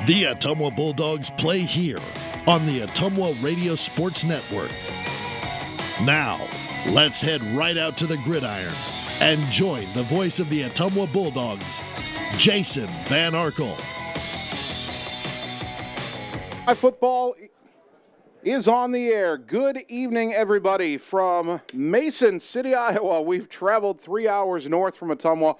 The Ottumwa Bulldogs play here on the Ottumwa Radio Sports Network. Now, let's head right out to the gridiron and join the voice of the Ottumwa Bulldogs, Jason Van Arkel. Football is on the air. Good evening, everybody, from Mason City, Iowa. We've traveled 3 hours north from Ottumwa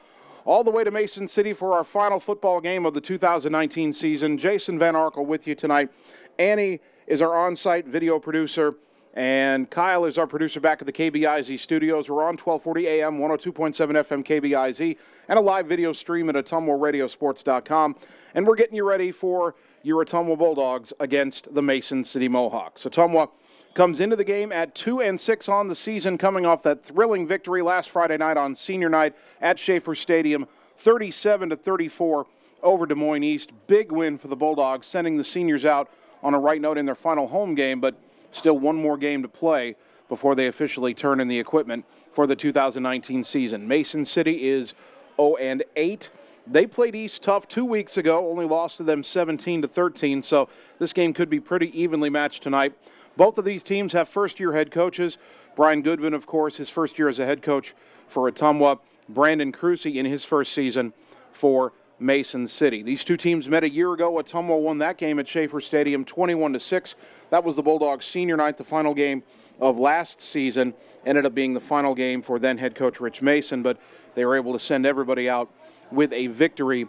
all the way to Mason City for our final football game of the 2019 season. Jason Van Arkel with you tonight. Annie is our on-site video producer, and Kyle is our producer back at the KBIZ studios. We're on 1240 AM, 102.7 FM KBIZ, and a live video stream at OttumwaRadioSports.com. And we're getting you ready for your Ottumwa Bulldogs against the Mason City Mohawks. Ottumwa comes into the game at 2-6 on the season, coming off that thrilling victory last Friday night on senior night at Schaefer Stadium, 37-34 over Des Moines East. Big win for the Bulldogs, sending the seniors out on a right note in their final home game, but still one more game to play before they officially turn in the equipment for the 2019 season. Mason City is 0-8. They played East tough 2 weeks ago, only lost to them 17-13, so this game could be pretty evenly matched tonight. Both of these teams have first-year head coaches. Brian Goodwin, of course, his first year as a head coach for Ottumwa. Brandon Crucy in his first season for Mason City. These two teams met a year ago. Ottumwa won that game at Schaefer Stadium 21-6. That was the Bulldogs' senior night, the final game of last season. Ended up being the final game for then head coach Rich Mason, but they were able to send everybody out with a victory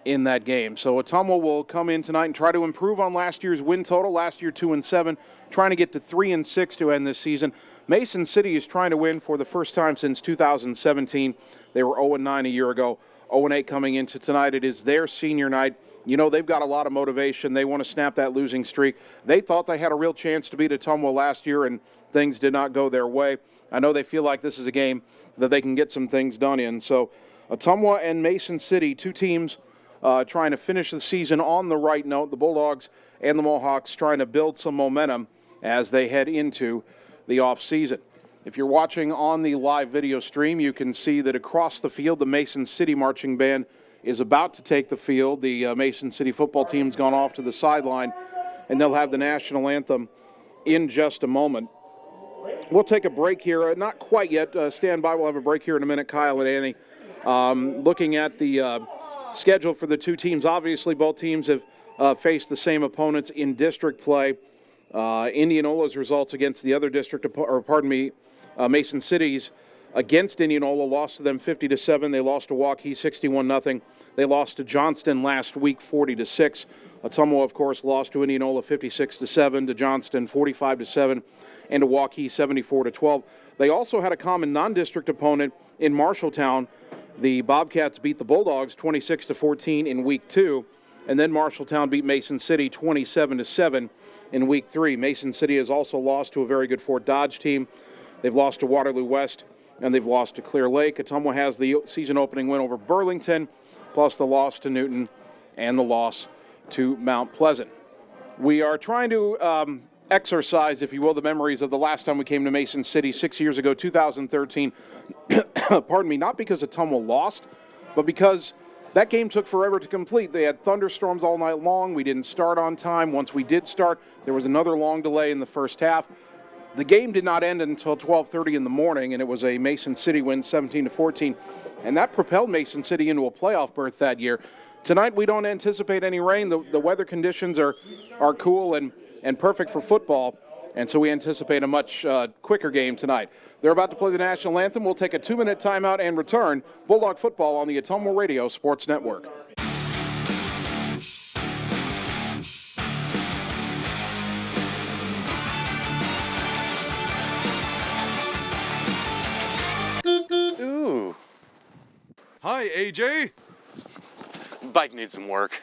in that game. So Ottumwa will come in tonight and try to improve on last year's win total. Last year 2-7, trying to get to 3-6 to end this season. Mason City is trying to win for the first time since 2017. They were 0-9 a year ago, 0-8 coming into tonight. It is their senior night. You know, they've got a lot of motivation. They want to snap that losing streak. They thought they had a real chance to beat Ottumwa last year, and things did not go their way. I know they feel like this is a game that they can get some things done in. So Ottumwa and Mason City, two teams trying to finish the season on the right note. The Bulldogs and the Mohawks trying to build some momentum as they head into the offseason. If you're watching on the live video stream, you can see that across the field, the Mason City Marching Band is about to take the field. The Mason City football team's gone off to the sideline, and they'll have the national anthem in just a moment. We'll take a break here. Not quite yet. Stand by. We'll have a break here in a minute, Kyle and Annie. Looking at the schedule for the two teams, obviously both teams have faced the same opponents in district play. Indianola's results against the other district, Mason City's against Indianola, lost to them 50-7. They lost to Waukee 61-0. They lost to Johnston last week 40-6. Ottumwa, of course, lost to Indianola 56-7, to Johnston 45-7, and to Waukee 74-12. They also had a common non-district opponent in Marshalltown. The Bobcats beat the Bulldogs 26-14 in week 2, and then Marshalltown beat Mason City 27-7 in week 3. Mason City has also lost to a very good Fort Dodge team. They've lost to Waterloo West, and they've lost to Clear Lake. Ottumwa has the season opening win over Burlington, plus the loss to Newton and the loss to Mount Pleasant. We are trying to exercise, if you will, the memories of the last time we came to Mason City 6 years ago, 2013. Pardon me, not because Ottumwa lost, but because that game took forever to complete. They had thunderstorms all night long. We didn't start on time. Once we did start, there was another long delay in the first half. The game did not end until 12:30 in the morning, and it was a Mason City win 17-14, and that propelled Mason City into a playoff berth that year. Tonight, we don't anticipate any rain. The weather conditions are cool and perfect for football, and so we anticipate a much quicker game tonight. They're about to play the national anthem. We'll take a 2-minute timeout and return. Bulldog football on the Ottumwa Radio Sports Network. Ooh. Hi, AJ. Bike needs some work.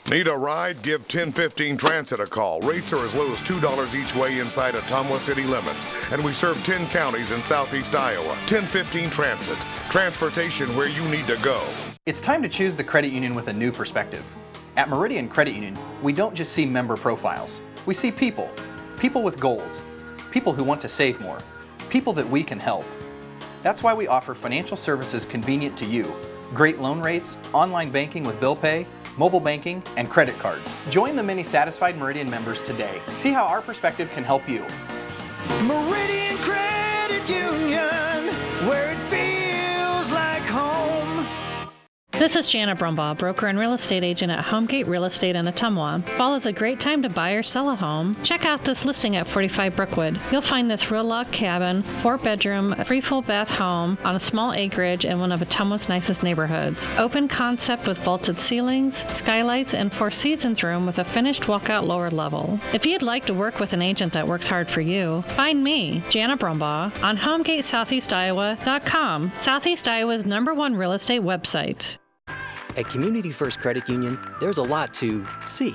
Need a ride? Give 1015 Transit a call. Rates are as low as $2 each way inside Ottumwa city limits. And we serve 10 counties in southeast Iowa. 1015 Transit. Transportation where you need to go. It's time to choose the credit union with a new perspective. At Meridian Credit Union, we don't just see member profiles. We see people. People with goals. People who want to save more. People that we can help. That's why we offer financial services convenient to you, Great loan rates, online banking with bill pay, mobile banking, and credit cards. Join the many satisfied Meridian members today. See how our perspective can help you. Meridian Credit Union, where it feels like home. This is Jana Brumbaugh, broker and real estate agent at Homegate Real Estate in Ottumwa. Fall is a great time to buy or sell a home. Check out this listing at 45 Brookwood. You'll find this real log cabin, 4-bedroom, 3 full bath home on a small acreage in one of Ottumwa's nicest neighborhoods. Open concept with vaulted ceilings, skylights, and 4 seasons room with a finished walkout lower level. If you'd like to work with an agent that works hard for you, find me, Jana Brumbaugh, on HomegateSoutheastIowa.com, Southeast Iowa's #1 real estate website. At Community First Credit Union, there's a lot to see.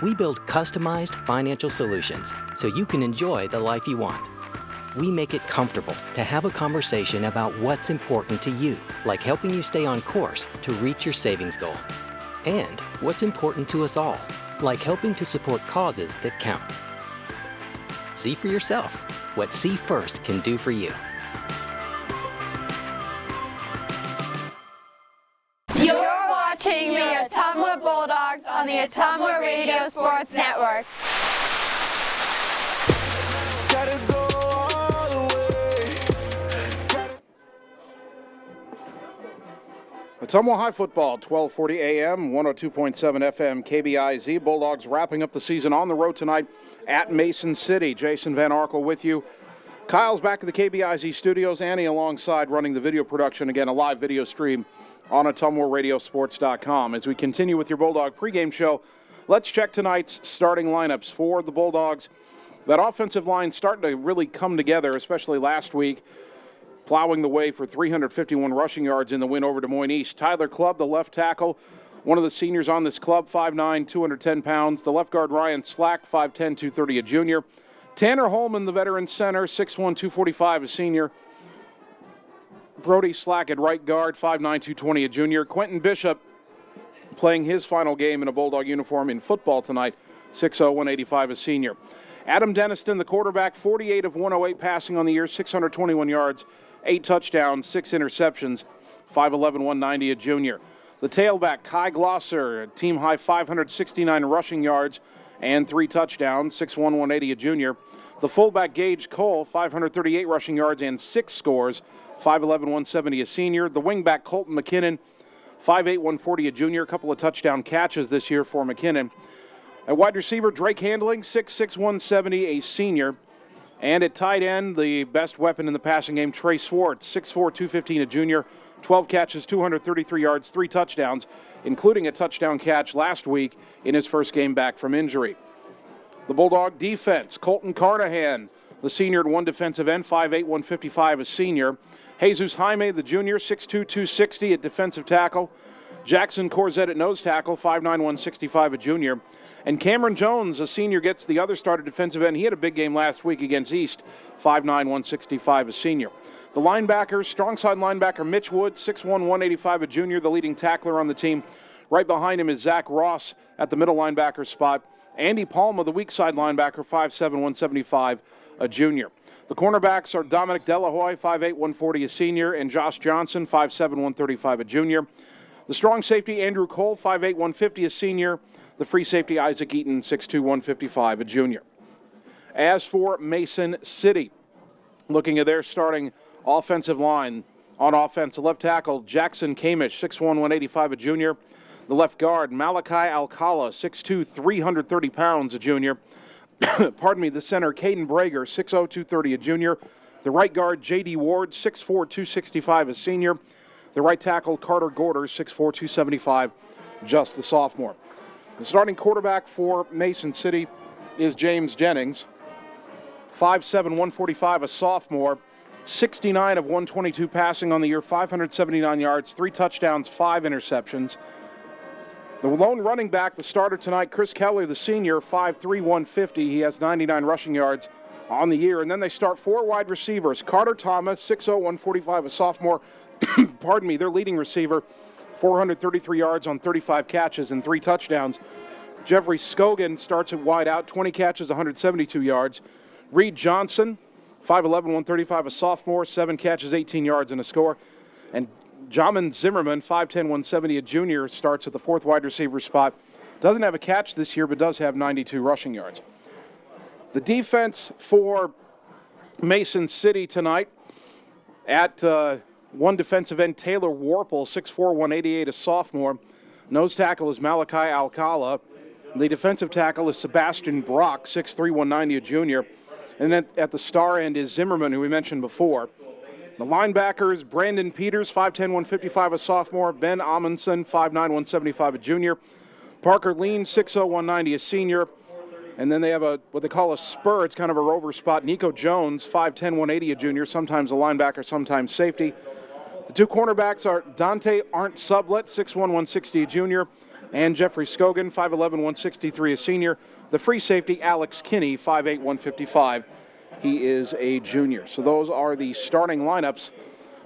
We build customized financial solutions so you can enjoy the life you want. We make it comfortable to have a conversation about what's important to you, like helping you stay on course to reach your savings goal. And what's important to us all, like helping to support causes that count. See for yourself what See First can do for you. You're watching the Ottumwa Bulldogs on the Ottumwa Radio Sports Network. Gotta go all the way. Ottumwa High Football, 1240 AM, 102.7 FM, KBIZ. Bulldogs wrapping up the season on the road tonight at Mason City. Jason Van Arkel with you. Kyle's back at the KBIZ studios. Annie alongside running the video production. Again, a live video stream on AttumwaRadioSports.com. As we continue with your Bulldog pregame show, let's check tonight's starting lineups for the Bulldogs. That offensive line starting to really come together, especially last week, plowing the way for 351 rushing yards in the win over Des Moines East. Tyler Clubb, the left tackle, one of the seniors on this club, 5'9", 210 pounds. The left guard, Ryan Slack, 5'10", 230, a junior. Tanner Holman, the veteran center, 6'1", 245, a senior. Brody Slack at right guard, 5'9", 220, a junior. Quentin Bishop playing his final game in a Bulldog uniform in football tonight, 6'0", 185, a senior. Adam Denniston, the quarterback, 48 of 108 passing on the year, 621 yards, 8 touchdowns, 6 interceptions, 5'11", 190, a junior. The tailback, Kai Glosser, team high 569 rushing yards and 3 touchdowns, 6'1", 180, a junior. The fullback, Gage Cole, 538 rushing yards and 6 scores, 5'11", 170, a senior. The wingback, Colton McKinnon, 5'8", 140, a junior. A couple of touchdown catches this year for McKinnon. At wide receiver, Drake Handling, 6'6", 170, a senior. And at tight end, the best weapon in the passing game, Trey Swartz, 6'4", 215, a junior. 12 catches, 233 yards, 3 touchdowns, including a touchdown catch last week in his first game back from injury. The Bulldog defense, Colton Carnahan, the senior at one defensive end, 5'8", 155, a senior. Jesus Jaime, the junior, 6'2", 260 at defensive tackle. Jackson Corzette at nose tackle, 5'9", 165, a junior. And Cameron Jones, a senior, gets the other starter defensive end. He had a big game last week against East, 5'9", 165, a senior. The linebackers, strong side linebacker Mitch Wood, 6'1", 185, a junior, the leading tackler on the team. Right behind him is Zach Ross at the middle linebacker spot. Andy Palma, the weak side linebacker, 5'7", 175, a junior. The cornerbacks are Dominic Delahoy, 5'8", 140, a senior, and Josh Johnson, 5'7", 135, a junior. The strong safety, Andrew Cole, 5'8", 150, a senior. The free safety, Isaac Eaton, 6'2", 155, a junior. As for Mason City, looking at their starting offensive line, on offense, the left tackle, Jackson Kamish, 6'1", 185, a junior. The left guard, Malachi Alcala, 6'2", 330 pounds, a junior. Pardon me, the center, Caden Brager, 6'0", 230, a junior. The right guard, J.D. Ward, 6'4", 265, a senior. The right tackle, Carter Gorder, 6'4", 275, just the sophomore. The starting quarterback for Mason City is James Jennings, 5'7", 145, a sophomore, 69 of 122 passing on the year, 579 yards, 3 touchdowns, 5 interceptions. The lone running back, the starter tonight, Chris Keller, the senior, 5'3", 150. He has 99 rushing yards on the year. And then they start 4 wide receivers. Carter Thomas, 6'0", 145, a sophomore. Pardon me, their leading receiver, 433 yards on 35 catches and 3 touchdowns. Jeffrey Scogan starts at wide out, 20 catches, 172 yards. Reed Johnson, 5'11", 135, a sophomore, 7 catches, 18 yards and a score. And Jamin Zimmerman, 5'10", 170, a junior, starts at the fourth wide receiver spot. Doesn't have a catch this year, but does have 92 rushing yards. The defense for Mason City tonight at one defensive end, Taylor Warple, 6'4", 188, a sophomore. Nose tackle is Malachi Alcala. The defensive tackle is Sebastian Brock, 6'3", 190, a junior. And then at the star end is Zimmerman, who we mentioned before. The linebackers, Brandon Peters, 5'10", 155, a sophomore. Ben Amundsen, 5'9", 175, a junior. Parker Lean, 6'0", 190, a senior. And then they have what they call a spur. It's kind of a rover spot. Nico Jones, 5'10", 180, a junior, sometimes a linebacker, sometimes safety. The two cornerbacks are Dante Arndt Sublett, 6'1", 160, a junior, and Jeffrey Scogan, 5'11", 163, a senior. The free safety, Alex Kinney, 5'8", 155. He is a junior. So those are the starting lineups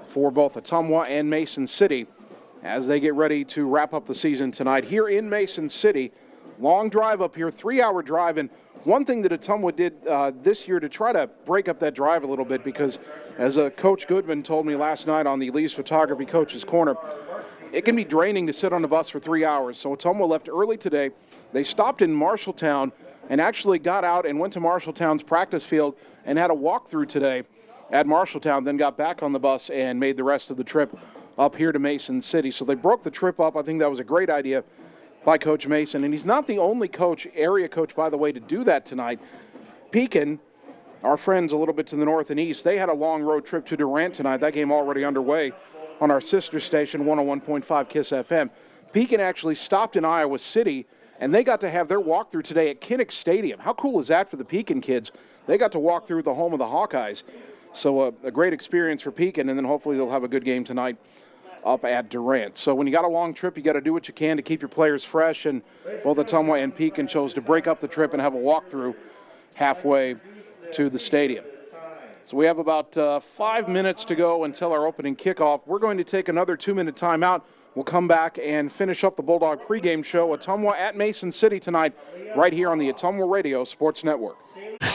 for both Ottumwa and Mason City as they get ready to wrap up the season tonight here in Mason City. Long drive up here, 3-hour drive, and one thing that Ottumwa did this year to try to break up that drive a little bit, because as Coach Goodman told me last night on the Lee's Photography Coach's Corner, it can be draining to sit on the bus for 3 hours. So Ottumwa left early today. They stopped in Marshalltown and actually got out and went to Marshalltown's practice field and had a walkthrough today at Marshalltown, then got back on the bus and made the rest of the trip up here to Mason City. So they broke the trip up. I think that was a great idea by Coach Mason. And he's not the only coach, area coach, by the way, to do that tonight. Pekin, our friends a little bit to the north and east, they had a long road trip to Durant tonight. That game already underway on our sister station, 101.5 KISS FM. Pekin actually stopped in Iowa City, and they got to have their walkthrough today at Kinnick Stadium. How cool is that for the Pekin kids? They got to walk through the home of the Hawkeyes. So a great experience for Pekin, and then hopefully they'll have a good game tonight up at Durant. So when you got a long trip, you got to do what you can to keep your players fresh, and both Ottumwa and Pekin chose to break up the trip and have a walkthrough halfway to the stadium. So we have about 5 minutes to go until our opening kickoff. We're going to take another 2-minute timeout. We'll come back and finish up the Bulldog pregame show. Ottumwa at Mason City tonight, right here on the Ottumwa Radio Sports Network.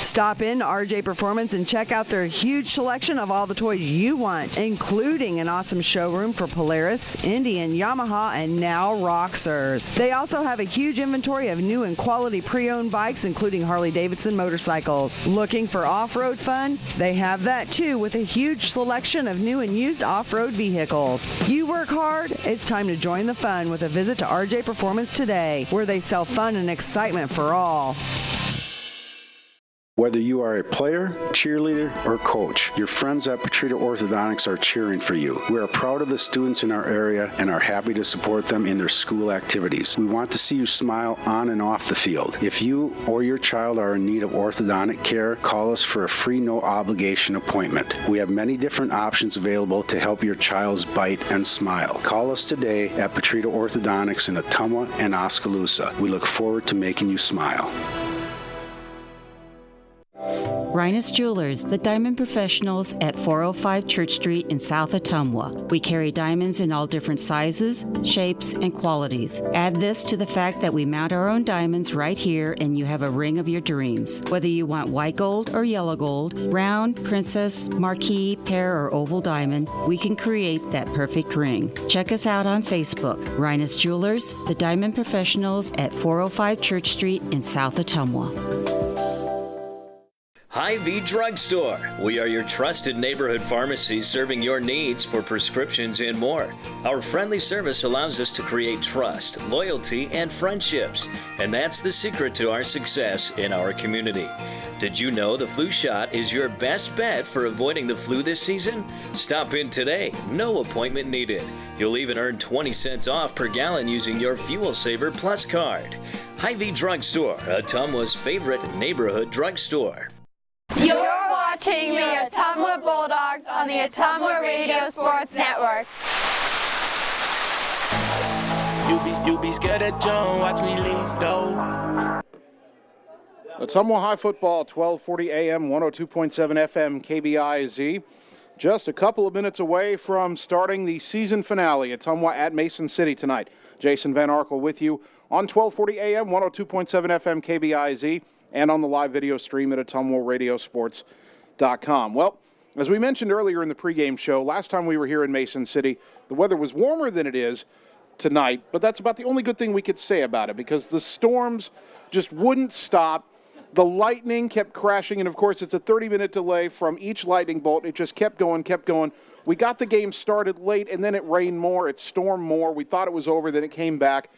Stop in to RJ Performance and check out their huge selection of all the toys you want, including an awesome showroom for Polaris, Indian, Yamaha, and now Roxers. They also have a huge inventory of new and quality pre-owned bikes, including Harley-Davidson motorcycles. Looking for off-road fun? They have that too, with a huge selection of new and used off-road vehicles. You work hard? It's time to join the fun with a visit to RJ Performance today, where they sell fun and excitement for all. Whether you are a player, cheerleader, or coach, your friends at Petrita Orthodontics are cheering for you. We are proud of the students in our area and are happy to support them in their school activities. We want to see you smile on and off the field. If you or your child are in need of orthodontic care, call us for a free, no-obligation appointment. We have many different options available to help your child's bite and smile. Call us today at Petrita Orthodontics in Ottumwa and Oskaloosa. We look forward to making you smile. Rhinus Jewelers, the diamond professionals at 405 Church Street in South Ottumwa. We carry diamonds in all different sizes, shapes, and qualities. Add this to the fact that we mount our own diamonds right here, and you have a ring of your dreams. Whether you want white gold or yellow gold, round, princess, marquise, pear, or oval diamond, we can create that perfect ring. Check us out on Facebook. Rhinus Jewelers, the diamond professionals at 405 Church Street in South Ottumwa. Hy-Vee Drugstore. We are your trusted neighborhood pharmacy serving your needs for prescriptions and more. Our friendly service allows us to create trust, loyalty, and friendships. And that's the secret to our success in our community. Did you know the flu shot is your best bet for avoiding the flu this season? Stop in today. No appointment needed. You'll even earn 20 cents off per gallon using your Fuel Saver Plus card. Hy-Vee Drugstore, Ottumwa's favorite neighborhood drugstore. You're watching the Ottumwa Bulldogs on the Ottumwa Radio Sports Network. You be scared at John, watch me leap though. Ottumwa High Football, 1240 AM, 102.7 FM, KBIZ. Just a couple of minutes away from starting the season finale. Ottumwa at Mason City tonight. Jason Van Arkel with you on 1240 AM, 102.7 FM, KBIZ. And on the live video stream at AttumwaRadioSports.com. Well, as we mentioned earlier in the pregame show, last time we were here in Mason City, The weather was warmer than it is tonight, but that's about the only good thing we could say about it because the storms just wouldn't stop. The lightning kept crashing, and of course it's a 30-minute delay from each lightning bolt. It just kept going, kept going. We got the game started late, and then it rained more. It stormed more. We thought it was over, then it came back.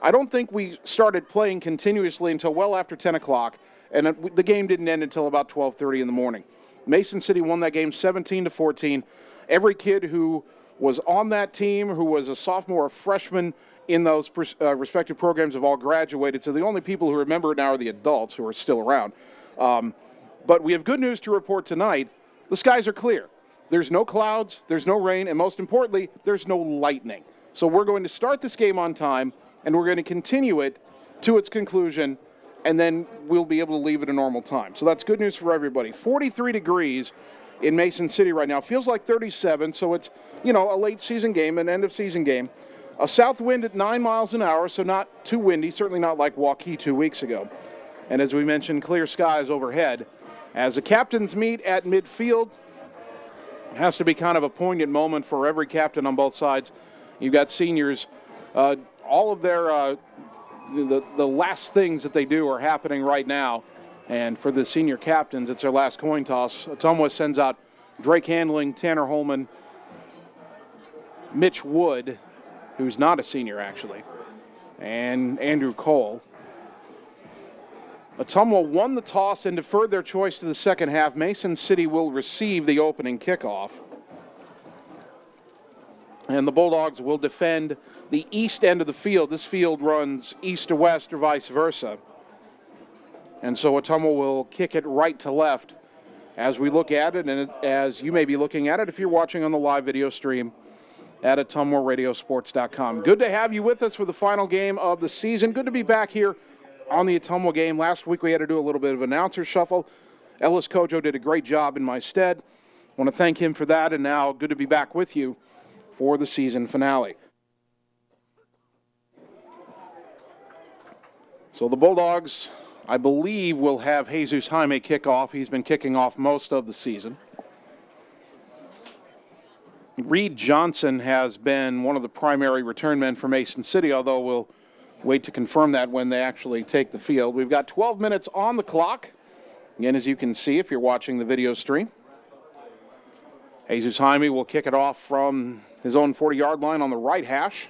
I don't think we started playing continuously until well after 10 o'clock, and the game didn't end until about 12:30 in the morning. Mason City won that game 17-14. Every kid who was on that team, who was a sophomore or freshman in those respective programs, have all graduated. So the only people who remember it now are the adults who are still around. But we have good news to report tonight. The skies are clear. There's no clouds, there's no rain, and most importantly, there's no lightning. So we're going to start this game on time, and we're going to continue it to its conclusion, and then we'll be able to leave at a normal time. So that's good news for everybody. 43 degrees in Mason City right now. Feels like 37, so it's, a late season game, an end of season game. A south wind at 9 miles an hour, so not too windy, certainly not like Waukee 2 weeks ago. And as we mentioned, clear skies overhead. As the captains meet at midfield, it has to be kind of a poignant moment for every captain on both sides. You've got seniors, all of their the last things that they do are happening right now. And for the senior captains, it's their last coin toss. Ottumwa sends out Drake Handling, Tanner Holman, Mitch Wood, who's not a senior actually, and Andrew Cole. Ottumwa won the toss and deferred their choice to the second half. Mason City will receive the opening kickoff. And the Bulldogs will defend the east end of the field. This field runs east to west or vice versa. And so Ottumwa will kick it right to left as we look at it, and as you may be looking at it if you're watching on the live video stream at AttumwaRadioSports.com. Good to have you with us for the final game of the season. Good to be back here on the Ottumwa game. Last week we had to do a little bit of announcer shuffle. Ellis Kojo did a great job in my stead. I want to thank him for that, and now good to be back with you for the season finale. So the Bulldogs, I believe, will have Jesus Jaime kick off. He's been kicking off most of the season. Reed Johnson has been one of the primary return men for Mason City, although we'll wait to confirm that when they actually take the field. We've got 12 minutes on the clock. Again, as you can see if you're watching the video stream. Jesus Jaime will kick it off from his own 40-yard line on the right hash.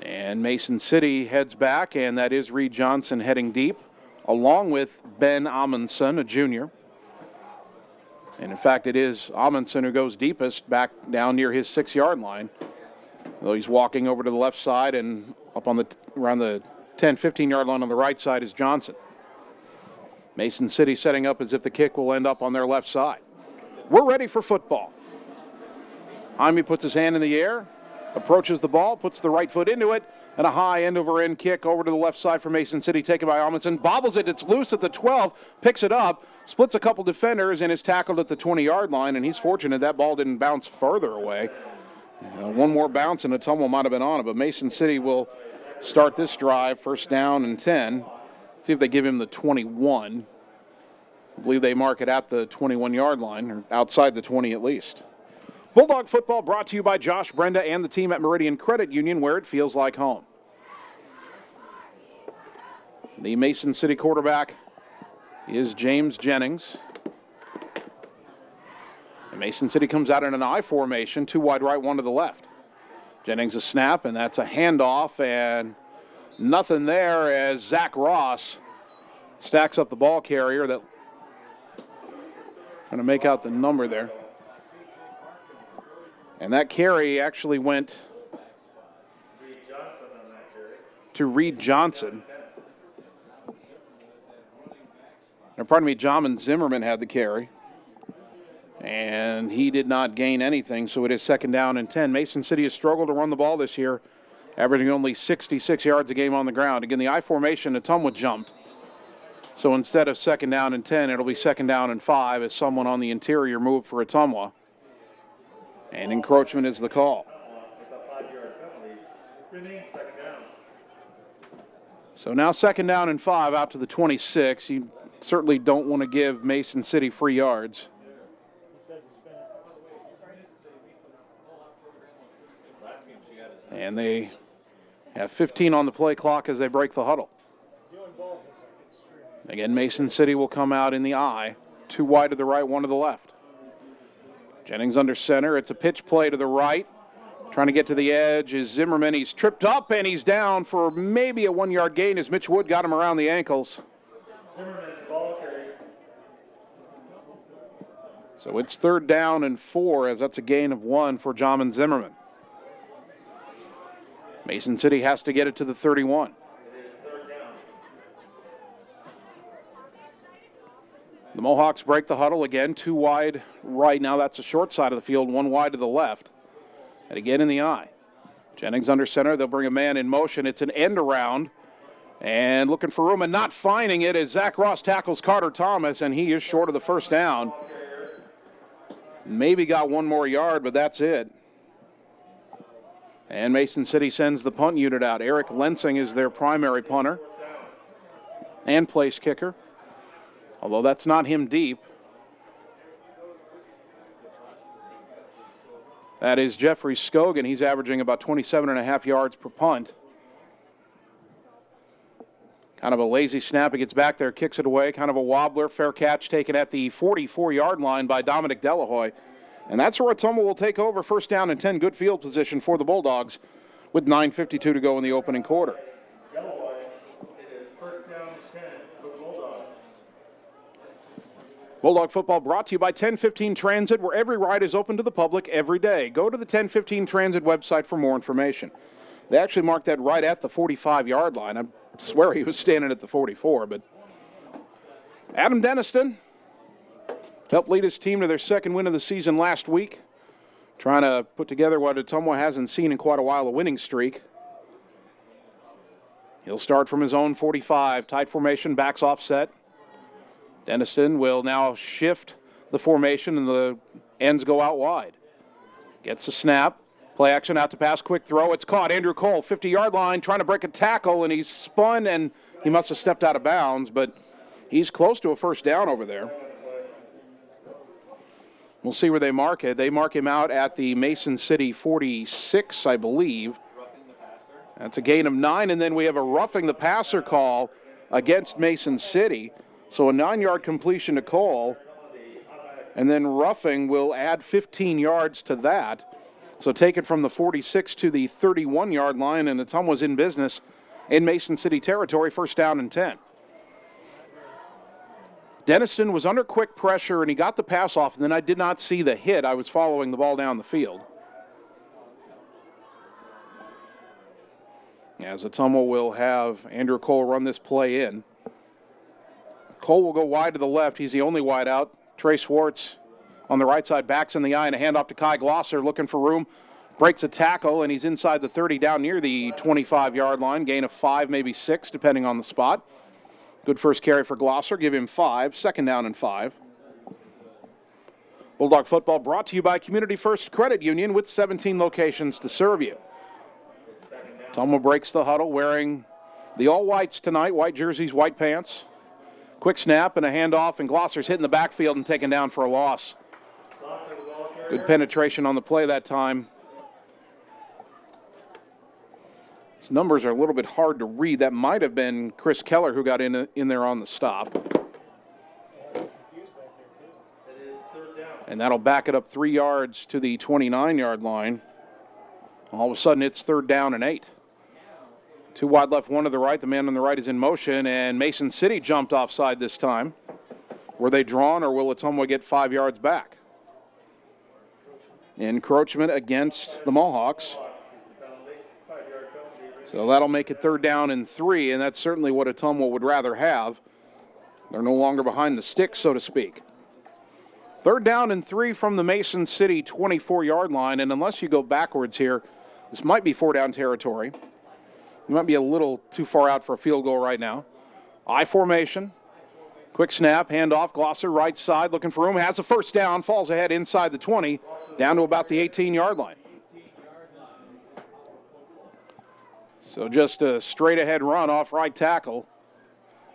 And Mason City heads back, and that is Reed Johnson heading deep, along with Ben Amundsen, a junior. And in fact, it is Amundsen who goes deepest back down near his 6-yard line. Though he's walking over to the left side, and up on around the 10, 15-yard line on the right side is Johnson. Mason City setting up as if the kick will end up on their left side. We're ready for football. Jaime puts his hand in the air, approaches the ball, puts the right foot into it, and a high end-over-end kick over to the left side for Mason City, taken by Amundsen. Bobbles it, it's loose at the 12, picks it up, splits a couple defenders, and is tackled at the 20-yard line, and he's fortunate that ball didn't bounce further away. One more bounce and Ottumwa might have been on it, but Mason City will start this drive, first down and 10. See if they give him the 21. I believe they mark it at the 21-yard line, or outside the 20 at least. Bulldog football brought to you by Josh Brenda and the team at Meridian Credit Union, where it feels like home. The Mason City quarterback is James Jennings. And Mason City comes out in an I formation, 2 wide right, 1 to the left. Jennings a snap, and that's a handoff, and nothing there as Zach Ross stacks up the ball carrier. That going to make out the number there. And that carry actually went to Reed Johnson. Or pardon me, Jamin Zimmerman had the carry. And he did not gain anything, so it is second down and 10. Mason City has struggled to run the ball this year, averaging only 66 yards a game on the ground. Again, the I formation, Ottumwa jumped. So instead of second down and 10, it'll be second down and 5 as someone on the interior moved for Ottumwa. And encroachment is the call. So now second down and 5 out to the 26. You certainly don't want to give Mason City free yards. And they have 15 on the play clock as they break the huddle. Again, Mason City will come out in the I. 2 wide to the right, 1 to the left. Jennings under center. It's a pitch play to the right. Trying to get to the edge is Zimmerman. He's tripped up and he's down for maybe a 1-yard gain as Mitch Wood got him around the ankles. So it's 3rd down and 4 as that's a gain of 1 for Jamin Zimmerman. Mason City has to get it to the 31. The Mohawks break the huddle again, 2 wide right now. That's the short side of the field, 1 wide to the left. And again in the I. Jennings under center. They'll bring a man in motion. It's an end around. And looking for room and not finding it as Zach Ross tackles Carter Thomas, and he is short of the 1st down. Maybe got 1 more yard, but that's it. And Mason City sends the punt unit out. Eric Lensing is their primary punter and place kicker. Although that's not him deep. That is Jeffrey Scogan. He's averaging about 27.5 yards per punt. Kind of a lazy snap. He gets back there, kicks it away. Kind of a wobbler. Fair catch taken at the 44-yard line by Dominic Delahoy. And that's where Ottumwa will take over. 1st down and 10. Good field position for the Bulldogs with 9:52 to go in the opening quarter. Bulldog football brought to you by 1015 Transit, where every ride is open to the public every day. Go to the 1015 Transit website for more information. They actually marked that right at the 45-yard line. I swear he was standing at the 44, but Adam Deniston helped lead his team to their 2nd win of the season last week, trying to put together what Ottumwa hasn't seen in quite a while, a winning streak. He'll start from his own 45, tight formation, backs offset. Deniston will now shift the formation and the ends go out wide. Gets a snap. Play action out to pass. Quick throw. It's caught. Andrew Cole, 50-yard line, trying to break a tackle, and he's spun, and he must have stepped out of bounds, but he's close to a 1st down over there. We'll see where they mark it. They mark him out at the Mason City 46, I believe. That's a gain of 9, and then we have a roughing the passer call against Mason City. So a 9-yard completion to Cole, and then roughing will add 15 yards to that. So take it from the 46 to the 31-yard line, and Ottumwa's in business in Mason City territory, 1st down and 10. Deniston was under quick pressure, and he got the pass off, and then I did not see the hit. I was following the ball down the field. As Ottumwa will have Andrew Cole run this play in. Cole will go wide to the left. He's the only wide out. Trey Schwartz on the right side backs in the I, and a handoff to Kai Glosser looking for room. Breaks a tackle, and he's inside the 30 down near the 25-yard line. Gain of 5, maybe 6, depending on the spot. Good first carry for Glosser. Give him 5. 2nd down and 5. Bulldog football brought to you by Community First Credit Union with 17 locations to serve you. Ottumwa breaks the huddle wearing the all-whites tonight. White jerseys, white pants. Quick snap and a handoff, and Glosser's hitting the backfield and taken down for a loss. Good penetration on the play that time. His numbers are a little bit hard to read. That might have been Chris Keller who got in there on the stop. And that'll back it up 3 yards to the 29-yard line. All of a sudden, it's 3rd down and 8. 2 wide left, 1 to the right. The man on the right is in motion, and Mason City jumped offside this time. Were they drawn, or will Ottumwa get 5 yards back? Encroachment against the Mohawks. So that'll make it 3rd down and 3, and that's certainly what Ottumwa would rather have. They're no longer behind the sticks, so to speak. 3rd down and 3 from the Mason City 24-yard line, and unless you go backwards here, this might be 4-down territory. You might be a little too far out for a field goal right now. I formation. Quick snap, handoff, Glosser right side, looking for room, has a 1st down, falls ahead inside the 20, down to about the 18-yard line. So just a straight-ahead run off right tackle.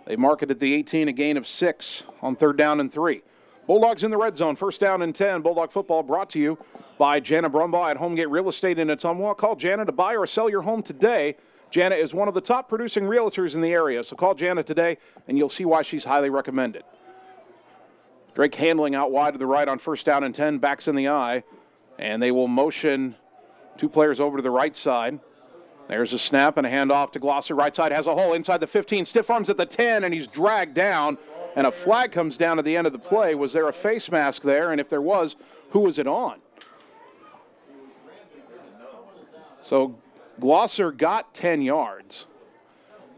They mark it at the 18, a gain of 6 on 3rd down and 3. Bulldogs in the red zone, 1st down and 10. Bulldog football brought to you by by Jana Brumbaugh at Homegate Real Estate in Ottumwa. Call Jana to buy or sell your home today. Jana is one of the top producing realtors in the area, so call Jana today and you'll see why she's highly recommended. Drake handling out wide to the right on 1st down and 10, backs in the eye, and they will motion 2 players over to the right side. There's a snap and a handoff to Glosser. Right side has a hole inside the 15. Stiff arms at the 10, and he's dragged down. And a flag comes down at the end of the play. Was there a face mask there? And if there was, who was it on? So Glosser got 10 yards.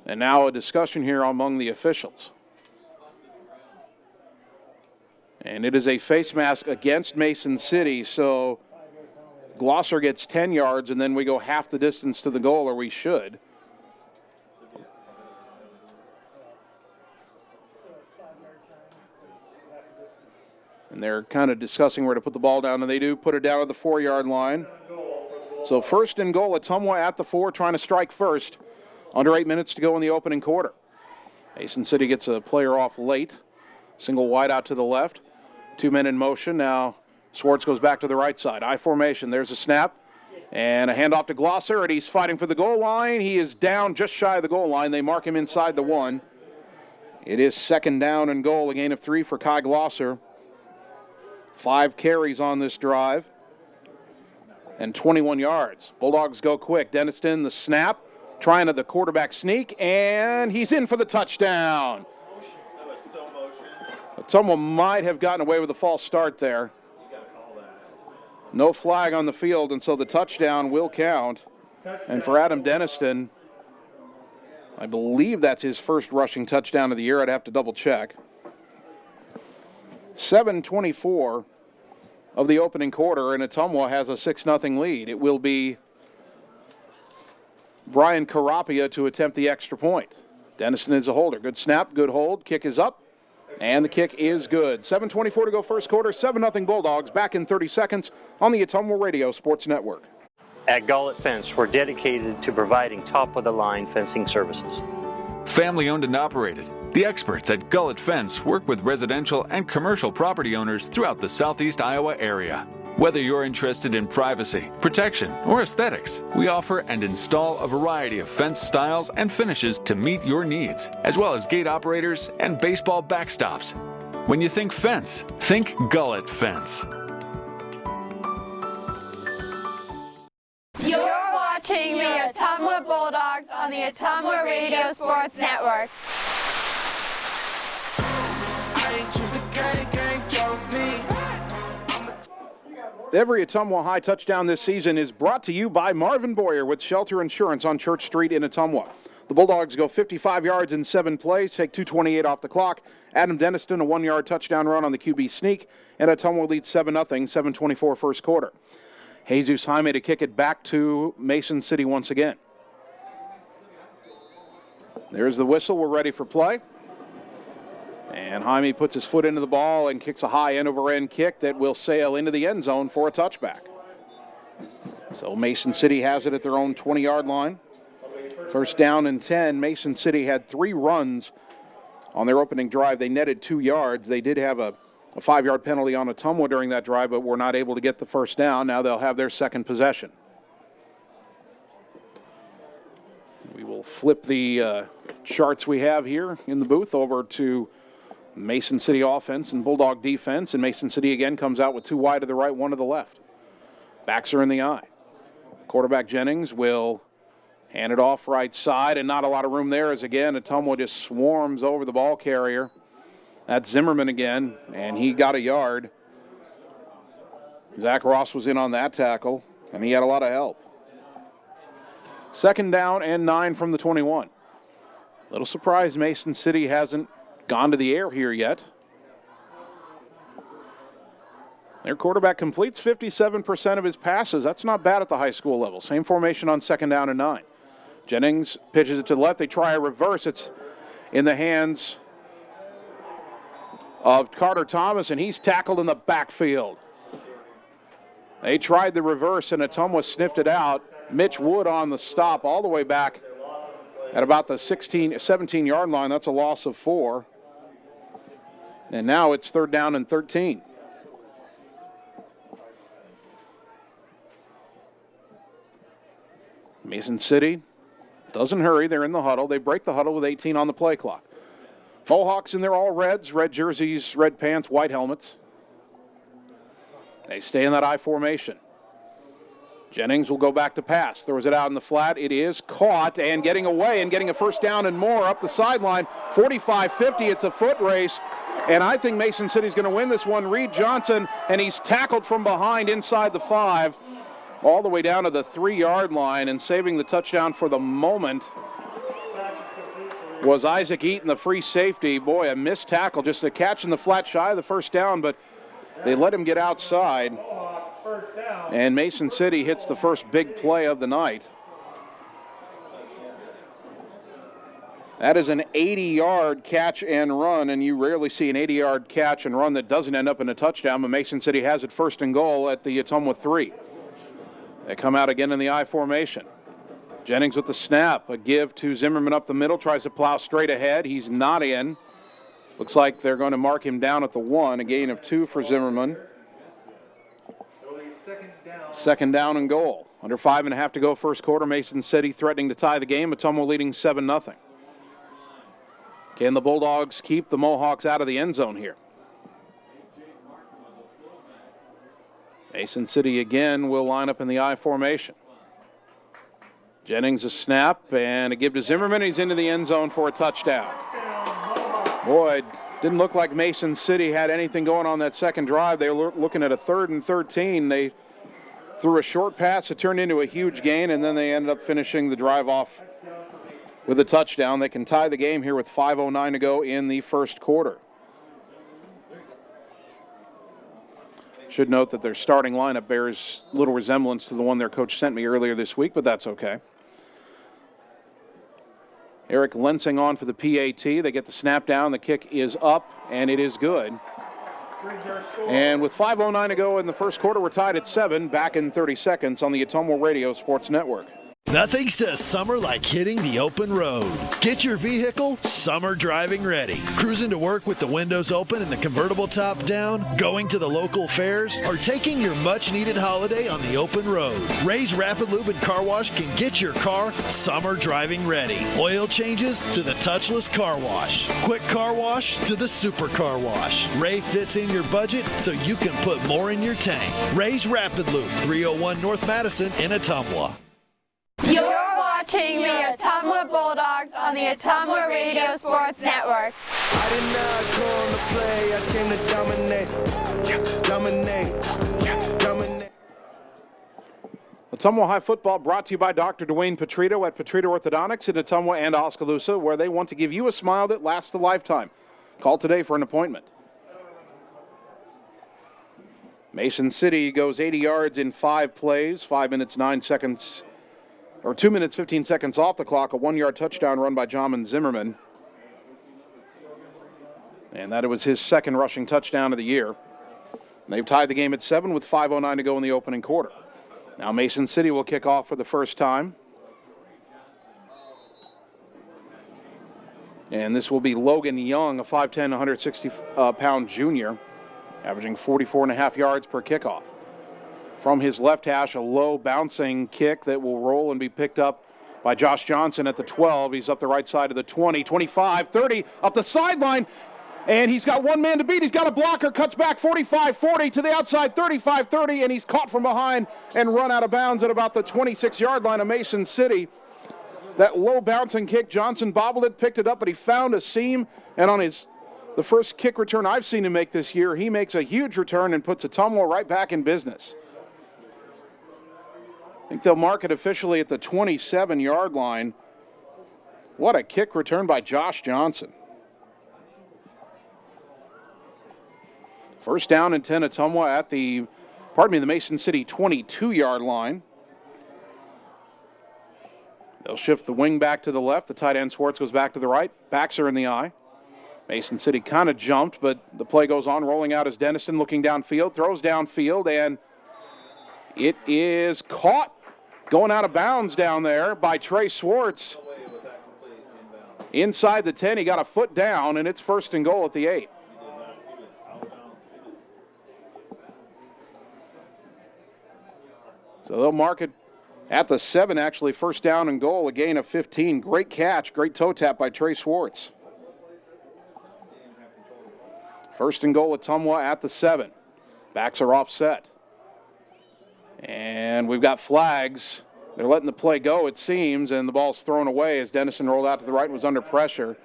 And now a discussion here among the officials. And it is a face mask against Mason City, so Glosser gets 10 yards, and then we go half the distance to the goal, or we should. And they're kind of discussing where to put the ball down, and they do put it down at the 4-yard line. So 1st and goal, Ottumwa at the 4, trying to strike first. Under 8 minutes to go in the opening quarter. Mason City gets a player off late. Single wide out to the left. 2 men in motion. Now Swartz goes back to the right side. I formation. There's a snap. And a handoff to Glosser, and he's fighting for the goal line. He is down just shy of the goal line. They mark him inside the 1. It is 2nd down and goal, a gain of 3 for Kai Glosser. 5 carries on this drive. And 21 yards. Bulldogs go quick. Denniston, the snap. Trying to the quarterback sneak, and he's in for the touchdown. Someone might have gotten away with a false start there. No flag on the field, and so the touchdown will count. And for Adam Denniston, I believe that's his first rushing touchdown of the year. I'd have to double check. 7:24 of the opening quarter, and Ottumwa has a 6-0 lead. It will be Brian Carapia to attempt the extra point. Denniston is a holder. Good snap, good hold. Kick is up, and the kick is good. 7:24 to go first quarter. 7-0 Bulldogs. Back in 30 seconds on the Ottumwa Radio Sports Network. At Gullet Fence, we're dedicated to providing top-of-the-line fencing services. Family owned and operated. The experts at Gullet Fence work with residential and commercial property owners throughout the southeast Iowa area. Whether you're interested in privacy, protection, or aesthetics, we offer and install a variety of fence styles and finishes to meet your needs, as well as gate operators and baseball backstops. When you think fence, think Gullet Fence. You're watching the Ottumwa Bulldogs on the Ottumwa Radio Sports Network. Every Ottumwa High touchdown this season is brought to you by Marvin Boyer with Shelter Insurance on Church Street in Ottumwa. The Bulldogs go 55 yards in 7 plays, take 2:28 off the clock. Adam Denniston, a 1-yard touchdown run on the QB sneak, and Ottumwa leads 7-0, 7:24 first quarter. Jesus Jaime to kick it back to Mason City once again. There's the whistle. We're ready for play. And Jaime puts his foot into the ball and kicks a high end-over-end kick that will sail into the end zone for a touchback. So Mason City has it at their own 20-yard line. 1st down and 10. Mason City had 3 runs on their opening drive. They netted 2 yards. They did have a 5-yard penalty on Ottumwa during that drive, but were not able to get the 1st down. Now they'll have their 2nd possession. We will flip the charts we have here in the booth over to Mason City offense and Bulldog defense, and Mason City again comes out with 2 wide to the right, 1 to the left. Backs are in the eye. Quarterback Jennings will hand it off right side, and not a lot of room there as again Ottumwa just swarms over the ball carrier. That's Zimmerman again, and he got a yard. Zach Ross was in on that tackle, and he had a lot of help. 2nd down and 9 from the 21. Little surprised Mason City hasn't gone to the air here yet. Their quarterback completes 57% of his passes. That's not bad at the high school level. Same formation on 2nd down and 9. Jennings pitches it to the left. They try a reverse. It's in the hands of Carter Thomas, and he's tackled in the backfield. They tried the reverse, and Ottumwa sniffed it out. Mitch Wood on the stop all the way back at about the 17-yard line. That's a loss of 4. And now it's 3rd down and 13. Mason City doesn't hurry. They're in the huddle. They break the huddle with 18 on the play clock. Mohawks in their all reds, red jerseys, red pants, white helmets. They stay in that I formation. Jennings will go back to pass. Throws it out in the flat. It is caught and getting away and getting a first down and more up the sideline. 45-50. It's a foot race. And I think Mason City's going to win this one. Reed Johnson, and he's tackled from behind inside the 5, all the way down to the 3-yard line, and saving the touchdown for the moment was Isaac Eaton, the free safety. Boy, a missed tackle, just a catch in the flat shy of the first down, but they let him get outside. And Mason City hits the first big play of the night. That is an 80-yard catch and run, and you rarely see an 80-yard catch and run that doesn't end up in a touchdown, but Mason City has it first and goal at the Ottumwa 3. They come out again in the I formation. Jennings with the snap, a give to Zimmerman up the middle, tries to plow straight ahead. He's not in. Looks like they're going to mark him down at the 1, a gain of 2 for Zimmerman. Second down and goal. Under 5.5 to go first quarter. Mason City threatening to tie the game. Ottumwa leading 7-0. Can the Bulldogs keep the Mohawks out of the end zone here? Mason City again will line up in the I formation. Jennings a snap and a give to Zimmerman. He's into the end zone for a touchdown. Boy, didn't look like Mason City had anything going on that second drive. They were looking at a 3rd and 13. They threw a short pass. It turned into a huge gain, and then they ended up finishing the drive off with a touchdown. They can tie the game here with 5:09 to go in the first quarter. Should note that their starting lineup bears little resemblance to the one their coach sent me earlier this week, but that's okay. Eric Lensing on for the PAT. They get the snap down. The kick is up, and it is good. And with 5:09 to go in the first quarter, we're tied at 7. Back in 30 seconds on the Ottumwa Radio Sports Network. Nothing says summer like hitting the open road. Get your vehicle summer driving ready. Cruising to work with the windows open and the convertible top down, going to the local fairs, or taking your much-needed holiday on the open road. Ray's Rapid Lube and Car Wash can get your car summer driving ready. Oil changes to the touchless car wash. Quick car wash to the super car wash. Ray fits in your budget so you can put more in your tank. Ray's Rapid Lube, 301 North Madison in Ottumwa. You're watching the Ottumwa Bulldogs on the Ottumwa Radio Sports Network. I did not come to play, I came to dominate. Ottumwa High Football brought to you by Dr. Dwayne Petrito at Petrito Orthodontics in Ottumwa and Oskaloosa, where they want to give you a smile that lasts a lifetime. Call today for an appointment. Mason City goes 80 yards in 5 plays, 5 minutes, 9 seconds. Or 2 minutes, 15 seconds off the clock, a 1-yard touchdown run by Jamin Zimmerman. And that was his second rushing touchdown of the year. They've tied the game at 7 with 5:09 to go in the opening quarter. Now Mason City will kick off for the first time. And this will be Logan Young, a 5'10", 160-pound junior, averaging 44.5 yards per kickoff. From his left hash, a low bouncing kick that will roll and be picked up by Josh Johnson at the 12. He's up the right side of the 20, 25, 30, up the sideline, and he's got one man to beat. He's got a blocker, cuts back 45-40 to the outside 35-30, and he's caught from behind and run out of bounds at about the 26-yard line of Mason City. That low bouncing kick, Johnson bobbled it, picked it up, but he found a seam, and on the first kick return I've seen him make this year, he makes a huge return and puts Ottumwa right back in business. I think they'll mark it officially at the 27-yard line. What a kick return by Josh Johnson. First down and 10 Ottumwa at the Mason City 22-yard line. They'll shift the wing back to the left. The tight end Swartz goes back to the right. Backs are in the eye. Mason City kind of jumped, but the play goes on. Rolling out is Dennison, looking downfield, throws downfield, and it is caught going out of bounds down there by Trey Swartz. Inside the 10, he got a foot down, and it's first and goal at the 8. So they'll mark it At the 7, actually, first down and goal, a gain of 15. Great catch, great toe tap by Trey Swartz. First and goal, Ottumwa at the 7. Backs are offset. And we've got flags. They're letting the play go, it seems, and the ball's thrown away as Dennison rolled out to the right and was under pressure.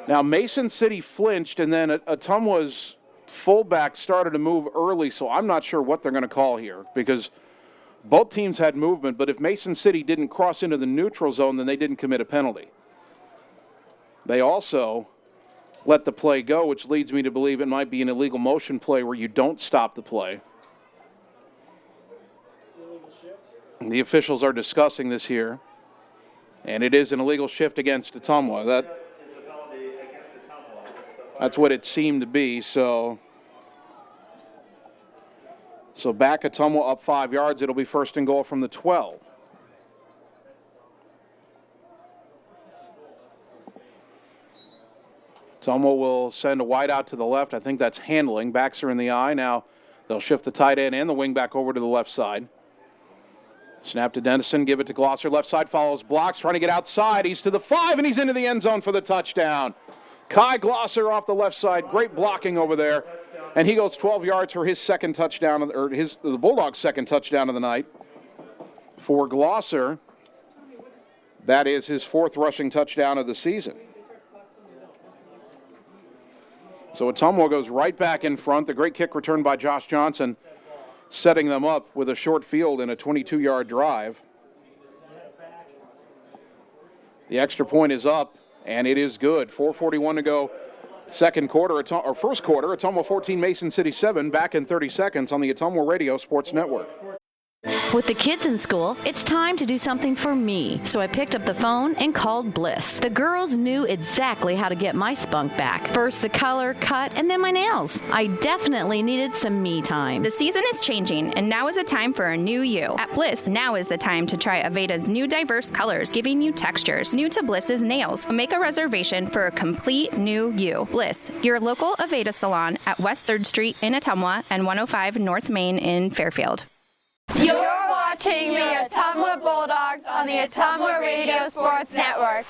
Now, Mason City flinched, and then Ottumwa's fullback started to move early, so I'm not sure what they're going to call here because both teams had movement, but if Mason City didn't cross into the neutral zone, then they didn't commit a penalty. They also let the play go, which leads me to believe it might be an illegal motion play where you don't stop the play. The officials are discussing this here, and it is an illegal shift against Ottumwa. That's what it seemed to be, so back Ottumwa up 5 yards. It'll be first and goal from the 12. Ottumwa will send a wide out to the left. I think that's handling. Backs are in the eye. Now they'll shift the tight end and the wing back over to the left side. Snap to Dennison, give it to Glosser. Left side follows blocks, trying to get outside. He's to the 5, and he's into the end zone for the touchdown. Kai Glosser off the left side. Great blocking over there. And he goes 12 yards for his second touchdown, or the Bulldogs' second touchdown of the night. For Glosser, that is his 4th rushing touchdown of the season. So Ottumwa goes right back in front. The great kick returned by Josh Johnson, setting them up with a short field and a 22-yard drive. The extra point is up, and it is good. 4:41 to go. First quarter, Ottumwa 14, Mason City 7, back in 30 seconds on the Ottumwa Radio Sports Network. With the kids in school, it's time to do something for me. So I picked up the phone and called Bliss. The girls knew exactly how to get my spunk back. First the color, cut, and then my nails. I definitely needed some me time. The season is changing, and now is a time for a new you. At Bliss, now is the time to try Aveda's new diverse colors, giving you textures. New to Bliss's nails. Make a reservation for a complete new you. Bliss, your local Aveda salon at West 3rd Street in Ottumwa and 105 North Main in Fairfield. You're watching the Ottumwa Bulldogs on the Ottumwa Radio Sports Network.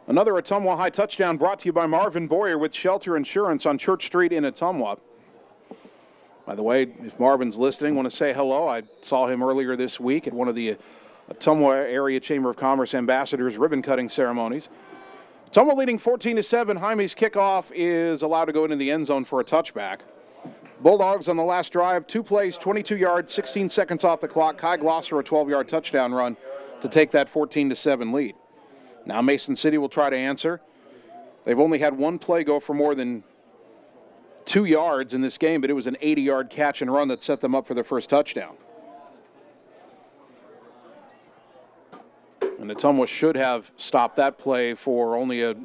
Another Ottumwa High touchdown brought to you by Marvin Boyer with Shelter Insurance on Church Street in Ottumwa. By the way, if Marvin's listening, I want to say hello. I saw him earlier this week at one of the Ottumwa Area Chamber of Commerce Ambassadors ribbon-cutting ceremonies. Ottumwa leading 14-7. Jaime's kickoff is allowed to go into the end zone for a touchback. Bulldogs on the last drive, 2 plays, 22 yards, 16 seconds off the clock. Kai Glosser, a 12-yard touchdown run to take that 14-7 lead. Now Mason City will try to answer. They've only had one play go for more than 2 yards in this game, but it was an 80-yard catch and run that set them up for their first touchdown. And Ottumwa should have stopped that play for only a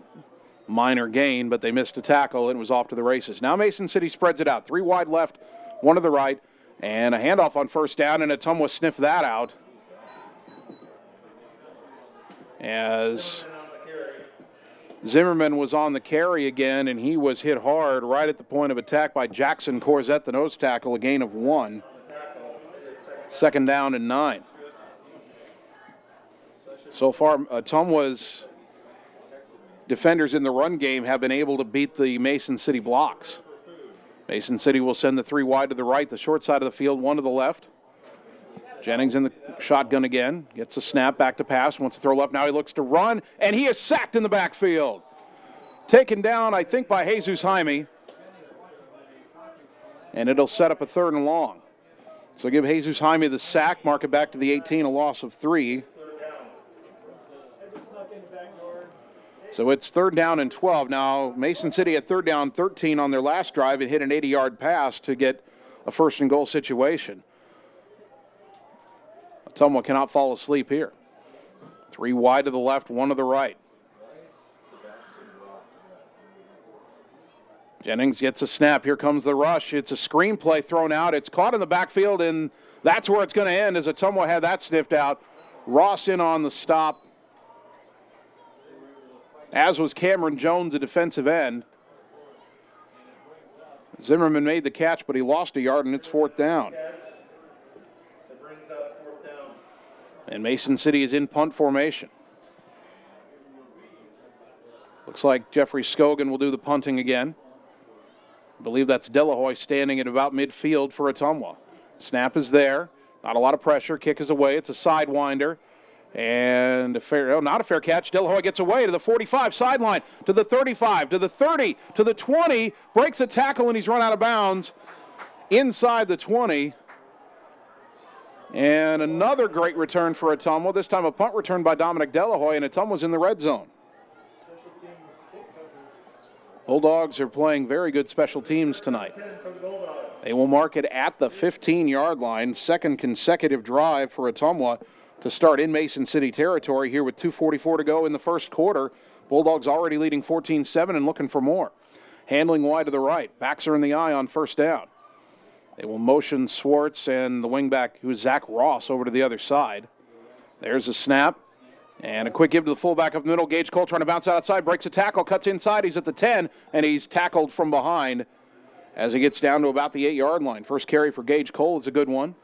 minor gain, but they missed a tackle and was off to the races. Now Mason City spreads it out. 3 wide left, 1 to the right, and a handoff on first down, and Ottumwa sniffed that out as Zimmerman was on the carry again, and he was hit hard right at the point of attack by Jackson Corzette, the nose tackle, a gain of 1. Second down and 9. So far, Ottumwa's defenders in the run game have been able to beat the Mason City blocks. Mason City will send the 3 wide to the right, the short side of the field, 1 to the left. Jennings in the shotgun again, gets a snap, back to pass, wants to throw left. Now he looks to run, and he is sacked in the backfield. Taken down, I think, by Jesus Jaime. And it'll set up a 3rd and long. So give Jesus Jaime the sack, mark it back to the 18, a loss of 3. So it's 3rd down and 12. Now, Mason City at 3rd down 13 on their last drive and hit an 80-yard pass to get a 1st and goal situation. Ottumwa cannot fall asleep here. 3 wide to the left, 1 to the right. Jennings gets a snap. Here comes the rush. It's a screenplay thrown out. It's caught in the backfield, and that's where it's going to end as Ottumwa had that sniffed out. Ross in on the stop. as was Cameron Jones, a defensive end. Zimmerman made the catch, but he lost a yard, and it's 4th down. And Mason City is in punt formation. Looks like Jeffrey Scogan will do the punting again. I believe that's Delahoy standing at about midfield for Ottumwa. Snap is there. Not a lot of pressure. Kick is away. It's a sidewinder. And not a fair catch. Delahoy gets away to the 45, sideline, to the 35, to the 30, to the 20. Breaks a tackle, and he's run out of bounds inside the 20. And another great return for Ottumwa. This time a punt return by Dominic Delahoy, and Ottumwa's in the red zone. Bulldogs are playing very good special teams tonight. They will mark it at the 15-yard line. Second consecutive drive for Ottumwa to start in Mason City territory here with 2:44 to go in the first quarter. Bulldogs already leading 14-7 and looking for more. Handling wide to the right. Backs are in the eye on first down. They will motion Swartz and the wingback, who is Zach Ross, over to the other side. There's a snap. And a quick give to the fullback up the middle. Gage Cole trying to bounce outside, breaks a tackle, cuts inside. He's at the 10, and he's tackled from behind as he gets down to about the 8-yard line. First carry for Gage Cole is a good one.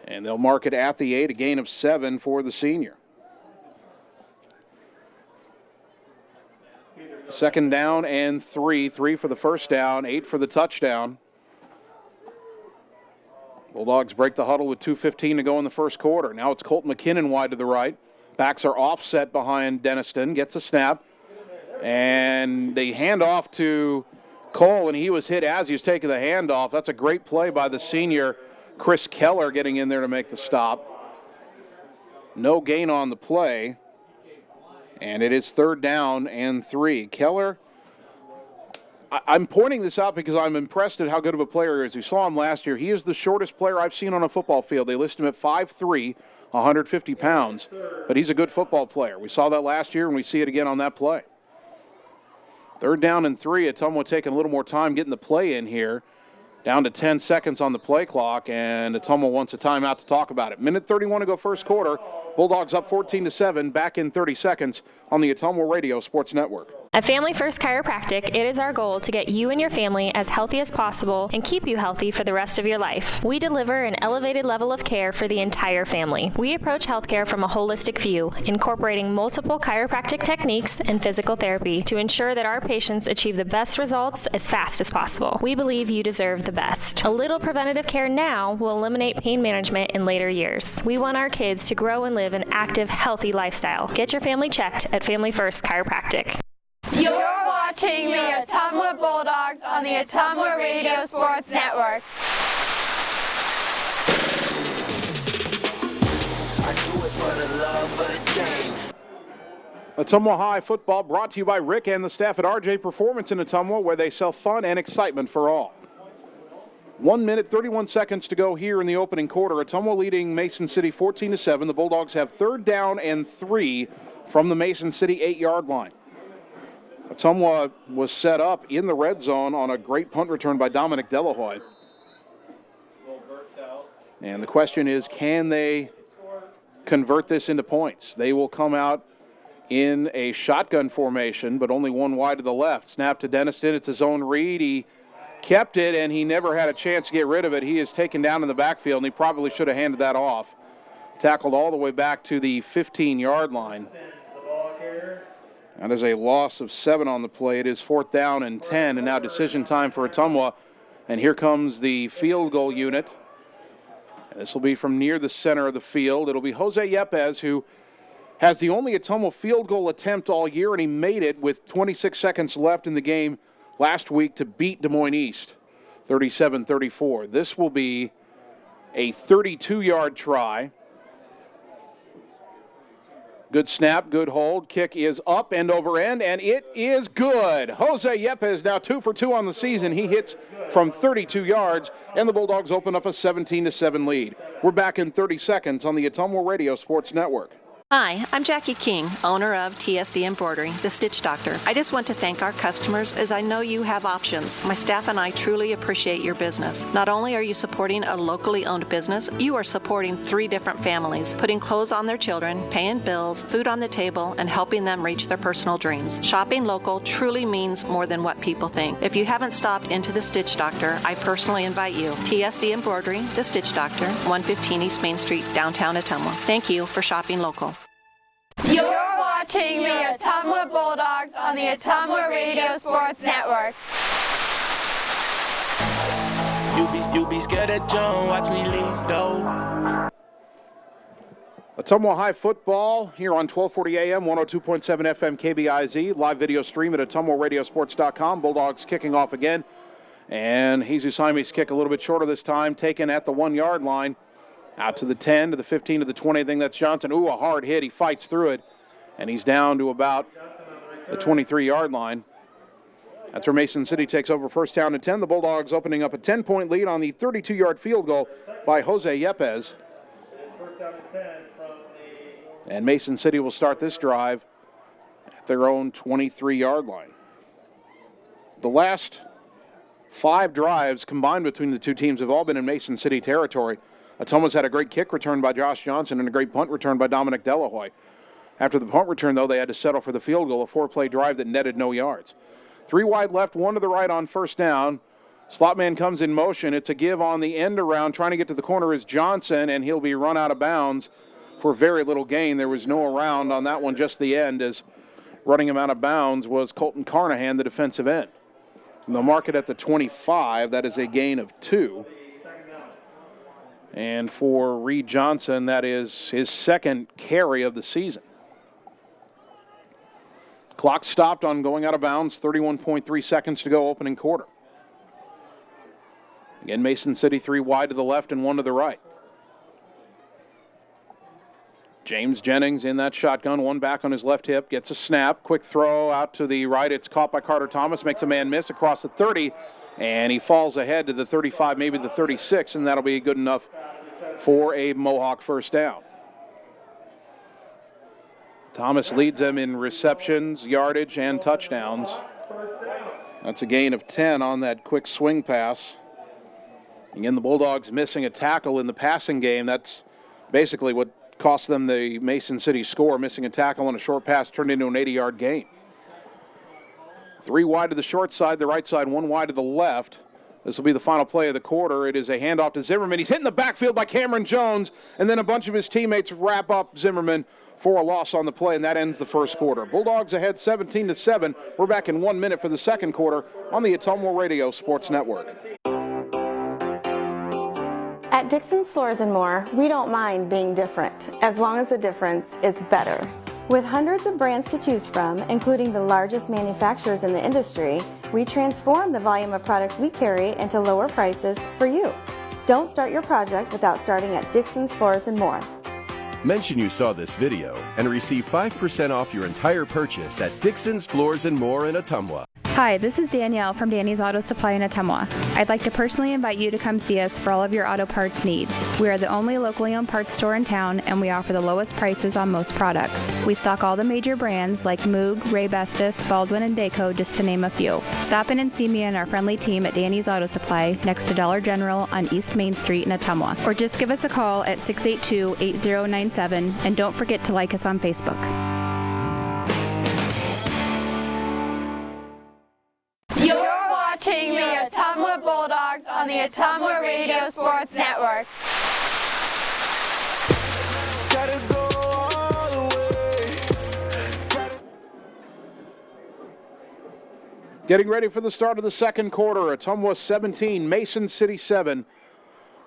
And they'll mark it at the 8, a gain of 7 for the senior. Second down and 3. 3 for the first down, 8 for the touchdown. Bulldogs break the huddle with 2:15 to go in the first quarter. Now it's Colton McKinnon wide to the right. Backs are offset behind Denniston. Gets a snap. And they hand off to Cole, and he was hit as he was taking the handoff. That's a great play by the senior, Chris Keller, getting in there to make the stop. No gain on the play. And it is 3rd down and 3. Keller, I'm pointing this out because I'm impressed at how good of a player he is. We saw him last year. He is the shortest player I've seen on a football field. They list him at 5'3", 150 pounds, but he's a good football player. We saw that last year, and we see it again on that play. 3rd down and 3. Ottumwa taking a little more time getting the play in here. Down to 10 seconds on the play clock, and Ottumwa wants a timeout to talk about it. Minute 31 to go first quarter. Bulldogs up 14-7, back in 30 seconds on the Ottumwa Radio Sports Network. At Family First Chiropractic, it is our goal to get you and your family as healthy as possible and keep you healthy for the rest of your life. We deliver an elevated level of care for the entire family. We approach healthcare from a holistic view, incorporating multiple chiropractic techniques and physical therapy to ensure that our patients achieve the best results as fast as possible. We believe you deserve the best. A little preventative care now will eliminate pain management in later years. We want our kids to grow and live an active, healthy lifestyle. Get your family checked at Family First Chiropractic. You're watching the Ottumwa Bulldogs on the Ottumwa Radio Sports Network. I do it for the love of the game. Ottumwa High football brought to you by Rick and the staff at RJ Performance in Ottumwa, where they sell fun and excitement for all. 1 minute, 31 seconds to go here in the opening quarter. Ottumwa leading Mason City 14-7. The Bulldogs have 3rd down and 3 from the Mason City 8-yard line. Ottumwa was set up in the red zone on a great punt return by Dominic Delahoy. And the question is, can they convert this into points? They will come out in a shotgun formation, but only one wide to the left. Snap to Denniston. It's his own read. He kept it, and he never had a chance to get rid of it. He is taken down in the backfield, and he probably should have handed that off. Tackled all the way back to the 15-yard line. That is a loss of 7 on the play. It is 4th down and 10, and now decision time for Ottumwa. And here comes the field goal unit. And this will be from near the center of the field. It'll be Jose Yepes, who has the only Ottumwa field goal attempt all year, and he made it with 26 seconds left in the game last week to beat Des Moines East 37-34. This will be a 32-yard try. Good snap, good hold. Kick is up and over end, and it is good. Jose Yepes now 2 for 2 on the season. He hits from 32 yards, and the Bulldogs open up a 17-7 lead. We're back in 30 seconds on the Ottumwa Radio Sports Network. Hi, I'm Jackie King, owner of TSD Embroidery, the Stitch Doctor. I just want to thank our customers as I know you have options. My staff and I truly appreciate your business. Not only are you supporting a locally owned business, you are supporting 3 different families, putting clothes on their children, paying bills, food on the table, and helping them reach their personal dreams. Shopping local truly means more than what people think. If you haven't stopped into the Stitch Doctor, I personally invite you. TSD Embroidery, the Stitch Doctor, 115 East Main Street, downtown Ottumwa. Thank you for shopping local. You're watching the Ottumwa Bulldogs on the Ottumwa Radio Sports Network. You be scared of John, watch me leap though. Ottumwa High football here on 1240 AM, 102.7 FM KBIZ. Live video stream at OttumwaRadioSports.com. Bulldogs kicking off again. And Jesus Jaime's kick a little bit shorter this time, taken at the 1-yard line. Out to the 10, to the 15, to the 20. I think that's Johnson. Ooh, a hard hit. He fights through it. And he's down to about the 23-yard line. That's where Mason City takes over, first down and 10. The Bulldogs opening up a 10-point lead on the 32-yard field goal by Jose Yepes. And Mason City will start this drive at their own 23-yard line. The last 5 drives combined between the two teams have all been in Mason City territory. Ottumwa's had a great kick return by Josh Johnson and a great punt return by Dominic Delahoy. After the punt return, though, they had to settle for the field goal, a 4-play drive that netted no yards. 3 wide left, 1 to the right on first down. Slot man comes in motion. It's a give on the end around. Trying to get to the corner is Johnson, and he'll be run out of bounds for very little gain. There was no around on that one, just the end, as running him out of bounds was Colton Carnahan, the defensive end. And they'll mark it at the 25. That is a gain of 2. And for Reed Johnson, that is his second carry of the season. Clock stopped on going out of bounds, 31.3 seconds to go, opening quarter. Again, Mason City 3 wide to the left and 1 to the right. James Jennings in that shotgun, 1 back on his left hip, gets a snap, quick throw out to the right. It's caught by Carter Thomas, makes a man miss across the 30. And he falls ahead to the 35, maybe the 36, and that'll be good enough for a Mohawk first down. Thomas leads them in receptions, yardage, and touchdowns. That's a gain of 10 on that quick swing pass. Again, the Bulldogs missing a tackle in the passing game. That's basically what cost them the Mason City score. Missing a tackle on a short pass turned into an 80-yard gain. 3 wide to the short side, the right side, 1 wide to the left. This will be the final play of the quarter. It is a handoff to Zimmerman. He's hit in the backfield by Cameron Jones, and then a bunch of his teammates wrap up Zimmerman for a loss on the play, and that ends the first quarter. Bulldogs ahead 17-7. We're back in 1 minute for the second quarter on the Ottumwa Radio Sports Network. At Dixon's Floors & More, we don't mind being different, as long as the difference is better. With hundreds of brands to choose from, including the largest manufacturers in the industry, we transform the volume of products we carry into lower prices for you. Don't start your project without starting at Dixon's Floors & More. Mention you saw this video and receive 5% off your entire purchase at Dixon's Floors & More in Ottumwa. Hi, this is Danielle from Danny's Auto Supply in Ottumwa. I'd like to personally invite you to come see us for all of your auto parts needs. We are the only locally owned parts store in town, and we offer the lowest prices on most products. We stock all the major brands like Moog, Ray Bestis, Baldwin, and Dayco, just to name a few. Stop in and see me and our friendly team at Danny's Auto Supply next to Dollar General on East Main Street in Ottumwa. Or just give us a call at 682-8097, and don't forget to like us on Facebook. Watching the Ottumwa Bulldogs on the Ottumwa Radio Sports Network. Getting ready for the start of the second quarter. Ottumwa 17, Mason City 7.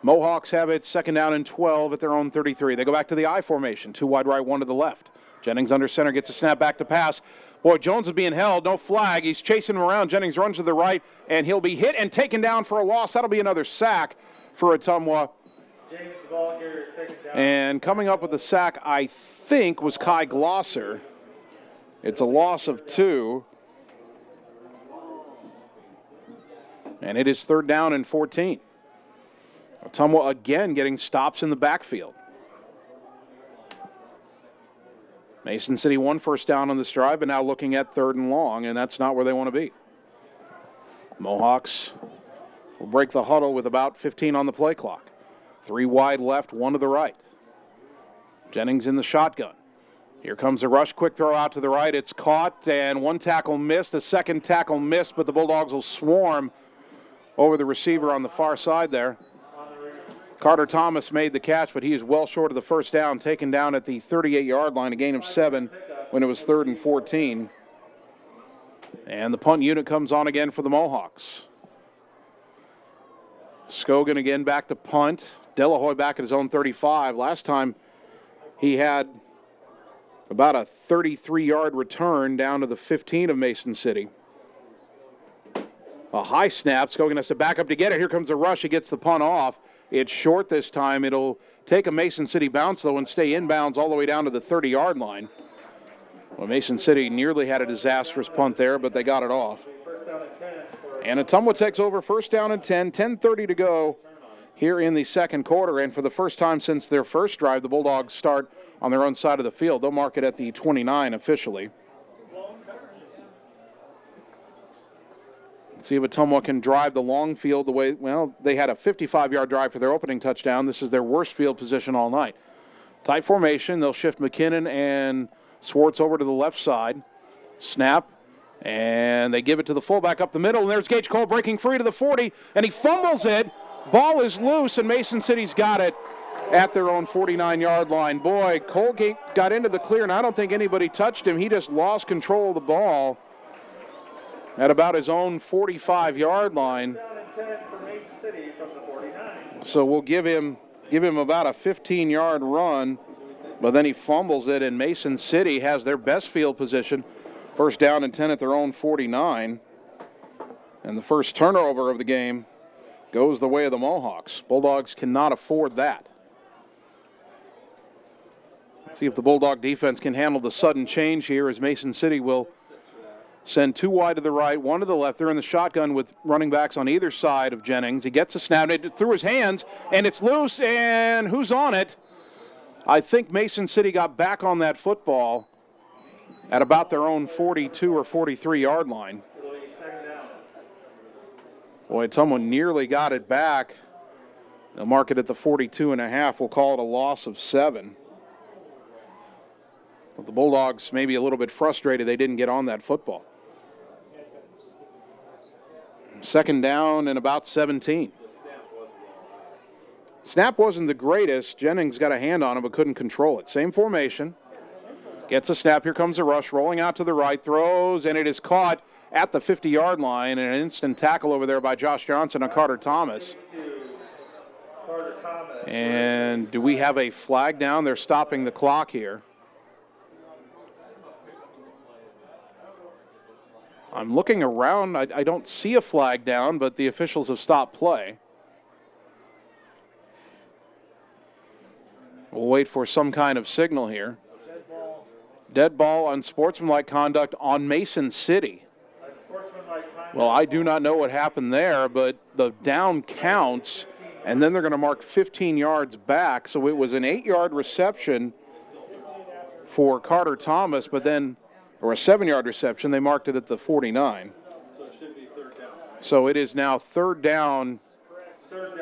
Mohawks have it second down and 12 at their own 33. They go back to the I formation, 2 wide right, 1 to the left. Jennings under center, gets a snap back to pass. Boy, Jones is being held, no flag. He's chasing him around. Jennings runs to the right, and he'll be hit and taken down for a loss. That'll be another sack for Ottumwa. James, the ball carrier is taken down. And coming up with the sack, I think, was Kai Glosser. It's a loss of 2. And it is third down and 14. Ottumwa again getting stops in the backfield. Mason City 1 first down on this drive, but now looking at 3rd and long, and that's not where they want to be. Mohawks will break the huddle with about 15 on the play clock. 3 wide left, 1 to the right. Jennings in the shotgun. Here comes a rush, quick throw out to the right. It's caught, and 1 tackle missed, a 2nd tackle missed, but the Bulldogs will swarm over the receiver on the far side there. Carter Thomas made the catch, but he is well short of the first down, taken down at the 38-yard line, a gain of 7 when it was 3rd and 14. And the punt unit comes on again for the Mohawks. Scogan again back to punt. Delahoy back at his own 35. Last time he had about a 33-yard return down to the 15 of Mason City. A high snap. Scogan has to back up to get it. Here comes a rush. He gets the punt off. It's short this time. It'll take a Mason City bounce, though, and stay inbounds all the way down to the 30-yard line. Well, Mason City nearly had a disastrous punt there, but they got it off. And Ottumwa takes over 1st down and 10, 10:30 to go here in the 2nd quarter. And for the first time since their first drive, the Bulldogs start on their own side of the field. They'll mark it at the 29 officially. See if Ottumwa can drive the long field the way, well, they had a 55-yard drive for their opening touchdown. This is their worst field position all night. Tight formation. They'll shift McKinnon and Swartz over to the left side. Snap, and they give it to the fullback up the middle, and there's Gage Cole breaking free to the 40, and he fumbles it. Ball is loose, and Mason City's got it at their own 49-yard line. Boy, Colgate got into the clear, and I don't think anybody touched him. He just lost control of the ball at about his own 45-yard line. So we'll give him about a 15-yard run, but then he fumbles it, and Mason City has their best field position. 1st down and 10 at their own 49. And the first turnover of the game goes the way of the Mohawks. Bulldogs cannot afford that. Let's see if the Bulldog defense can handle the sudden change here, as Mason City will send 2 wide to the right, 1 to the left. They're in the shotgun with running backs on either side of Jennings. He gets a snap through his hands, and it's loose, and who's on it? I think Mason City got back on that football at about their own 42 or 43-yard line. Boy, someone nearly got it back. They'll mark it at the 42.5. We'll call it a loss of 7. But the Bulldogs may be a little bit frustrated they didn't get on that football. 2nd down and about 17. Snap wasn't the greatest. Jennings got a hand on him but couldn't control it. Same formation. Gets a snap. Here comes a rush. Rolling out to the right. Throws, and it is caught at the 50-yard line. And an instant tackle over there by Josh Johnson on Carter Thomas. And do we have a flag down? They're stopping the clock here. I'm looking around. I don't see a flag down, but the officials have stopped play. We'll wait for some kind of signal here. Dead ball, unsportsmanlike conduct on Mason City. Well, I do not know what happened there, but the down counts, and then they're going to mark 15 yards back. So it was an 8-yard reception for Carter Thomas, but then, or a 7-yard reception, they marked it at the 49. So it should be 3rd down. So it is now 3rd down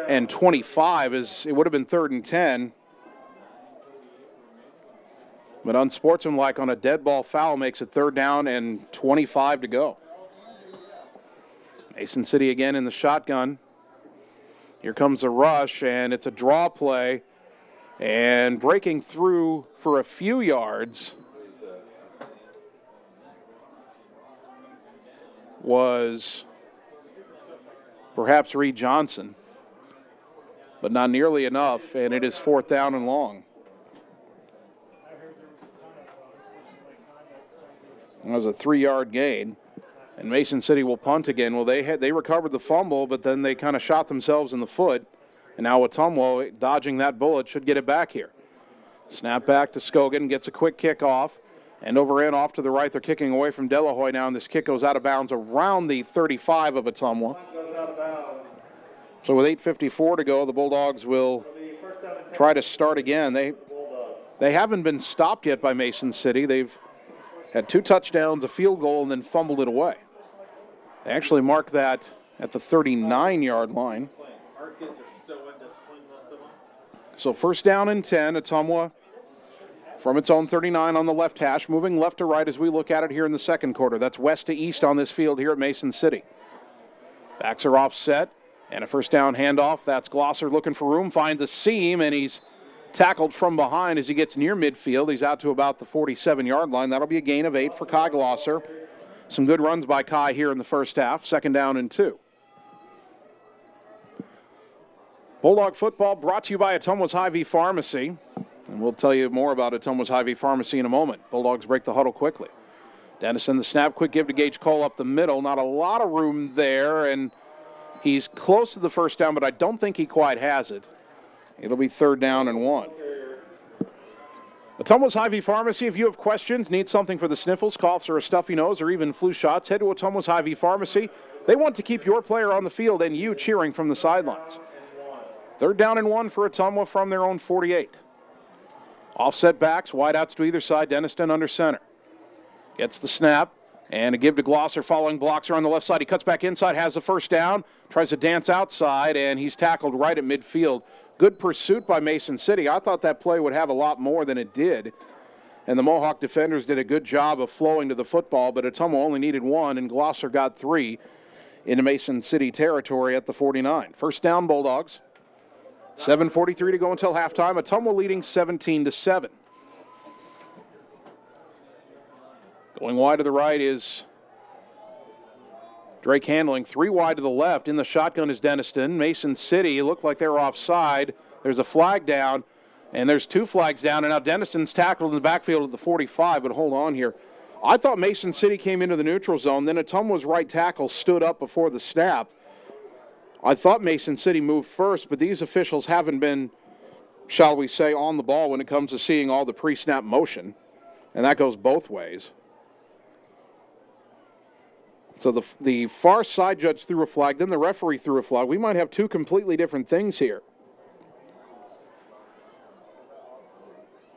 and 25. It would have been 3rd and 10. But unsportsmanlike on a dead ball foul makes it 3rd down and 25 to go. Mason City again in the shotgun. Here comes a rush, and it's a draw play. And breaking through for a few yards was perhaps Reed Johnson, but not nearly enough, and it is 4th down and long. That was a 3-yard gain, and Mason City will punt again. Well, they recovered the fumble, but then they kind of shot themselves in the foot, and now Ottumwa, dodging that bullet, should get it back here. Snap back to Scogan, gets a quick kick off, and over in off to the right. They're kicking away from Delahoy now, and this kick goes out of bounds around the 35 of Ottumwa. So with 8:54 to go, the Bulldogs will try to start again. They haven't been stopped yet by Mason City. They've had 2 touchdowns, a field goal, and then fumbled it away. They actually marked that at the 39-yard line. So first down and 10, Ottumwa from its own 39 on the left hash, moving left to right as we look at it here in the second quarter. That's west to east on this field here at Mason City. Backs are offset, and a first down handoff. That's Glosser looking for room, finds a seam, and he's tackled from behind as he gets near midfield. He's out to about the 47-yard line. That'll be a gain of 8 for Kai Glosser. Some good runs by Kai here in the first half. Second down and 2. Bulldog football brought to you by Ottumwa's Hy-Vee Pharmacy. And we'll tell you more about Ottumwa's Hy-Vee Pharmacy in a moment. Bulldogs break the huddle quickly. Dennison the snap, quick give to Gage Cole up the middle. Not a lot of room there, and he's close to the first down, but I don't think he quite has it. It'll be third down and 1. Ottumwa's Hy-Vee Pharmacy. If you have questions, need something for the sniffles, coughs, or a stuffy nose, or even flu shots, head to Ottumwa's Hy-Vee Pharmacy. They want to keep your player on the field and you cheering from the sidelines. Third down and 1 for Ottumwa from their own 48. Offset backs, wideouts to either side. Denniston under center. Gets the snap, and a give to Glosser following blocks are on the left side. He cuts back inside, has the first down, tries to dance outside, and he's tackled right at midfield. Good pursuit by Mason City. I thought that play would have a lot more than it did, and the Mohawk defenders did a good job of flowing to the football, but Ottumwa only needed 1, and Glosser got 3 into Mason City territory at the 49. First down, Bulldogs. 7:43 to go until halftime. Ottumwa leading 17-7. Going wide to the right is Drake Handling. 3 wide to the left. In the shotgun is Denniston. Mason City looked like they were offside. There's a flag down, and there's 2 flags down, and now Denniston's tackled in the backfield at the 45, but hold on here. I thought Mason City came into the neutral zone. Then Ottumwa's right tackle stood up before the snap. I thought Mason City moved first, but these officials haven't been, shall we say, on the ball when it comes to seeing all the pre-snap motion, and that goes both ways. So the far side judge threw a flag, then the referee threw a flag. We might have 2 completely different things here.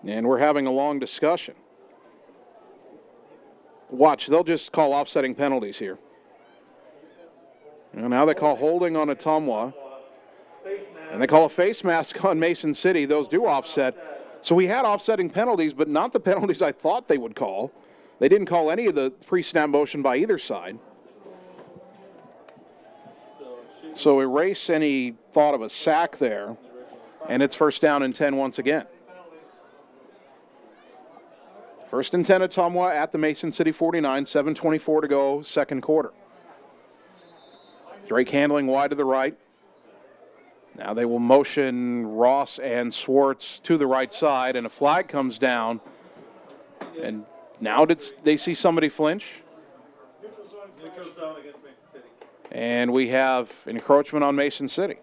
And we're having a long discussion. Watch, they'll just call offsetting penalties here. And now they call holding on Ottumwa. And they call a face mask on Mason City. Those do offset. So we had offsetting penalties, but not the penalties I thought they would call. They didn't call any of the pre-snap motion by either side. So erase any thought of a sack there. And it's first down and 10 once again. First and 10 Ottumwa at the Mason City 49. 7:24 to go, second quarter. Drake Handling wide to the right. Now they will motion Ross and Swartz to the right side, and a flag comes down. And now did they see somebody flinch? Neutral zone against Mason City. And we have encroachment on Mason City.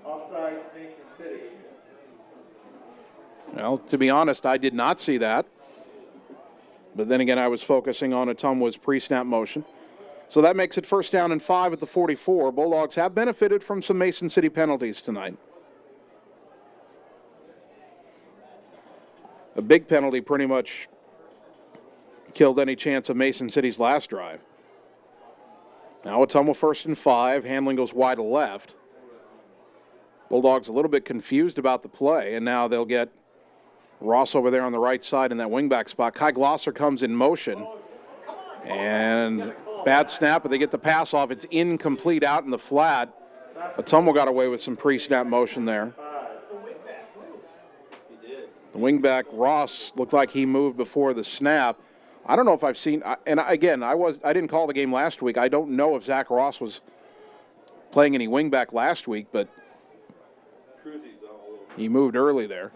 Offsides, Mason City. Well, to be honest, I did not see that. But then again, I was focusing on Ottumwa's pre-snap motion. So that makes it first down and 5 at the 44. Bulldogs have benefited from some Mason City penalties tonight. A big penalty pretty much killed any chance of Mason City's last drive. Now Ottumwa first and 5. Handling goes wide to left. Bulldogs a little bit confused about the play, and now they'll get Ross over there on the right side in that wingback spot. Kai Glosser comes in motion. And bad snap, but they get the pass off. It's incomplete out in the flat. Ottumwa got away with some pre-snap motion there. The wingback, Ross, looked like he moved before the snap. I don't know if I've seen, and again, I didn't call the game last week. I don't know if Zach Ross was playing any wingback last week, but he moved early there.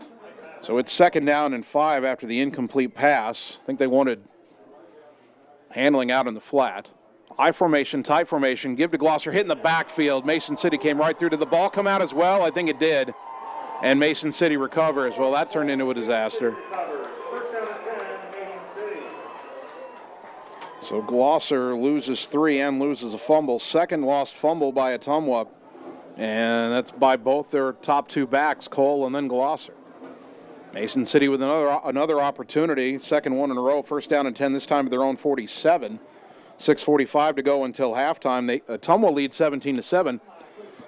So it's second down and 5 after the incomplete pass. I think they wanted Handling out in the flat. I formation, tight formation, give to Glosser, hit in the backfield. Mason City came right through. Did the ball come out as well? I think it did. And Mason City recovers. Well, that turned into a disaster. So Glosser loses 3 and loses a fumble. Second lost fumble by Ottumwa. And that's by both their top 2 backs, Cole and then Glosser. Mason City with another opportunity, second one in a row, first down and 10, this time at their own 47. 6:45 to go until halftime. Ottumwa leads 17-7.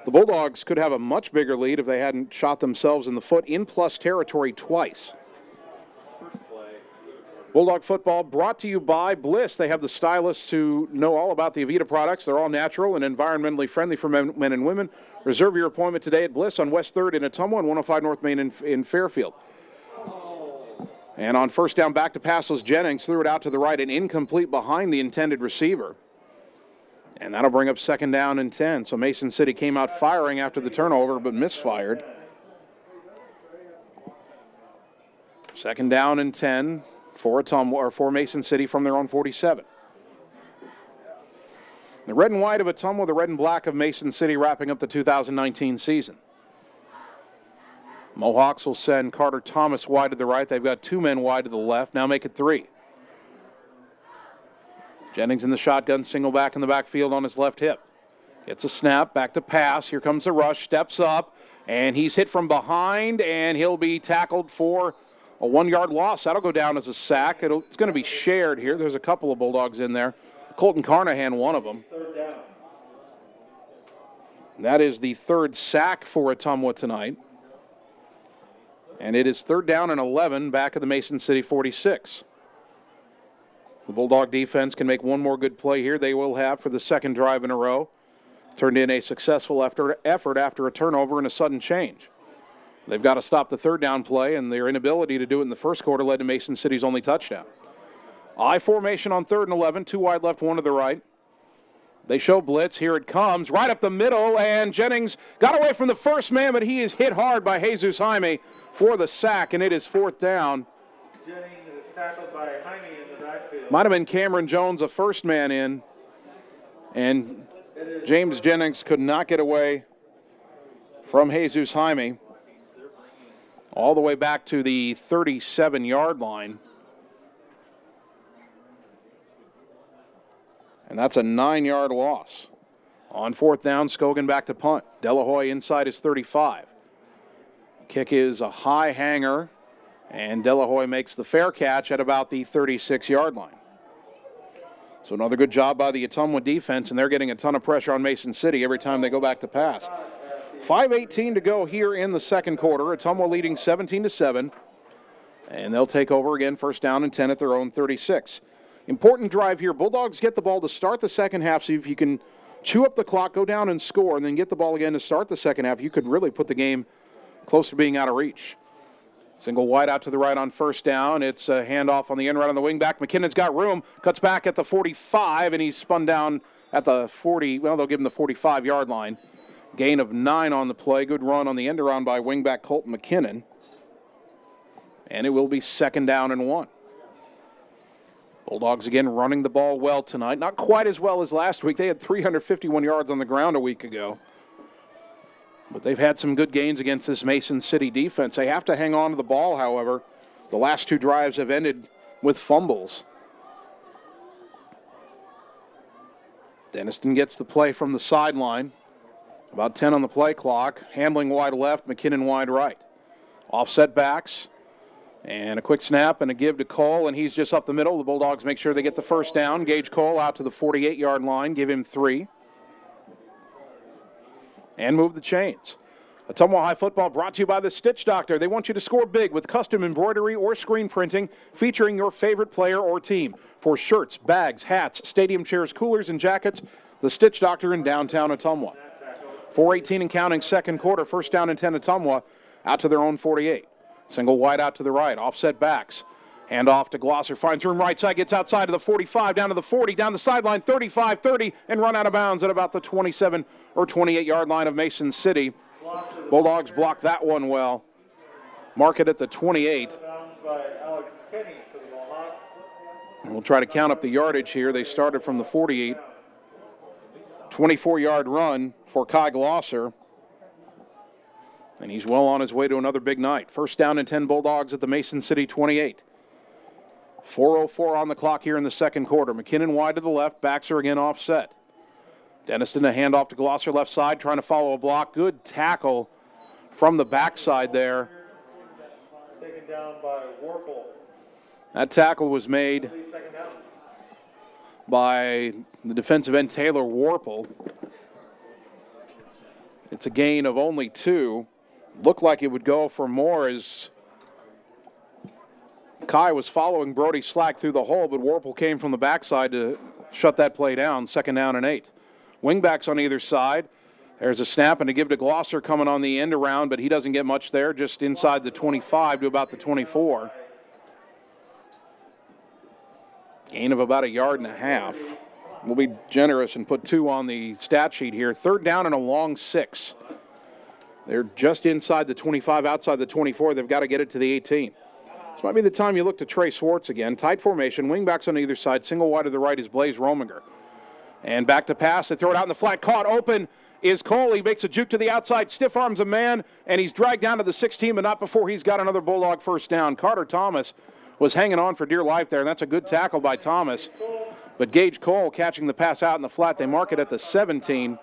The Bulldogs could have a much bigger lead if they hadn't shot themselves in the foot in plus territory twice. Bulldog football brought to you by Bliss. They have the stylists who know all about the Avita products. They're all natural and environmentally friendly for men and women. Reserve your appointment today at Bliss on West 3rd in Ottumwa and 105 North Main in Fairfield. And on first down, back to pass was Jennings. Threw it out to the right and incomplete behind the intended receiver. And that'll bring up second down and 10. So Mason City came out firing after the turnover, but misfired. Second down and 10 for Ottumwa, or for Mason City from their own 47. The red and white of Ottumwa, the red and black of Mason City, wrapping up the 2019 season. Mohawks will send Carter Thomas wide to the right. They've got two men wide to the left. Now make it three. Jennings in the shotgun, single back in the backfield on his left hip. Gets a snap, back to pass. Here comes the rush, steps up, and he's hit from behind, and he'll be tackled for a 1-yard loss. That'll go down as a sack. It's going to be shared here. There's a couple of Bulldogs in there. Colton Carnahan, one of them. That is the third sack for Ottumwa tonight. And it is third down and 11 back at the Mason City 46. The Bulldog defense can make one more good play here. They will have for the second drive in a row. Turned in a successful effort after a turnover and a sudden change. They've got to stop the third down play, and their inability to do it in the first quarter led to Mason City's only touchdown. I formation on 3rd and 11, 2 wide left, 1 to the right. They show blitz. Here it comes, right up the middle, and Jennings got away from the first man, but he is hit hard by Jesus Jaime for the sack, and it is 4th down. Jennings is tackled by Jaime in the backfield. Might have been Cameron Jones, a first man in, and James Jennings could not get away from Jesus Jaime all the way back to the 37-yard line. And that's a 9-yard loss. On 4th down, Scogan back to punt. Delahoy inside his 35. Kick is a high hanger, and Delahoy makes the fair catch at about the 36-yard line. So another good job by the Ottumwa defense, and they're getting a ton of pressure on Mason City every time they go back to pass. 5:18 to go here in the second quarter. Ottumwa leading 17-7, and they'll take over again, first down and 10 at their own 36. Important drive here. Bulldogs get the ball to start the second half, so if you can chew up the clock, go down and score, and then get the ball again to start the second half, you could really put the game close to being out of reach. Single wide out to the right on first down. It's a handoff on the end right on the wing back. McKinnon's got room, cuts back at the 45, and he's spun down at the 40. Well, they'll give him the 45-yard line. Gain of 9 on the play. Good run on the end around by wingback Colton McKinnon. And it will be second down and 1. Bulldogs again running the ball well tonight. Not quite as well as last week. They had 351 yards on the ground a week ago. But they've had some good gains against this Mason City defense. They have to hang on to the ball, however. The last 2 drives have ended with fumbles. Denniston gets the play from the sideline. About 10 on the play clock. Hamling wide left, McKinnon wide right. Offset backs. And a quick snap and a give to Cole, and he's just up the middle. The Bulldogs make sure they get the first down. Gage Cole out to the 48-yard line. Give him 3. And move the chains. Ottumwa High Football brought to you by the Stitch Doctor. They want you to score big with custom embroidery or screen printing featuring your favorite player or team. For shirts, bags, hats, stadium chairs, coolers, and jackets, the Stitch Doctor in downtown Ottumwa. 4:18 and counting, second quarter, first down and 10 Ottumwa out to their own 48. Single wide out to the right, offset backs. Hand off to Glosser, finds room right side, gets outside to the 45, down to the 40, down the sideline, 35, 30, and run out of bounds at about the 27 or 28-yard line of Mason City. Bulldogs block that one well. Mark it at the 28. And we'll try to count up the yardage here. They started from the 48. 24-yard run for Kai Glosser. And he's well on his way to another big night. First down and 10 Bulldogs at the Mason City 28. 4:04 on the clock here in the second quarter. McKinnon wide to the left. Backs are again offset. Denniston a handoff to Glosser left side, trying to follow a block. Good tackle from the backside there taken down by Warple. That tackle was made by the defensive end Taylor Warple. It's a gain of only 2. Looked like it would go for more as Kai was following Brody Slack through the hole, but Warple came from the backside to shut that play down. 2nd down and 8. Wingbacks on either side. There's a snap and a give to Glosser coming on the end around, but he doesn't get much there, just inside the 25 to about the 24. Gain of about 1.5 yards. We'll be generous and put 2 on the stat sheet here. 3rd down and a long 6. They're just inside the 25, outside the 24. They've got to get it to the 18. This might be the time you look to Trey Swartz again. Tight formation, wingbacks on either side. Single wide to the right is Blaze Rominger. And back to pass. They throw it out in the flat. Caught open is Cole. He makes a juke to the outside, stiff arms a man, and he's dragged down to the 16, but not before he's got another Bulldog first down. Carter Thomas was hanging on for dear life there, and that's a good tackle by Thomas. But Gage Cole catching the pass out in the flat. They mark it at the 17.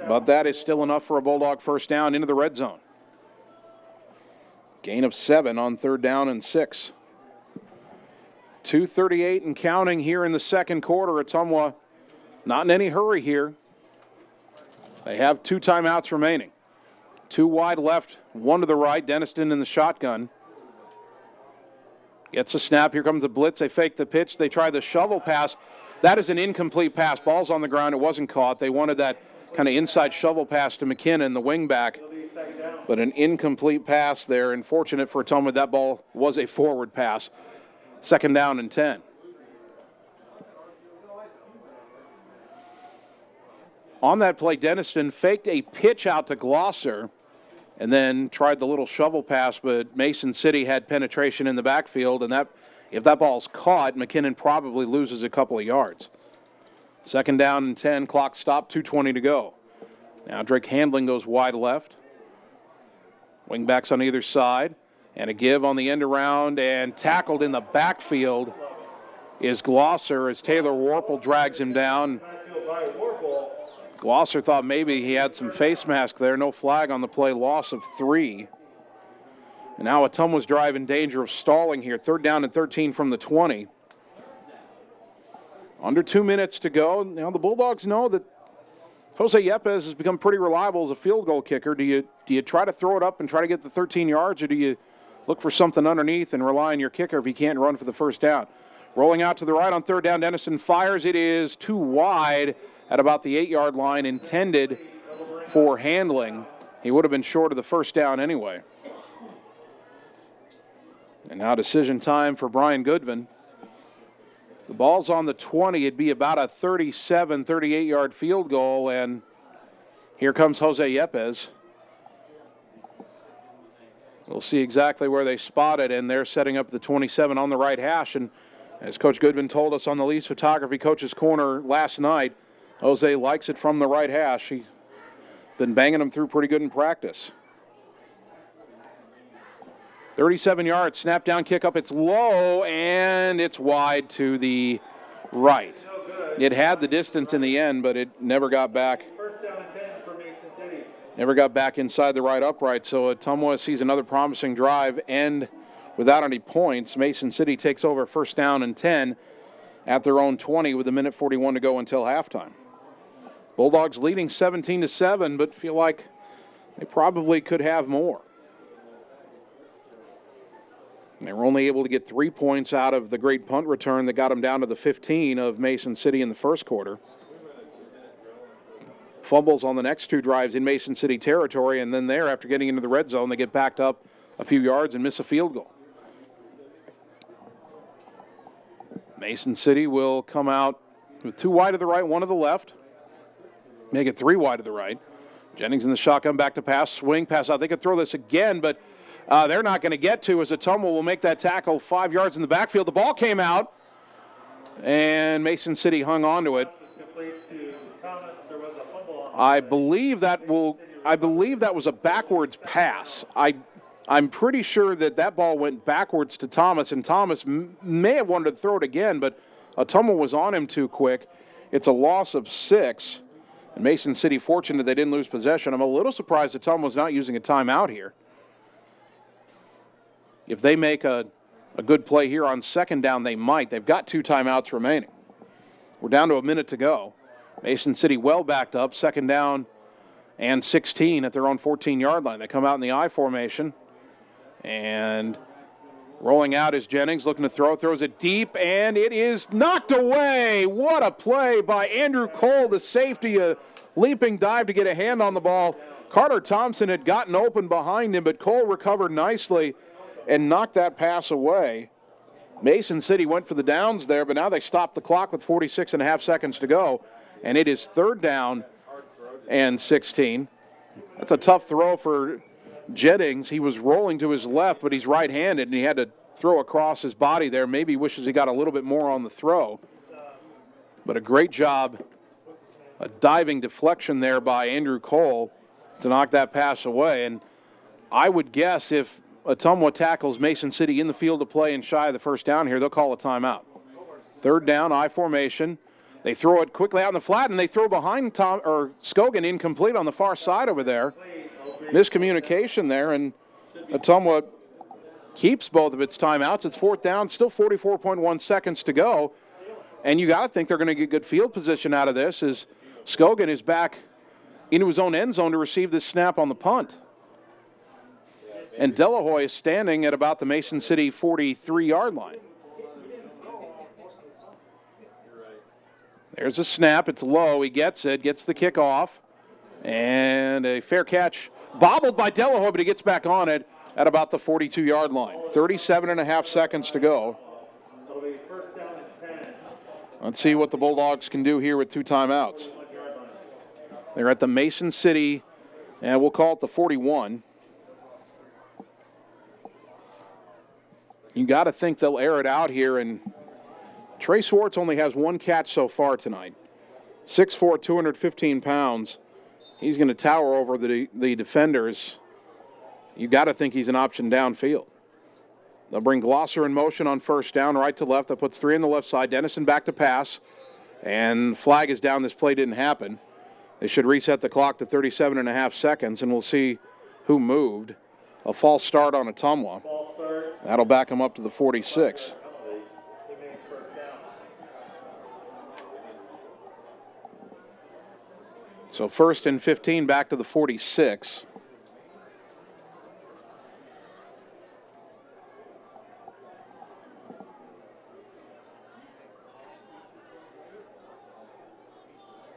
But that is still enough for a Bulldog first down into the red zone. Gain of 7 on 3rd down and 6. 2:38 and counting here in the second quarter. Ottumwa not in any hurry here. They have 2 timeouts remaining. 2 wide left, 1 to the right. Denniston in the shotgun. Gets a snap. Here comes the blitz. They fake the pitch. They try the shovel pass. That is an incomplete pass. Ball's on the ground. It wasn't caught. They wanted that kind of inside shovel pass to McKinnon, the wingback. But an incomplete pass there. And fortunate for Ottumwa, that ball was a forward pass. 2nd down and 10. On that play, Denniston faked a pitch out to Glosser and then tried the little shovel pass, but Mason City had penetration in the backfield, and that if that ball's caught, McKinnon probably loses a couple of yards. 2nd down and 10, clock stopped, 2:20 to go. Now Drake Handling goes wide left. Wingbacks on either side, and a give on the end around, and tackled in the backfield is Glosser as Taylor Warple drags him down. Glosser thought maybe he had some face mask there. No flag on the play, loss of 3. And now Ottumwa's drive in danger of stalling here. 3rd down and 13 from the 20. Under 2 minutes to go. Now the Bulldogs know that Jose Yepes has become pretty reliable as a field goal kicker. Do you try to throw it up and try to get the 13 yards, or do you look for something underneath and rely on your kicker if he can't run for the first down? Rolling out to the right on 3rd down, Dennison fires. It is too wide at about the 8-yard line, intended for Handling. He would have been short of the first down anyway. And now decision time for Brian Goodvin. The ball's on the 20. It'd be about a 37, 38-yard field goal, and here comes Jose Yepes. We'll see exactly where they spot it, and they're setting up the 27 on the right hash. And as Coach Goodvin told us on the Lee's Photography Coach's Corner last night, Jose likes it from the right hash. He's been banging them through pretty good in practice. 37 yards, snap down, kick up. It's low, and it's wide to the right. It had the distance in the end, but it never got back. First down and 10 for Mason City. Never got back inside the right upright, so Ottumwa sees another promising drive end without any points. Mason City takes over 1st down and 10 at their own 20 with 1:41 to go until halftime. Bulldogs leading 17-7, but feel like they probably could have more. They were only able to get 3 points out of the great punt return that got them down to the 15 of Mason City in the first quarter. Fumbles on the next 2 drives in Mason City territory, and then there, after getting into the red zone, they get backed up a few yards and miss a field goal. Mason City will come out with 2 wide to the right, 1 to the left. Make it 3 wide to the right. Jennings in the shotgun, back to pass, swing, pass out. They could throw this again, but they're not going to get to as Ottumwa will make that tackle 5 yards in the backfield. The ball came out, and Mason City hung on to it. I believe that was a backwards pass. I'm pretty sure that ball went backwards to Thomas, and Thomas may have wanted to throw it again, but Ottumwa was on him too quick. It's a loss of 6. And Mason City fortunate they didn't lose possession. I'm a little surprised that Ottumwa was not using a timeout here. if they make a good play here on second down, they might. They've got 2 timeouts remaining. We're down to a minute to go. Mason City well backed up, second down and 16 at their own 14-yard line. They come out in the I formation, and rolling out is Jennings, looking to throw, throws it deep, and it is knocked away. What a play by Andrew Cole, the safety, a leaping dive to get a hand on the ball. Carter Thompson had gotten open behind him, but Cole recovered nicely and knocked that pass away. Mason City went for the downs there, but now they stopped the clock with 46.5 seconds to go, and it is third down and 16. That's a tough throw for Jennings. He was rolling to his left, but he's right-handed, and he had to throw across his body there. Maybe wishes he got a little bit more on the throw. But a great job, a diving deflection there by Andrew Cole to knock that pass away. And I would guess if Ottumwa tackles Mason City in the field to play and shy of the first down here, they'll call a timeout. Third down, I formation. They throw it quickly out in the flat, and they throw behind Scogan, incomplete on the far side over there. Miscommunication there, and Ottumwa keeps both of its timeouts. It's fourth down, still 44.1 seconds to go. And you got to think they're going to get good field position out of this as Scogan is back into his own end zone to receive this snap on the punt. And Delahoy is standing at about the Mason City 43-yard line. There's a snap. It's low. He gets it, gets the kickoff. And a fair catch. Bobbled by Delahoy, but he gets back on it at about the 42-yard line. 37.5 seconds to go. Let's see what the Bulldogs can do here with 2 timeouts. They're at the Mason City, and we'll call it the 41. You got to think they'll air it out here, and Trey Swartz only has 1 catch so far tonight. 6'4", 215 pounds. He's going to tower over the defenders. You got to think he's an option downfield. They'll bring Glosser in motion on first down, right to left. That puts 3 on the left side. Dennison back to pass. And flag is down. This play didn't happen. They should reset the clock to 37.5 seconds, and we'll see who moved. A false start on Ottumwa. That'll back him up to the 46. So first and 15 back to the 46.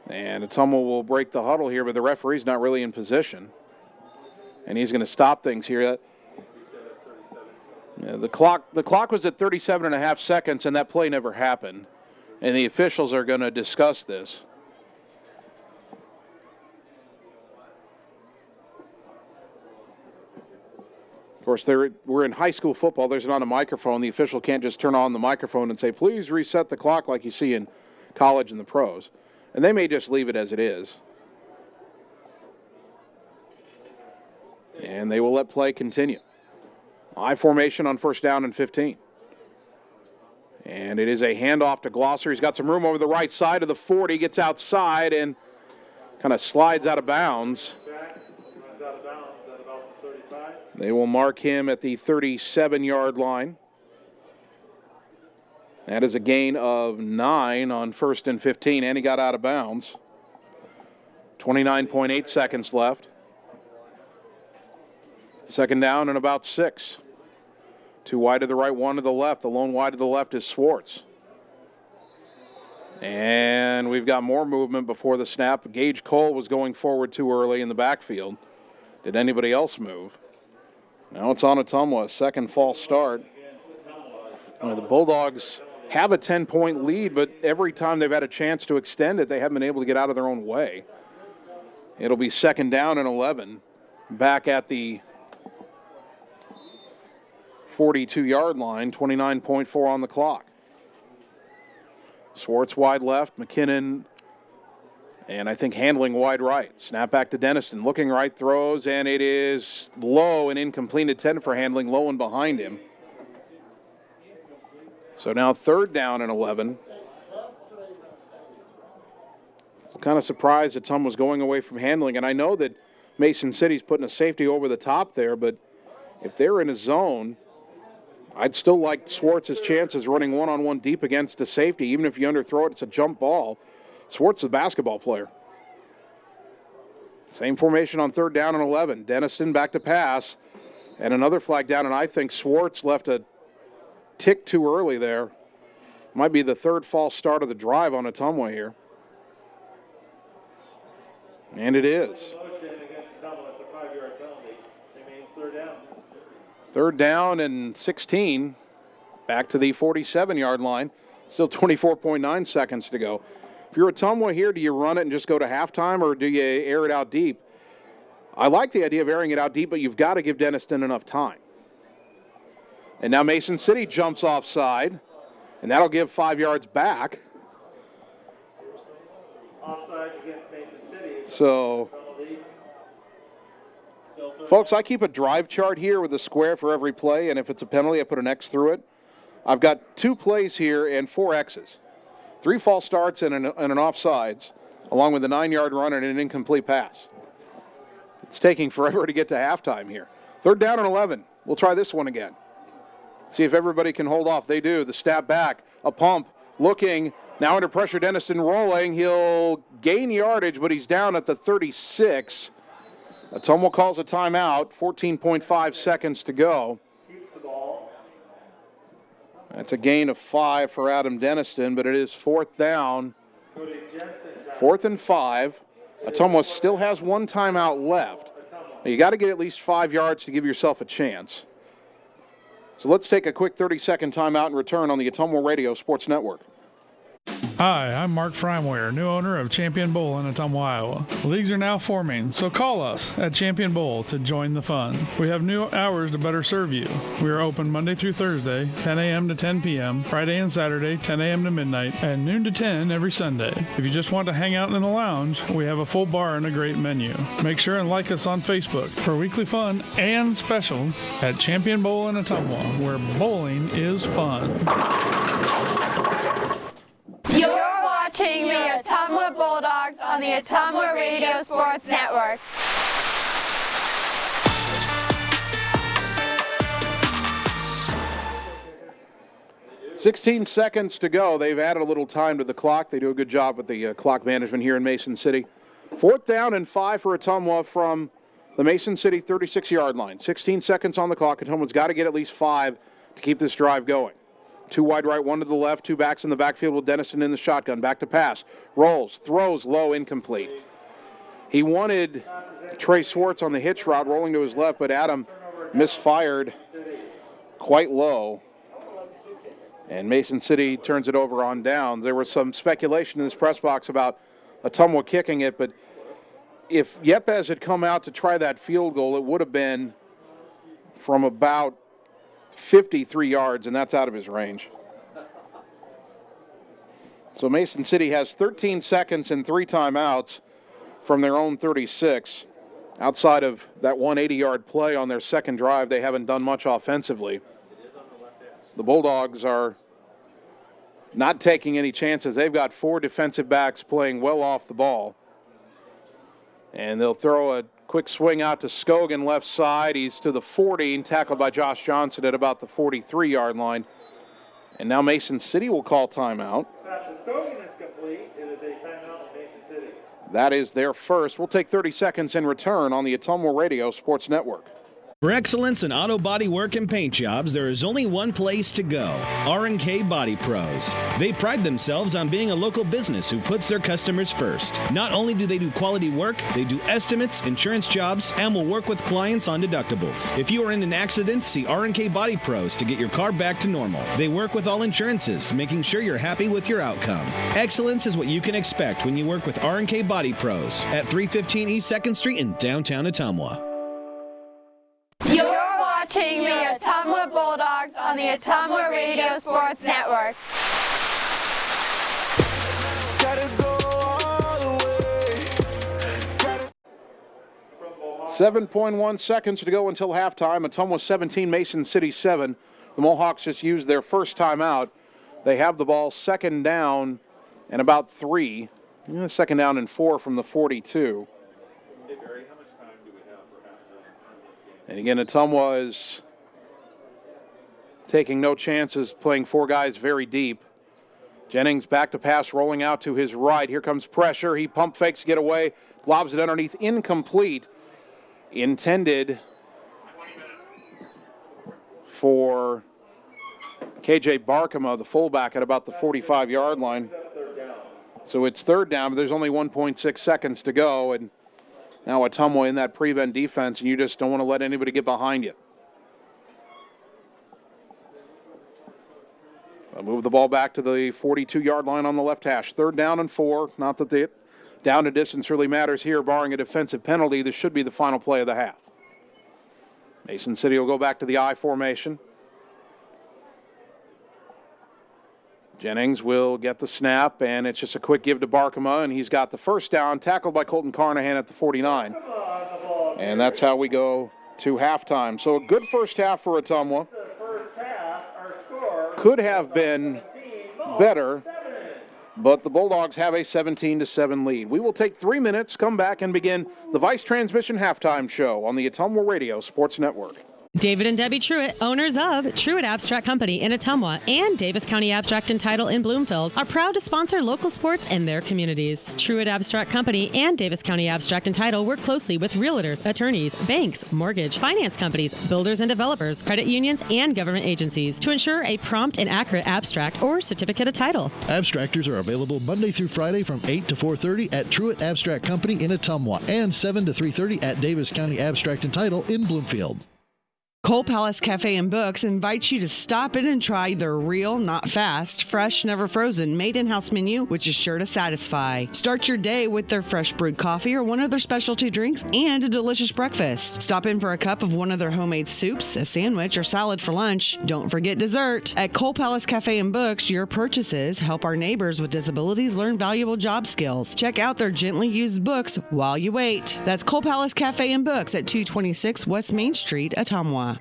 And Ottumwa will break the huddle here, but the referee's not really in position. And he's going to stop things here. The clock was at 37.5 seconds, and that play never happened. And the officials are going to discuss this. Of course, we're in high school football. There's not a microphone. The official can't just turn on the microphone and say, please reset the clock like you see in college and the pros. And they may just leave it as it is. And they will let play continue. I formation on first down and 15. And it is a handoff to Glosser. He's got some room over the right side of the 40, gets outside and kind of slides out of bounds. They will mark him at the 37-yard line. That is a gain of 9 on first and 15, and he got out of bounds. 29.8 seconds left. Second down and about 6. 2 wide to the right, 1 to the left. The lone wide to the left is Swartz. And we've got more movement before the snap. Gage Cole was going forward too early in the backfield. Did anybody else move? Now it's on Ottumwa, second false start. The Bulldogs have a 10-point lead, but every time they've had a chance to extend it, they haven't been able to get out of their own way. It'll be second down and 11. Back at the 42-yard line, 29.4 on the clock. Swartz wide left, McKinnon, and I think handling wide right. Snap back to Dennison, looking right, throws, and it is low and incomplete, intended for handling, low and behind him. So now third down and 11. I'm kind of surprised that Tom was going away from handling, and I know that Mason City's putting a safety over the top there, but if they're in a zone I'd still like Swartz's chances running one-on-one deep against a safety. Even if you underthrow it, it's a jump ball. Swartz is a basketball player. Same formation on 3rd down and 11. Denniston back to pass. And another flag down, and I think Swartz left a tick too early there. Might be the 3rd false start of the drive on Ottumwa here. And it is. 3rd down and 16. Back to the 47-yard line. Still 24.9 seconds to go. If you're Ottumwa here, do you run it and just go to halftime, or do you air it out deep? I like the idea of airing it out deep, but you've got to give Denniston enough time. And now Mason City jumps offside, and that'll give 5 yards back. Offsides against Mason City. So, folks, I keep a drive chart here with a square for every play, and if it's a penalty, I put an X through it. I've got 2 plays here and 4 X's. 3 false starts and an offsides, along with a 9-yard run and an incomplete pass. It's taking forever to get to halftime here. 3rd down and 11. We'll try this one again. See if everybody can hold off. They do. The step back, a pump, looking. Now under pressure, Denniston rolling. He'll gain yardage, but he's down at the 36. Ottumwa calls a timeout. 14.5 seconds to go. Keeps the ball. That's a gain of 5 for Adam Denniston, but it is 4th down. 4th and 5. Ottumwa still has 1 timeout left. You got to get at least 5 yards to give yourself a chance. So let's take a quick 30-second timeout and return on the Ottumwa Radio Sports Network. Hi, I'm Mark Freimweyer, new owner of Champion Bowl in Ottumwa, Iowa. Leagues are now forming, so call us at Champion Bowl to join the fun. We have new hours to better serve you. We are open Monday through Thursday, 10 a.m. to 10 p.m., Friday and Saturday, 10 a.m. to midnight, and noon to 10 every Sunday. If you just want to hang out in the lounge, we have a full bar and a great menu. Make sure and like us on Facebook for weekly fun and special at Champion Bowl in Ottumwa, where bowling is fun. You're watching the Ottumwa Bulldogs on the Ottumwa Radio Sports Network. "16 seconds to go. They've added a little time to the clock. They do a good job with the clock management here in Mason City. 4th down and 5 for Ottumwa from the Mason City 36-yard line. 16 seconds on the clock. Ottumwa's got to get at least 5 to keep this drive going. 2 wide right, 1 to the left, 2 backs in the backfield with Denniston in the shotgun. Back to pass. Rolls, throws, low, incomplete. He wanted Trey Swartz on the hitch route, rolling to his left, but Adam misfired quite low. And Mason City turns it over on downs. There was some speculation in this press box about Ottumwa kicking it, but if Yepes had come out to try that field goal, it would have been from about 53 yards, and that's out of his range. So Mason City has 13 seconds and 3 timeouts from their own 36. Outside of that 180-yard play on their second drive, they haven't done much offensively. The Bulldogs are not taking any chances. They've got 4 defensive backs playing well off the ball. And they'll throw a quick swing out to Scogan left side. He's to the 40 and tackled by Josh Johnson at about the 43-yard line. And now Mason City will call timeout. Pass to Scogan is complete. It is a timeout in Mason City. That is their first. We'll take 30 seconds in return on the Ottumwa Radio Sports Network. For excellence in auto body work and paint jobs, there is only one place to go, R&K Body Pros. They pride themselves on being a local business who puts their customers first. Not only do they do quality work, they do estimates, insurance jobs, and will work with clients on deductibles. If you are in an accident, see R&K Body Pros to get your car back to normal. They work with all insurances, making sure you're happy with your outcome. Excellence is what you can expect when you work with R&K Body Pros at 315 East 2nd Street in downtown Ottumwa. You're watching the Ottumwa Bulldogs on the Ottumwa Radio Sports Network. 7.1 seconds to go until halftime. Ottumwa 17, Mason City 7. The Mohawks just used their first timeout. They have the ball 2nd down and about 3. 2nd down and 4 from the 42. And again, Ottumwa is taking no chances, playing four guys very deep. Jennings back to pass, rolling out to his right. Here comes pressure. He pump fakes to get away, lobs it underneath, incomplete. Intended for KJ Barkema, the fullback, at about the 45-yard line. So it's third down, but there's only 1.6 seconds to go, and now Ottumwa in that prevent defense, and you just don't want to let anybody get behind you. They'll move the ball back to the 42-yard line on the left hash. Third down and 4. Not that the down to distance really matters here, barring a defensive penalty. This should be the final play of the half. Mason City will go back to the I formation. Jennings will get the snap, and it's just a quick give to Barkema, and he's got the first down, tackled by Colton Carnahan at the 49. And that's how we go to halftime. So a good first half for Ottumwa. Could have been better, but the Bulldogs have a 17-7 lead. We will take 3 minutes, come back, and begin the Vice Transmission Halftime Show on the Ottumwa Radio Sports Network. David and Debbie Truitt, owners of Truitt Abstract Company in Ottumwa and Davis County Abstract and Title in Bloomfield, are proud to sponsor local sports in their communities. Truitt Abstract Company and Davis County Abstract and Title work closely with realtors, attorneys, banks, mortgage, finance companies, builders and developers, credit unions, and government agencies to ensure a prompt and accurate abstract or certificate of title. Abstractors are available Monday through Friday from 8 to 4:30 at Truitt Abstract Company in Ottumwa and 7 to 3:30 at Davis County Abstract and Title in Bloomfield. Coal Palace Cafe and Books invites you to stop in and try their real, not fast, fresh, never frozen, made in-house menu, which is sure to satisfy. Start your day with their fresh brewed coffee or one of their specialty drinks and a delicious breakfast. Stop in for a cup of one of their homemade soups, a sandwich, or salad for lunch. Don't forget dessert. At Coal Palace Cafe and Books, your purchases help our neighbors with disabilities learn valuable job skills. Check out their gently used books while you wait. That's Coal Palace Cafe and Books at 226 West Main Street, Ottumwa.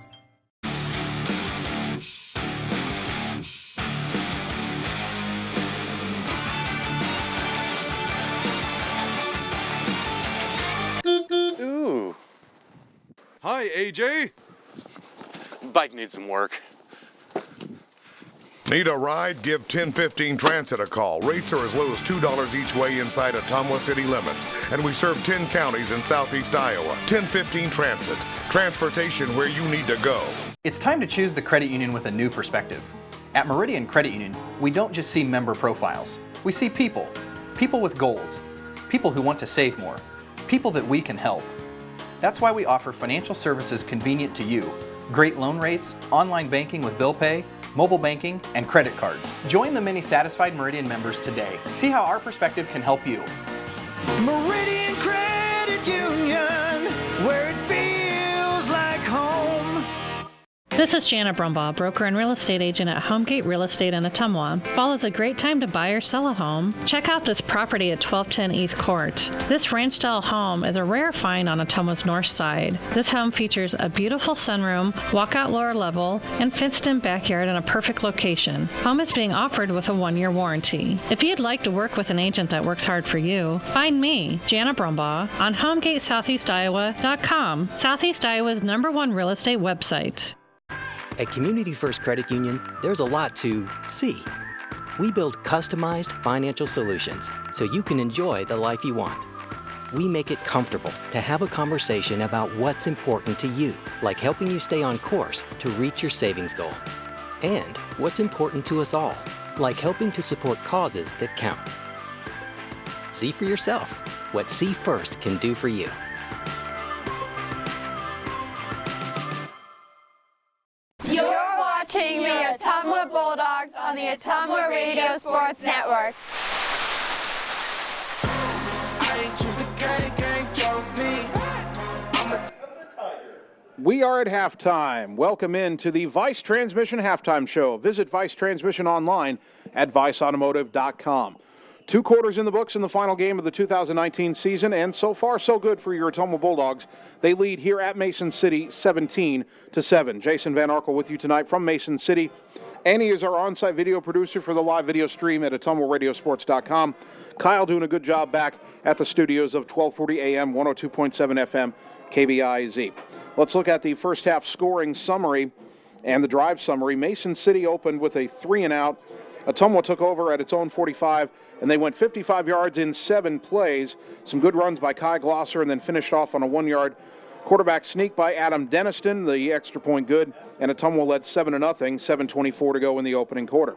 Ooh. Hi, AJ. Bike needs some work. Need a ride? Give 1015 Transit a call. Rates are as low as $2 each way inside Ottumwa city limits. And we serve 10 counties in southeast Iowa. 1015 Transit. Transportation where you need to go. It's time to choose the credit union with a new perspective. At Meridian Credit Union, we don't just see member profiles. We see people. People with goals. People who want to save more. People that we can help. That's why we offer financial services convenient to you. Great loan rates, online banking with bill pay, mobile banking, and credit cards. Join the many satisfied Meridian members today. See how our perspective can help you. Meridian Credit Union, where it feels like home. This is Janet Brumbaugh, broker and real estate agent at Homegate Real Estate in Ottumwa. Fall is a great time to buy or sell a home. Check out this property at 1210 East Court. This ranch-style home is a rare find on Ottumwa's north side. This home features a beautiful sunroom, walkout lower level, and fenced-in backyard in a perfect location. Home is being offered with a 1-year warranty. If you'd like to work with an agent that works hard for you, find me, Janet Brumbaugh, on HomegateSoutheastIowa.com, Southeast Iowa's #1 real estate website. At Community First Credit Union, there's a lot to see. We build customized financial solutions so you can enjoy the life you want. We make it comfortable to have a conversation about what's important to you, like helping you stay on course to reach your savings goal. And what's important to us all, like helping to support causes that count. See for yourself what See First can do for you. You're watching the Ottumwa Bulldogs on the Ottumwa Radio Sports Network. We are at halftime. Welcome in to the Vice Transmission Halftime Show. Visit Vice Transmission online at viceautomotive.com. 2 quarters in the books in the final game of the 2019 season, and so far so good for your Ottumwa Bulldogs. They lead here at Mason City 17-7. Jason Van Arkel with you tonight from Mason City. Annie is our on-site video producer for the live video stream at AttumwaRadioSports.com. Kyle doing a good job back at the studios of 1240 AM, 102.7 FM, KBIZ. Let's look at the first half scoring summary. and the drive summary. Mason City opened with a 3-and-out. Ottumwa took over at its own 45, and they went 55 yards in 7 plays. Some good runs by Kai Glosser, and then finished off on a 1-yard quarterback sneak by Adam Deniston, the extra point good, and Ottumwa led 7-0, 7:24 to go in the opening quarter.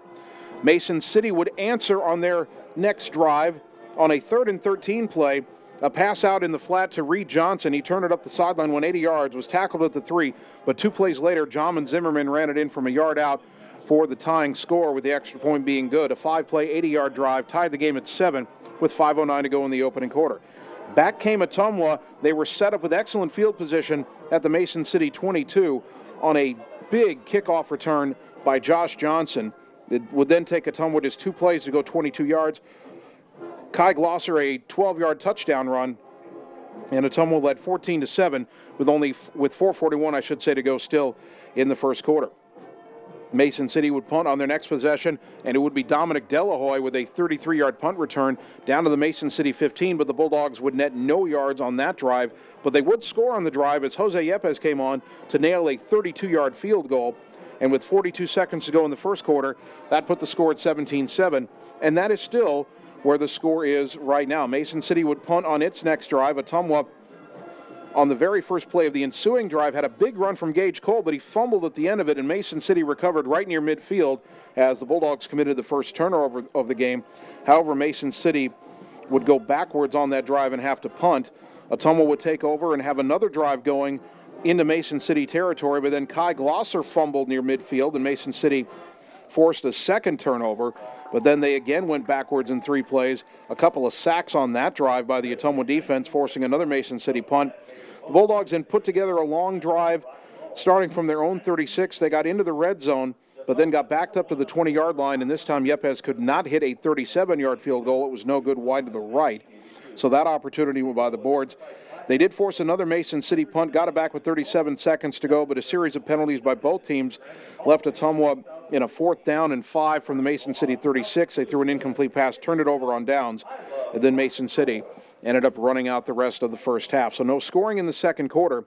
Mason City would answer on their next drive on a 3rd and 13 play. A pass out in the flat to Reed Johnson. He turned it up the sideline, went 80 yards, was tackled at the 3, but 2 plays later, Jamin Zimmerman ran it in from a yard out for the tying score, with the extra point being good. A 5-play, 80-yard drive tied the game at 7 with 5:09 to go in the opening quarter. Back came Ottumwa. They were set up with excellent field position at the Mason City 22 on a big kickoff return by Josh Johnson. It would then take Ottumwa just 2 plays to go 22 yards. Kai Glosser a 12-yard touchdown run, and Ottumwa led 14-7 with 4:41, I should say, to go still in the first quarter. Mason City would punt on their next possession, and it would be Dominic Delahoy with a 33-yard punt return down to the Mason City 15, but the Bulldogs would net no yards on that drive. But they would score on the drive as Jose Yepes came on to nail a 32-yard field goal. And with 42 seconds to go in the first quarter, that put the score at 17-7, and that is still where the score is right now. Mason City would punt on its next drive. Ottumwa, on the very first play of the ensuing drive, had a big run from Gage Cole, but he fumbled at the end of it, and Mason City recovered right near midfield as the Bulldogs committed the first turnover of the game. However, Mason City would go backwards on that drive and have to punt. Ottumwa would take over and have another drive going into Mason City territory, but then Kai Glosser fumbled near midfield, and Mason City forced a second turnover, but then they again went backwards in 3 plays. A couple of sacks on that drive by the Ottumwa defense, forcing another Mason City punt. The Bulldogs then put together a long drive starting from their own 36. They got into the red zone, but then got backed up to the 20-yard line, and this time Yepes could not hit a 37-yard field goal. It was no good wide to the right, so that opportunity went by the boards. They did force another Mason City punt, got it back with 37 seconds to go, but a series of penalties by both teams left Ottumwa in a 4th down and 5 from the Mason City 36. They threw an incomplete pass, turned it over on downs, and then Mason City ended up running out the rest of the first half. So no scoring in the second quarter,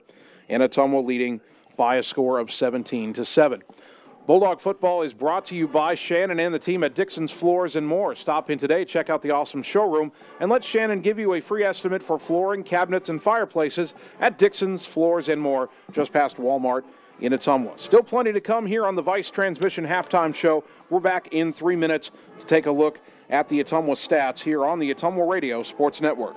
and Ottumwa leading by a score of 17-7. Bulldog football is brought to you by Shannon and the team at Dixon's Floors and More. Stop in today, check out the awesome showroom, and let Shannon give you a free estimate for flooring, cabinets, and fireplaces at Dixon's Floors and More, just past Walmart in Ottumwa. Still plenty to come here on the Vice Transmission Halftime Show. We're back in 3 minutes to take a look at the Ottumwa stats here on the Ottumwa Radio Sports Network.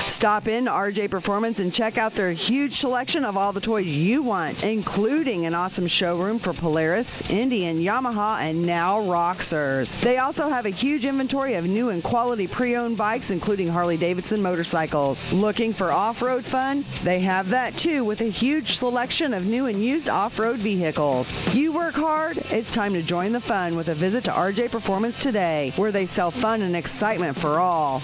Stop in to RJ Performance and check out their huge selection of all the toys you want, including an awesome showroom for Polaris, Indian, Yamaha, and now Roxers. They also have a huge inventory of new and quality pre-owned bikes, including Harley-Davidson motorcycles. Looking for off-road fun? They have that too, with a huge selection of new and used off-road vehicles. You work hard? It's time to join the fun with a visit to RJ Performance today, where they sell fun and excitement for all.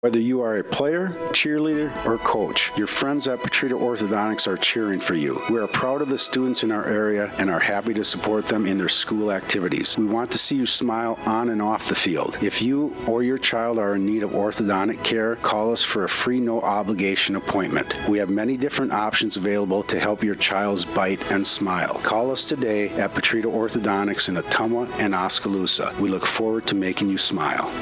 Whether you are a player, cheerleader, or coach, your friends at Petrita Orthodontics are cheering for you. We are proud of the students in our area and are happy to support them in their school activities. We want to see you smile on and off the field. If you or your child are in need of orthodontic care, call us for a free no-obligation appointment. We have many different options available to help your child's bite and smile. Call us today at Petrita Orthodontics in Ottumwa and Oskaloosa. We look forward to making you smile.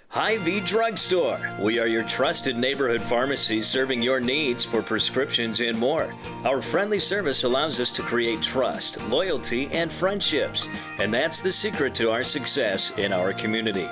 Hy-Vee Drugstore. We are your trusted neighborhood pharmacy serving your needs for prescriptions and more. Our friendly service allows us to create trust, loyalty, and friendships. And that's the secret to our success in our community.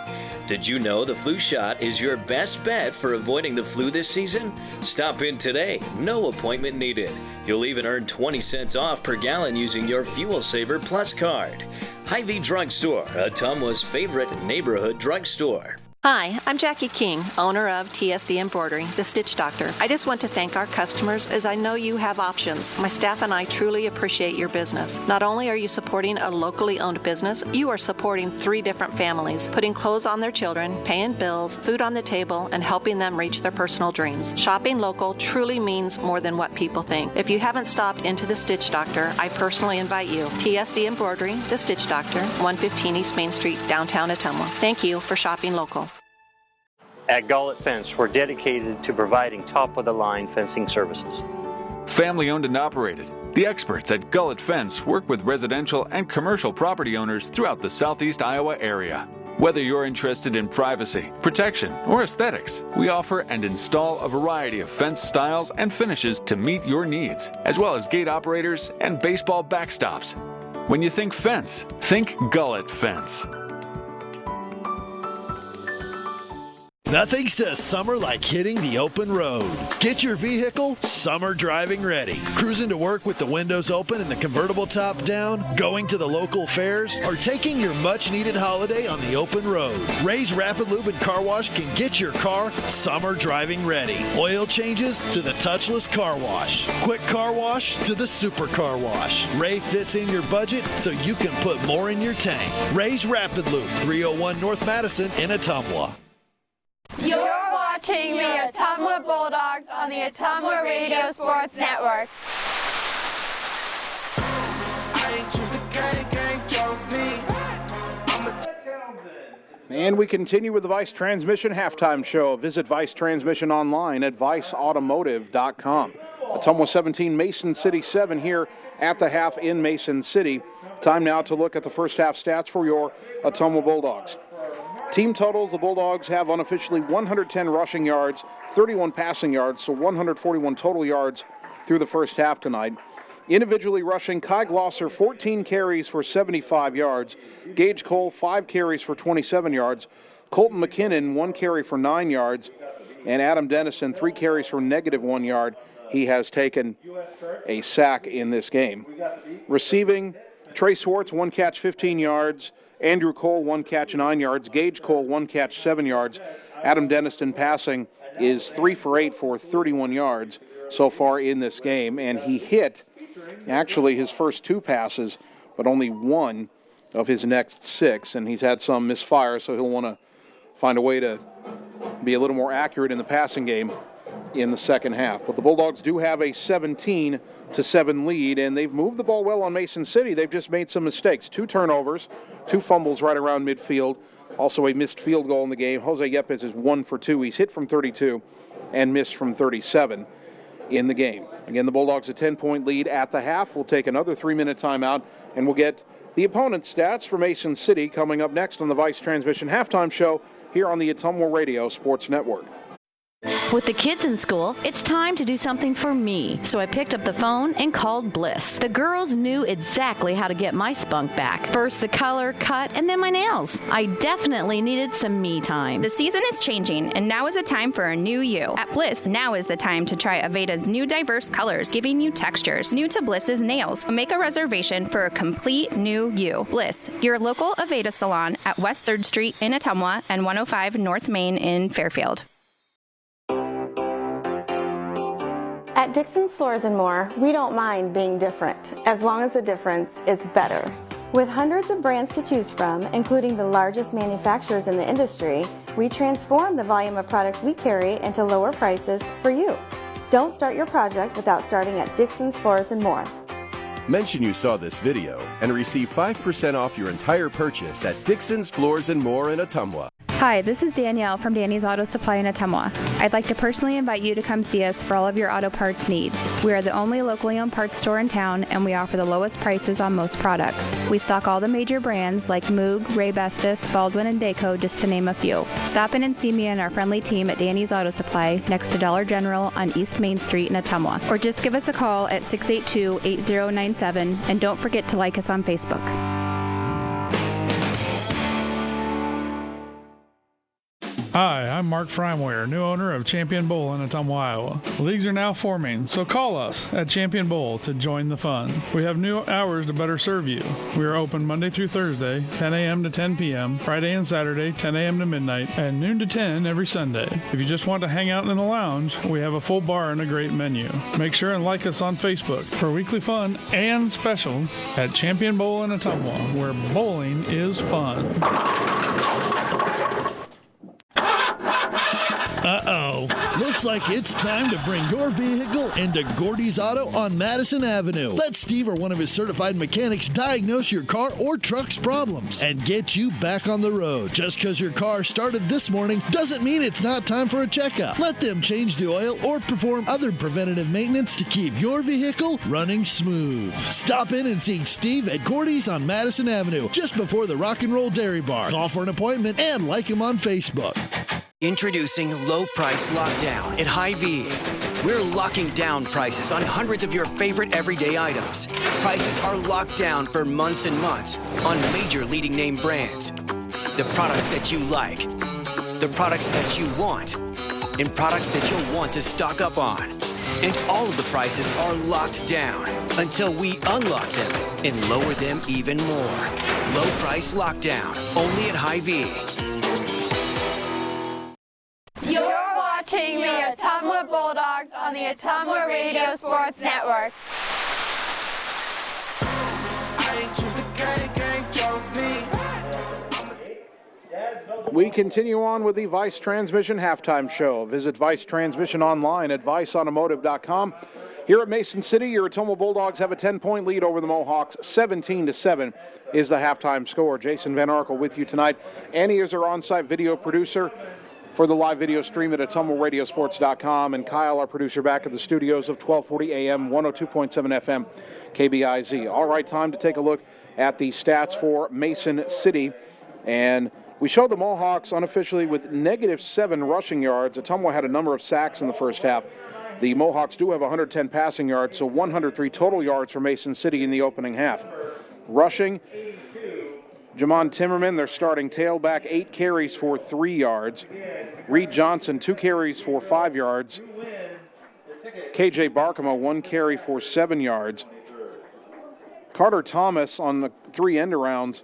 Did you know the flu shot is your best bet for avoiding the flu this season? Stop in today. No appointment needed. You'll even earn 20 cents off per gallon using your Fuel Saver Plus card. Hy-Vee Drugstore, Ottumwa's favorite neighborhood drugstore. Hi, I'm Jackie King, owner of TSD Embroidery, the Stitch Doctor. I just want to thank our customers, as I know you have options. My staff and I truly appreciate your business. Not only are you supporting a locally owned business, you are supporting 3 different families, putting clothes on their children, paying bills, food on the table, and helping them reach their personal dreams. Shopping local truly means more than what people think. If you haven't stopped into the Stitch Doctor, I personally invite you. TSD Embroidery, the Stitch Doctor, 115 East Main Street, downtown Ottumwa. Thank you for shopping local. At Gullet Fence, we're dedicated to providing top-of-the-line fencing services. Family owned and operated, the experts at Gullett Fence work with residential and commercial property owners throughout the southeast Iowa area. Whether you're interested in privacy, protection, or aesthetics, we offer and install a variety of fence styles and finishes to meet your needs, as well as gate operators and baseball backstops. When you think fence, think Gullett Fence. Nothing says summer like hitting the open road. Get your vehicle summer driving ready. Cruising to work with the windows open and the convertible top down, going to the local fairs, or taking your much-needed holiday on the open road. Ray's Rapid Lube and Car Wash can get your car summer driving ready. Oil changes to the touchless car wash. Quick car wash to the super car wash. Ray fits in your budget so you can put more in your tank. Ray's Rapid Lube, 301 North Madison in Ottumwa. You're watching the Ottumwa Bulldogs on the Ottumwa Radio Sports Network. And we continue with the Vice Transmission Halftime Show. Visit Vice Transmission online at viceautomotive.com. Ottumwa 17, Mason City 7 here at the half in Mason City. Time now to look at the first half stats for your Ottumwa Bulldogs. Team totals, the Bulldogs have unofficially 110 rushing yards, 31 passing yards, so 141 total yards through the first half tonight. Individually rushing, Kai Glosser, 14 carries for 75 yards. Gage Cole, 5 carries for 27 yards. Colton McKinnon, 1 carry for 9 yards. And Adam Dennison, 3 carries for -1 yard. He has taken a sack in this game. Receiving, Trey Swartz, 1 catch, 15 yards. Andrew Cole, 1 catch, 9 yards. Gage Cole, 1 catch, 7 yards. Adam Dennison passing is 3 for 8 for 31 yards so far in this game. And he hit actually his first 2 passes, but only 1 of his next 6. And he's had some misfire, so he'll want to find a way to be a little more accurate in the passing game in the second half. But the Bulldogs do have a 17-7 lead, and they've moved the ball well on Mason City. They've just made some mistakes. 2 turnovers, 2 fumbles right around midfield. Also a missed field goal in the game. Jose Yepes is 1 for 2. He's hit from 32 and missed from 37 in the game. Again, the Bulldogs a 10-point lead at the half. We'll take another 3-minute timeout, and we'll get the opponent's stats for Mason City coming up next on the Vice Transmission Halftime Show here on the Ottumwa Radio Sports Network. With the kids in school, it's time to do something for me. So I picked up the phone and called Bliss. The girls knew exactly how to get my spunk back. First the color, cut, and then my nails. I definitely needed some me time. The season is changing, and now is a time for a new you. At Bliss, now is the time to try Aveda's new diverse colors, giving you textures. New to Bliss's nails. Make a reservation for a complete new you. Bliss, your local Aveda salon at West 3rd Street in Ottumwa and 105 North Main in Fairfield. At Dixon's Floors & More, we don't mind being different, as long as the difference is better. With hundreds of brands to choose from, including the largest manufacturers in the industry, we transform the volume of products we carry into lower prices for you. Don't start your project without starting at Dixon's Floors & More. Mention you saw this video and receive 5% off your entire purchase at Dixon's Floors & More in Ottumwa. Hi, this is Danielle from Danny's Auto Supply in Ottumwa. I'd like to personally invite you to come see us for all of your auto parts needs. We are the only locally owned parts store in town, and we offer the lowest prices on most products. We stock all the major brands like Moog, Ray Bestis, Baldwin, and Dayco, just to name a few. Stop in and see me and our friendly team at Danny's Auto Supply next to Dollar General on East Main Street in Ottumwa. Or just give us a call at 682-8097, and don't forget to like us on Facebook. Hi, I'm Mark Freimwehr, new owner of Champion Bowl in Ottumwa, Iowa. Leagues are now forming, so call us at Champion Bowl to join the fun. We have new hours to better serve you. We are open Monday through Thursday, 10 a.m. to 10 p.m., Friday and Saturday, 10 a.m. to midnight, and noon to 10 every Sunday. If you just want to hang out in the lounge, we have a full bar and a great menu. Make sure and like us on Facebook for weekly fun and special at Champion Bowl in Ottumwa, where bowling is fun. Uh-oh, So, looks like it's time to bring your vehicle into Gordy's Auto on Madison Avenue. Let Steve or one of his certified mechanics diagnose your car or truck's problems and get you back on the road. Just because your car started this morning doesn't mean it's not time for a checkup. Let them change the oil or perform other preventative maintenance to keep your vehicle running smooth. Stop in and see Steve at Gordy's on Madison Avenue, just before the Rock and Roll Dairy Bar. Call for an appointment and like him on Facebook. Introducing Low Price Lockdown at Hy-Vee. We're locking down prices on hundreds of your favorite everyday items. Prices are locked down for months and months on major leading name brands. The products that you like, the products that you want, and products that you'll want to stock up on. And all of the prices are locked down until we unlock them and lower them even more. Low Price Lockdown, only at Hy-Vee. You're watching the Ottumwa Bulldogs on the Ottumwa Radio Sports Network. We continue on with the Vice Transmission Halftime Show. Visit Vice Transmission online at viceautomotive.com. Here at Mason City, your Ottumwa Bulldogs have a 10-point lead over the Mohawks. 17-7 is the halftime score. Jason Van Arkel with you tonight. Annie is our on-site video producer for the live video stream at AttumwaRadioSports.com. And Kyle, our producer, back at the studios of 1240 AM, 102.7 FM, KBIZ. All right, time to take a look at the stats for Mason City. And we show the Mohawks unofficially with -7 rushing yards. Ottumwa had a number of sacks in the first half. The Mohawks do have 110 passing yards, so 103 total yards for Mason City in the opening half. Rushing, Jamon Timmerman, their starting tailback, 8 carries for 3 yards. Reed Johnson, 2 carries for 5 yards. KJ Barkema, 1 carry for 7 yards. Carter Thomas on the 3 end-arounds,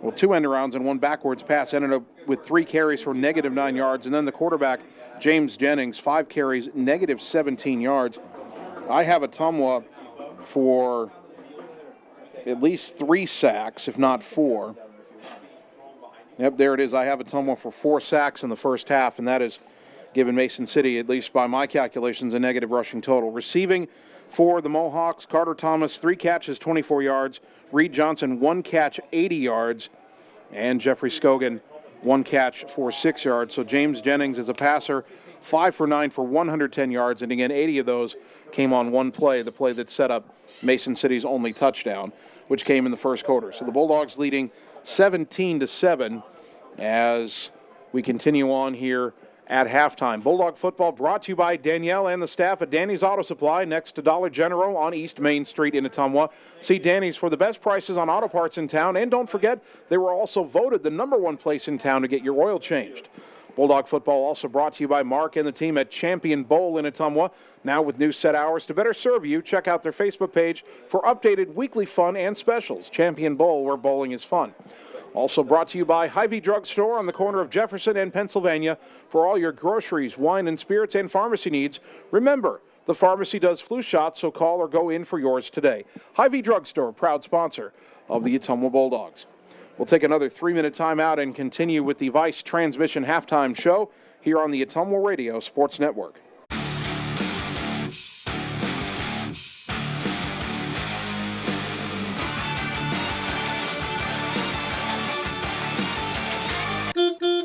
well, 2 end-arounds and 1 backwards pass, ended up with 3 carries for -9 yards. And then the quarterback, James Jennings, 5 carries, -17 yards. I have Ottumwa for at least 3 sacks, if not 4. Yep, there it is. I have Ottumwa for 4 sacks in the first half, and that has given Mason City, at least by my calculations, a negative rushing total. Receiving for the Mohawks, Carter Thomas, 3 catches, 24 yards. Reed Johnson, 1 catch, 80 yards. And Jeffrey Scogan, 1 catch for 6 yards. So James Jennings is a passer, 5 for 9 for 110 yards. And again, 80 of those came on one play, the play that set up Mason City's only touchdown, which came in the first quarter. So the Bulldogs leading 17-7 as we continue on here at halftime. Bulldog football brought to you by Danielle and the staff at Danny's Auto Supply next to Dollar General on East Main Street in Ottumwa. See Danny's for the best prices on auto parts in town. And don't forget, they were also voted the #1 place in town to get your oil changed. Bulldog football also brought to you by Mark and the team at Champion Bowl in Ottumwa. Now with new set hours to better serve you, check out their Facebook page for updated weekly fun and specials. Champion Bowl, where bowling is fun. Also brought to you by Hy-Vee Drug Store on the corner of Jefferson and Pennsylvania for all your groceries, wine and spirits, and pharmacy needs. Remember, the pharmacy does flu shots, so call or go in for yours today. Hy-Vee Drug Store, proud sponsor of the Ottumwa Bulldogs. We'll take another 3-minute timeout and continue with the Vice Transmission Halftime Show here on the Ottumwa Radio Sports Network.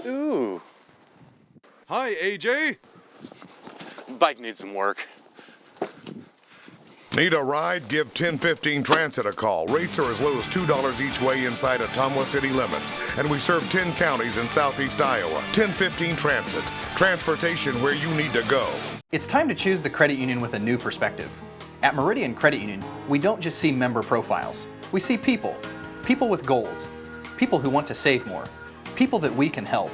Ooh. Hi, AJ. Bike needs some work. Need a ride? Give 1015 Transit a call. Rates are as low as $2 each way inside Ottumwa city limits. And we serve 10 counties in southeast Iowa. 1015 Transit. Transportation where you need to go. It's time to choose the credit union with a new perspective. At Meridian Credit Union, we don't just see member profiles. We see people. People with goals. People who want to save more. People that we can help.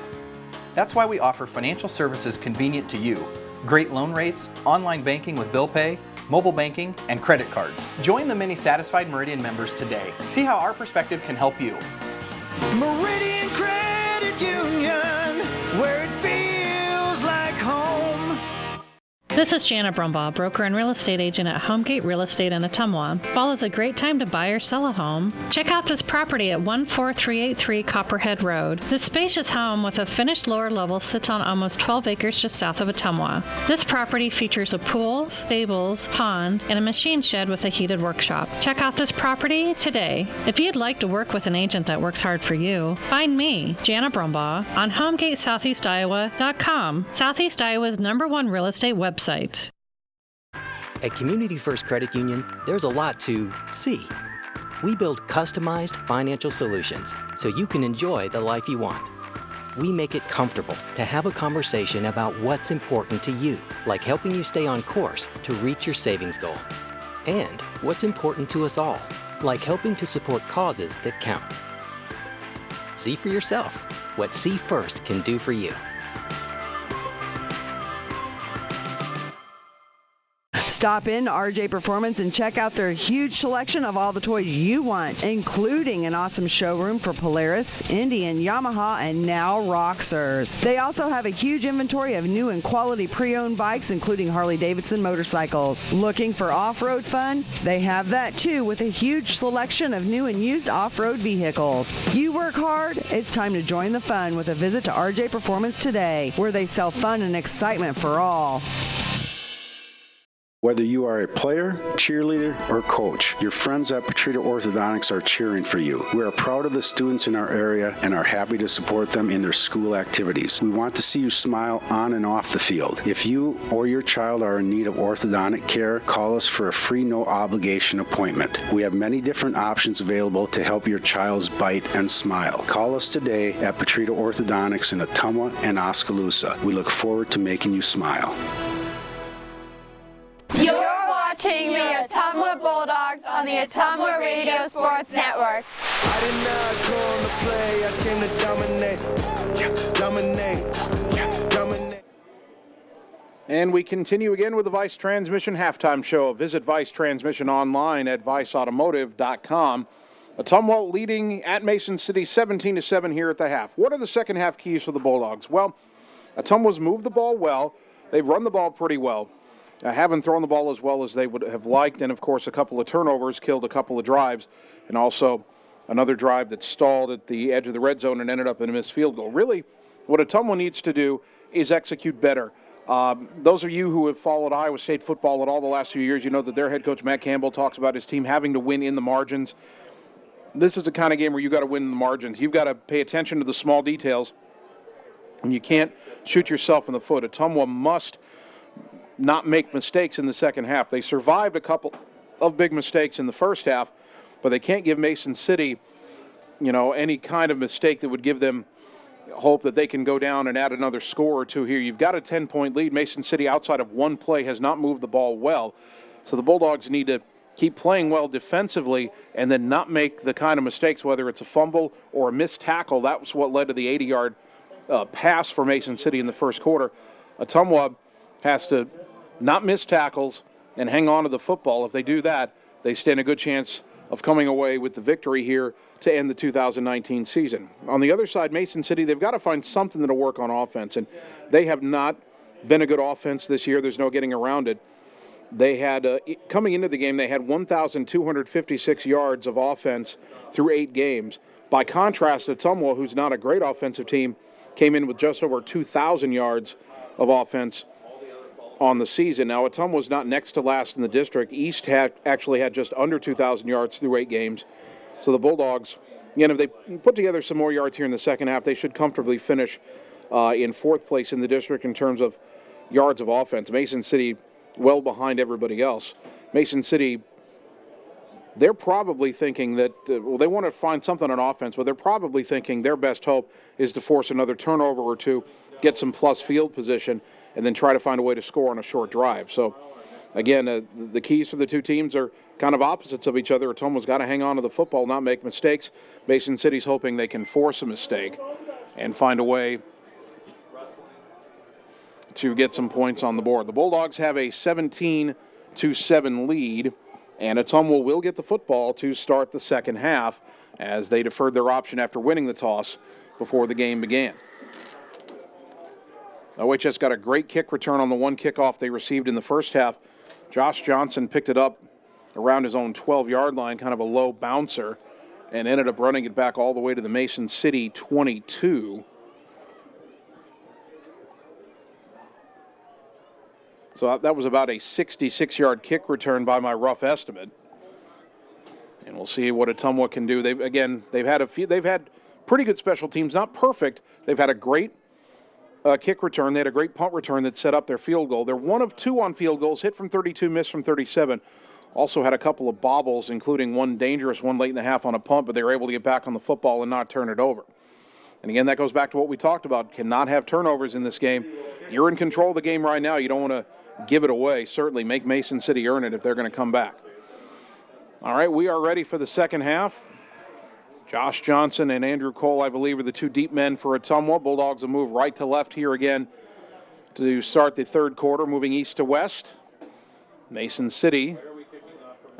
That's why we offer financial services convenient to you. Great loan rates, online banking with bill pay, mobile banking, and credit cards. Join the many satisfied Meridian members today. See how our perspective can help you. Meridian Credit Union, where it feels like home. This is Jana Brumbaugh, broker and real estate agent at Homegate Real Estate in Ottumwa. Fall is a great time to buy or sell a home. Check out this property at 14383 Copperhead Road. This spacious home with a finished lower level sits on almost 12 acres just south of Ottumwa. This property features a pool, stables, pond, and a machine shed with a heated workshop. Check out this property today. If you'd like to work with an agent that works hard for you, find me, Jana Brumbaugh, on HomegateSoutheastIowa.com, Southeast Iowa's #1 real estate website. At Community First Credit Union, there's a lot to see. We build customized financial solutions so you can enjoy the life you want. We make it comfortable to have a conversation about what's important to you, like helping you stay on course to reach your savings goal. And what's important to us all, like helping to support causes that count. See for yourself what See First can do for you. Stop in to RJ Performance and check out their huge selection of all the toys you want, including an awesome showroom for Polaris, Indian, Yamaha, and now Roxers. They also have a huge inventory of new and quality pre-owned bikes, including Harley-Davidson motorcycles. Looking for off-road fun? They have that too, with a huge selection of new and used off-road vehicles. You work hard? It's time to join the fun with a visit to RJ Performance today, where they sell fun and excitement for all. Whether you are a player, cheerleader, or coach, your friends at Petrita Orthodontics are cheering for you. We are proud of the students in our area and are happy to support them in their school activities. We want to see you smile on and off the field. If you or your child are in need of orthodontic care, call us for a free no-obligation appointment. We have many different options available to help your child's bite and smile. Call us today at Petrita Orthodontics in Ottumwa and Oskaloosa. We look forward to making you smile. You're watching the Ottumwa Bulldogs on the Ottumwa Radio Sports Network. I did not come to play, I came to dominate. And we continue again with the Vice Transmission Halftime Show. Visit Vice Transmission online at viceautomotive.com. Ottumwa leading at Mason City 17-7 here at the half. What are the second half keys for the Bulldogs? Well, Ottumwa's moved the ball well. They've run the ball pretty well. Haven't thrown the ball as well as they would have liked, and of course a couple of turnovers killed a couple of drives, and also another drive that stalled at the edge of the red zone and ended up in a missed field goal. Really, what Ottumwa needs to do is execute better. Those of you who have followed Iowa State football at all the last few years, you know that their head coach Matt Campbell talks about his team having to win in the margins. This is the kind of game where you've got to win in the margins. You've got to pay attention to the small details, and you can't shoot yourself in the foot. Ottumwa must not make mistakes in the second half. They survived a couple of big mistakes in the first half, but they can't give Mason City, any kind of mistake that would give them hope that they can go down and add another score or two here. You've got a 10-point lead. Mason City, outside of one play, has not moved the ball well. So the Bulldogs need to keep playing well defensively and then not make the kind of mistakes, whether it's a fumble or a missed tackle. That was what led to the 80-yard pass for Mason City in the first quarter. Ottumwa has to not miss tackles and hang on to the football. If they do that, they stand a good chance of coming away with the victory here to end the 2019 season. On the other side, Mason City, they've got to find something that'll work on offense, and they have not been a good offense this year. There's no getting around it. They had, coming into the game, they had 1,256 yards of offense through 8 games. By contrast, Ottumwa, who's not a great offensive team, came in with just over 2,000 yards of offense on the season. Now, Ottumwa was not next to last in the district. East actually had just under 2,000 yards through 8 games. So the Bulldogs, if they put together some more yards here in the second half, they should comfortably finish in 4th place in the district in terms of yards of offense. Mason City well behind everybody else. Mason City, they're probably thinking that, they want to find something on offense, but they're probably thinking their best hope is to force another turnover or two, get some plus field position, and then try to find a way to score on a short drive. So, again, the keys for the two teams are kind of opposites of each other. Ottumwa's got to hang on to the football, not make mistakes. Mason City's hoping they can force a mistake and find a way to get some points on the board. The Bulldogs have a 17-7 lead, and Ottumwa will get the football to start the second half as they deferred their option after winning the toss before the game began. OHS got a great kick return on the one kickoff they received in the first half. Josh Johnson picked it up around his own 12-yard line, kind of a low bouncer, and ended up running it back all the way to the Mason City 22. So that was about a 66-yard kick return by my rough estimate. And we'll see what Ottumwa can do. They've had pretty good special teams, not perfect. They've had a great kick return. They had a great punt return that set up their field goal. They're 1 of 2 on field goals, hit from 32, missed from 37. Also had a couple of bobbles, including one dangerous one late in the half on a punt, but they were able to get back on the football and not turn it over. And again, that goes back to what we talked about. Cannot have turnovers in this game. You're in control of the game right now. You don't want to give it away. Certainly make Mason City earn it if they're going to come back. All right, we are ready for the second half. Josh Johnson and Andrew Cole, I believe, are the two deep men for Ottumwa. Bulldogs will move right to left here again to start the third quarter, moving east to west. Mason City,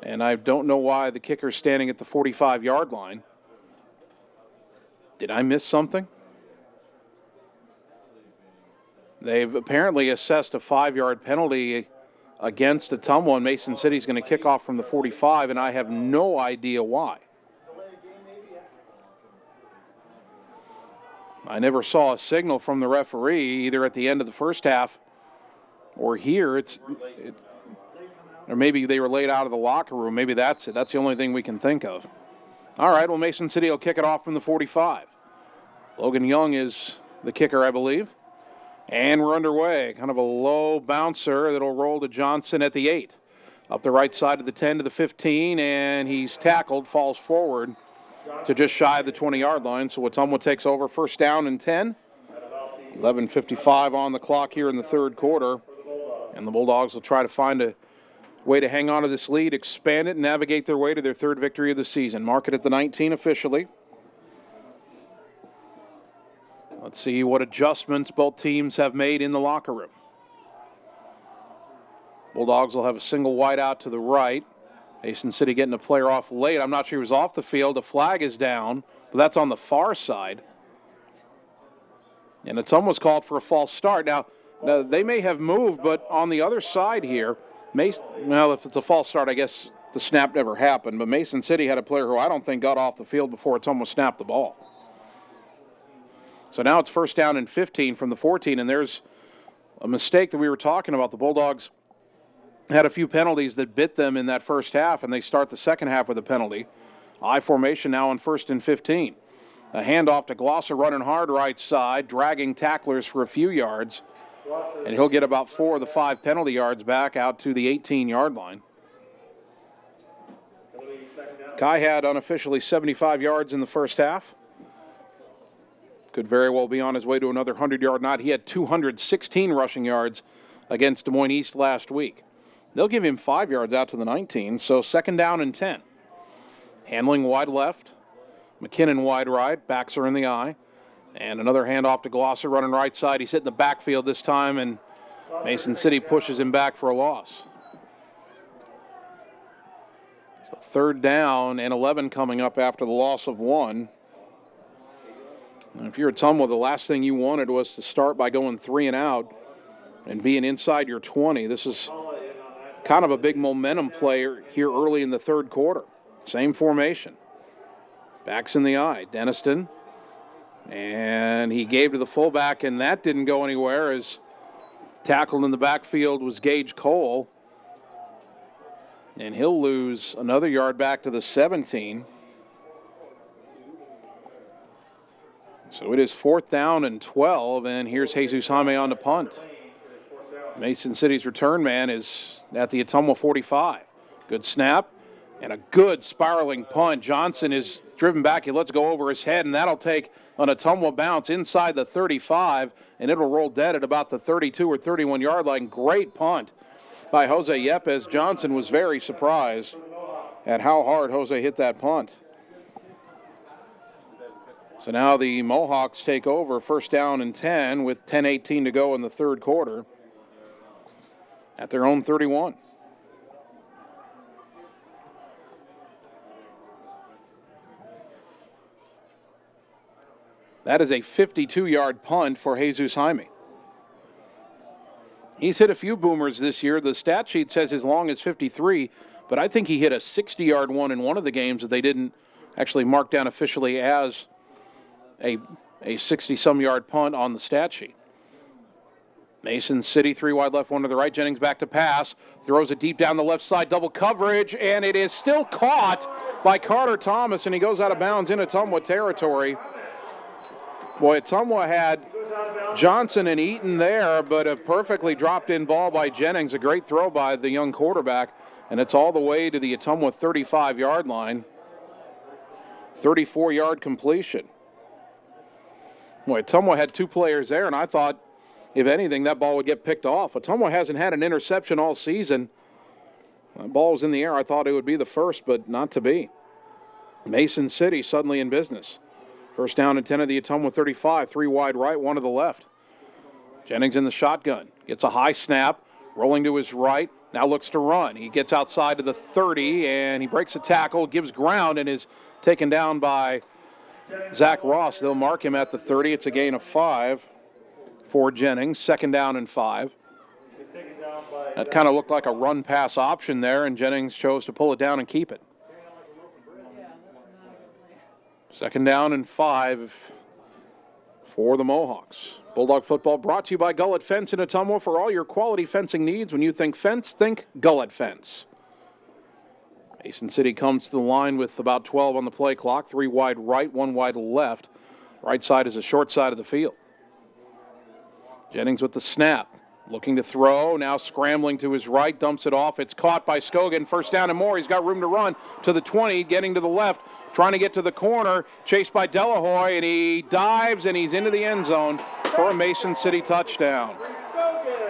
and I don't know why the kicker's standing at the 45-yard line. Did I miss something? They've apparently assessed a 5-yard penalty against Ottumwa, and Mason City's going to kick off from the 45, and I have no idea why. I never saw a signal from the referee, either at the end of the first half or here. Or maybe they were laid out of the locker room. Maybe that's it. That's the only thing we can think of. All right, well, Mason City will kick it off from the 45. Logan Young is the kicker, I believe. And we're underway. Kind of a low bouncer that'll roll to Johnson at the 8. Up the right side of the 10 to the 15, and he's tackled, falls forward to just shy of the 20-yard line. So Ottumwa takes over, first down and 10. 11:55 on the clock here in the third quarter. And the Bulldogs will try to find a way to hang on to this lead, expand it, and navigate their way to their third victory of the season. Mark it at the 19 officially. Let's see what adjustments both teams have made in the locker room. Bulldogs will have a single wide out to the right. Mason City getting a player off late. I'm not sure he was off the field. The flag is down, but that's on the far side. And Ottumwa's called for a false start. Now, they may have moved, but on the other side here, if it's a false start, I guess the snap never happened. But Mason City had a player who I don't think got off the field before Ottumwa snapped the ball. So now it's first down and 15 from the 14, and there's a mistake that we were talking about. The Bulldogs had a few penalties that bit them in that first half, and they start the second half with a penalty. I formation now on first and 15. A handoff to Glosser, running hard right side, dragging tacklers for a few yards, and he'll get about 4 of the 5 penalty yards back out to the 18-yard line. Kai had unofficially 75 yards in the first half. Could very well be on his way to another 100-yard night. He had 216 rushing yards against Des Moines East last week. They'll give him 5 yards out to the 19, so second down and 10. Handling wide left. McKinnon wide right. Backs are in the eye. And another handoff to Glosser running right side. He's hitting the backfield this time, and Mason City pushes him back for a loss. So third down and 11 coming up after the loss of 1. And if you're Ottumwa, the last thing you wanted was to start by going 3 and out and being inside your 20. This is kind of a big momentum player here early in the third quarter. Same formation. Backs in the eye. Denniston. And he gave to the fullback, and that didn't go anywhere as tackled in the backfield was Gage Cole. And he'll lose another yard back to the 17. So it is fourth down and 12, and here's Jesus Jaime on the punt. Mason City's return man is at the Ottumwa 45. Good snap and a good spiraling punt. Johnson is driven back. He lets go over his head, and that'll take an Ottumwa bounce inside the 35, and it'll roll dead at about the 32 or 31-yard line. Great punt by Jose Yepes. Johnson was very surprised at how hard Jose hit that punt. So now the Mohawks take over, first down and 10 with 10:18 to go in the third quarter at their own 31. That is a 52-yard punt for Jesus Jaime. He's hit a few boomers this year. The stat sheet says as long as 53, but I think he hit a 60-yard one in one of the games that they didn't actually mark down officially as a 60-some-yard punt on the stat sheet. Mason City, 3 wide left, 1 to the right. Jennings back to pass. Throws it deep down the left side, double coverage, and it is still caught by Carter Thomas, and he goes out of bounds in Ottumwa territory. Boy, Ottumwa had Johnson and Eaton there, but a perfectly dropped-in ball by Jennings. A great throw by the young quarterback, and it's all the way to the Ottumwa 35-yard line. 34-yard completion. Boy, Ottumwa had 2 players there, and I thought, if anything, that ball would get picked off. Ottumwa hasn't had an interception all season. That ball was in the air. I thought it would be the first, but not to be. Mason City suddenly in business. First down and 10 of the Ottumwa 35. 3 wide right, 1 to the left. Jennings in the shotgun. Gets a high snap. Rolling to his right. Now looks to run. He gets outside to the 30, and he breaks a tackle, gives ground, and is taken down by Zach Ross. They'll mark him at the 30. It's a gain of 5 for Jennings. 2nd down and 5. That kind of looked like a run-pass option there, and Jennings chose to pull it down and keep it. 2nd down and 5 for the Mohawks. Bulldog football brought to you by Gullet Fence in Ottumwa. For all your quality fencing needs, when you think fence, think Gullet Fence. Mason City comes to the line with about 12 on the play clock. 3 wide right, 1 wide left. Right side is the short side of the field. Jennings with the snap. Looking to throw. Now scrambling to his right. Dumps it off. It's caught by Scogan. 1st down and more. He's got room to run to the 20. Getting to the left. Trying to get to the corner. Chased by Delahoy. And he dives and he's into the end zone for a Mason City touchdown.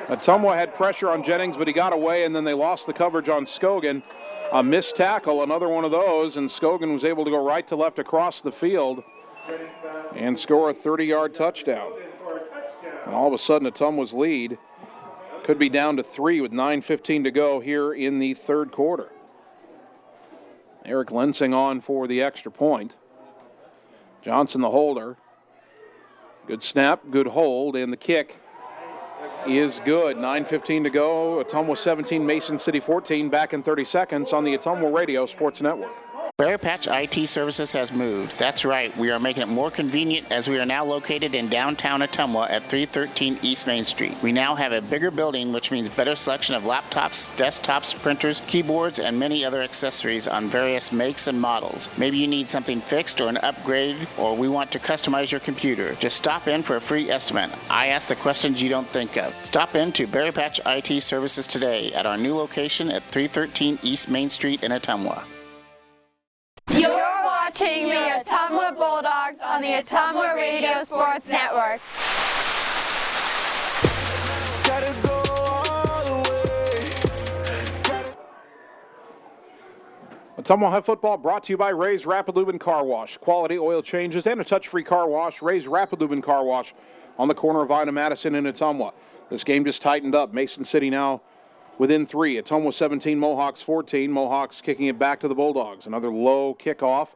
Ottumwa had pressure on Jennings, but he got away, and then they lost the coverage on Scogan. A missed tackle, another one of those, and Scogan was able to go right to left across the field and score a 30-yard touchdown. And all of a sudden, Ottumwa's lead could be down to 3 with 9:15 to go here in the 3rd quarter. Eric Lensing on for the extra point. Johnson, the holder. Good snap, good hold, and the kick is good. 9:15 to go. Ottumwa 17, Mason City 14. Back in 30 seconds on the Ottumwa Radio Sports Network. Berry Patch IT Services has moved. That's right, we are making it more convenient as we are now located in downtown Ottumwa at 313 East Main Street. We now have a bigger building, which means better selection of laptops, desktops, printers, keyboards, and many other accessories on various makes and models. Maybe you need something fixed or an upgrade, or we want to customize your computer. Just stop in for a free estimate. I ask the questions you don't think of. Stop in to Berry Patch IT Services today at our new location at 313 East Main Street in Ottumwa. You're watching the Ottumwa Bulldogs on the Ottumwa Radio Sports Network. Ottumwa High Football brought to you by Ray's Rapid Lube and Car Wash. Quality oil changes and a touch-free car wash. Ray's Rapid Lube and Car Wash on the corner of Vine and Madison in Ottumwa. This game just tightened up. Mason City now within 3. Ottumwa 17, Mohawks 14. Mohawks kicking it back to the Bulldogs. Another low kickoff.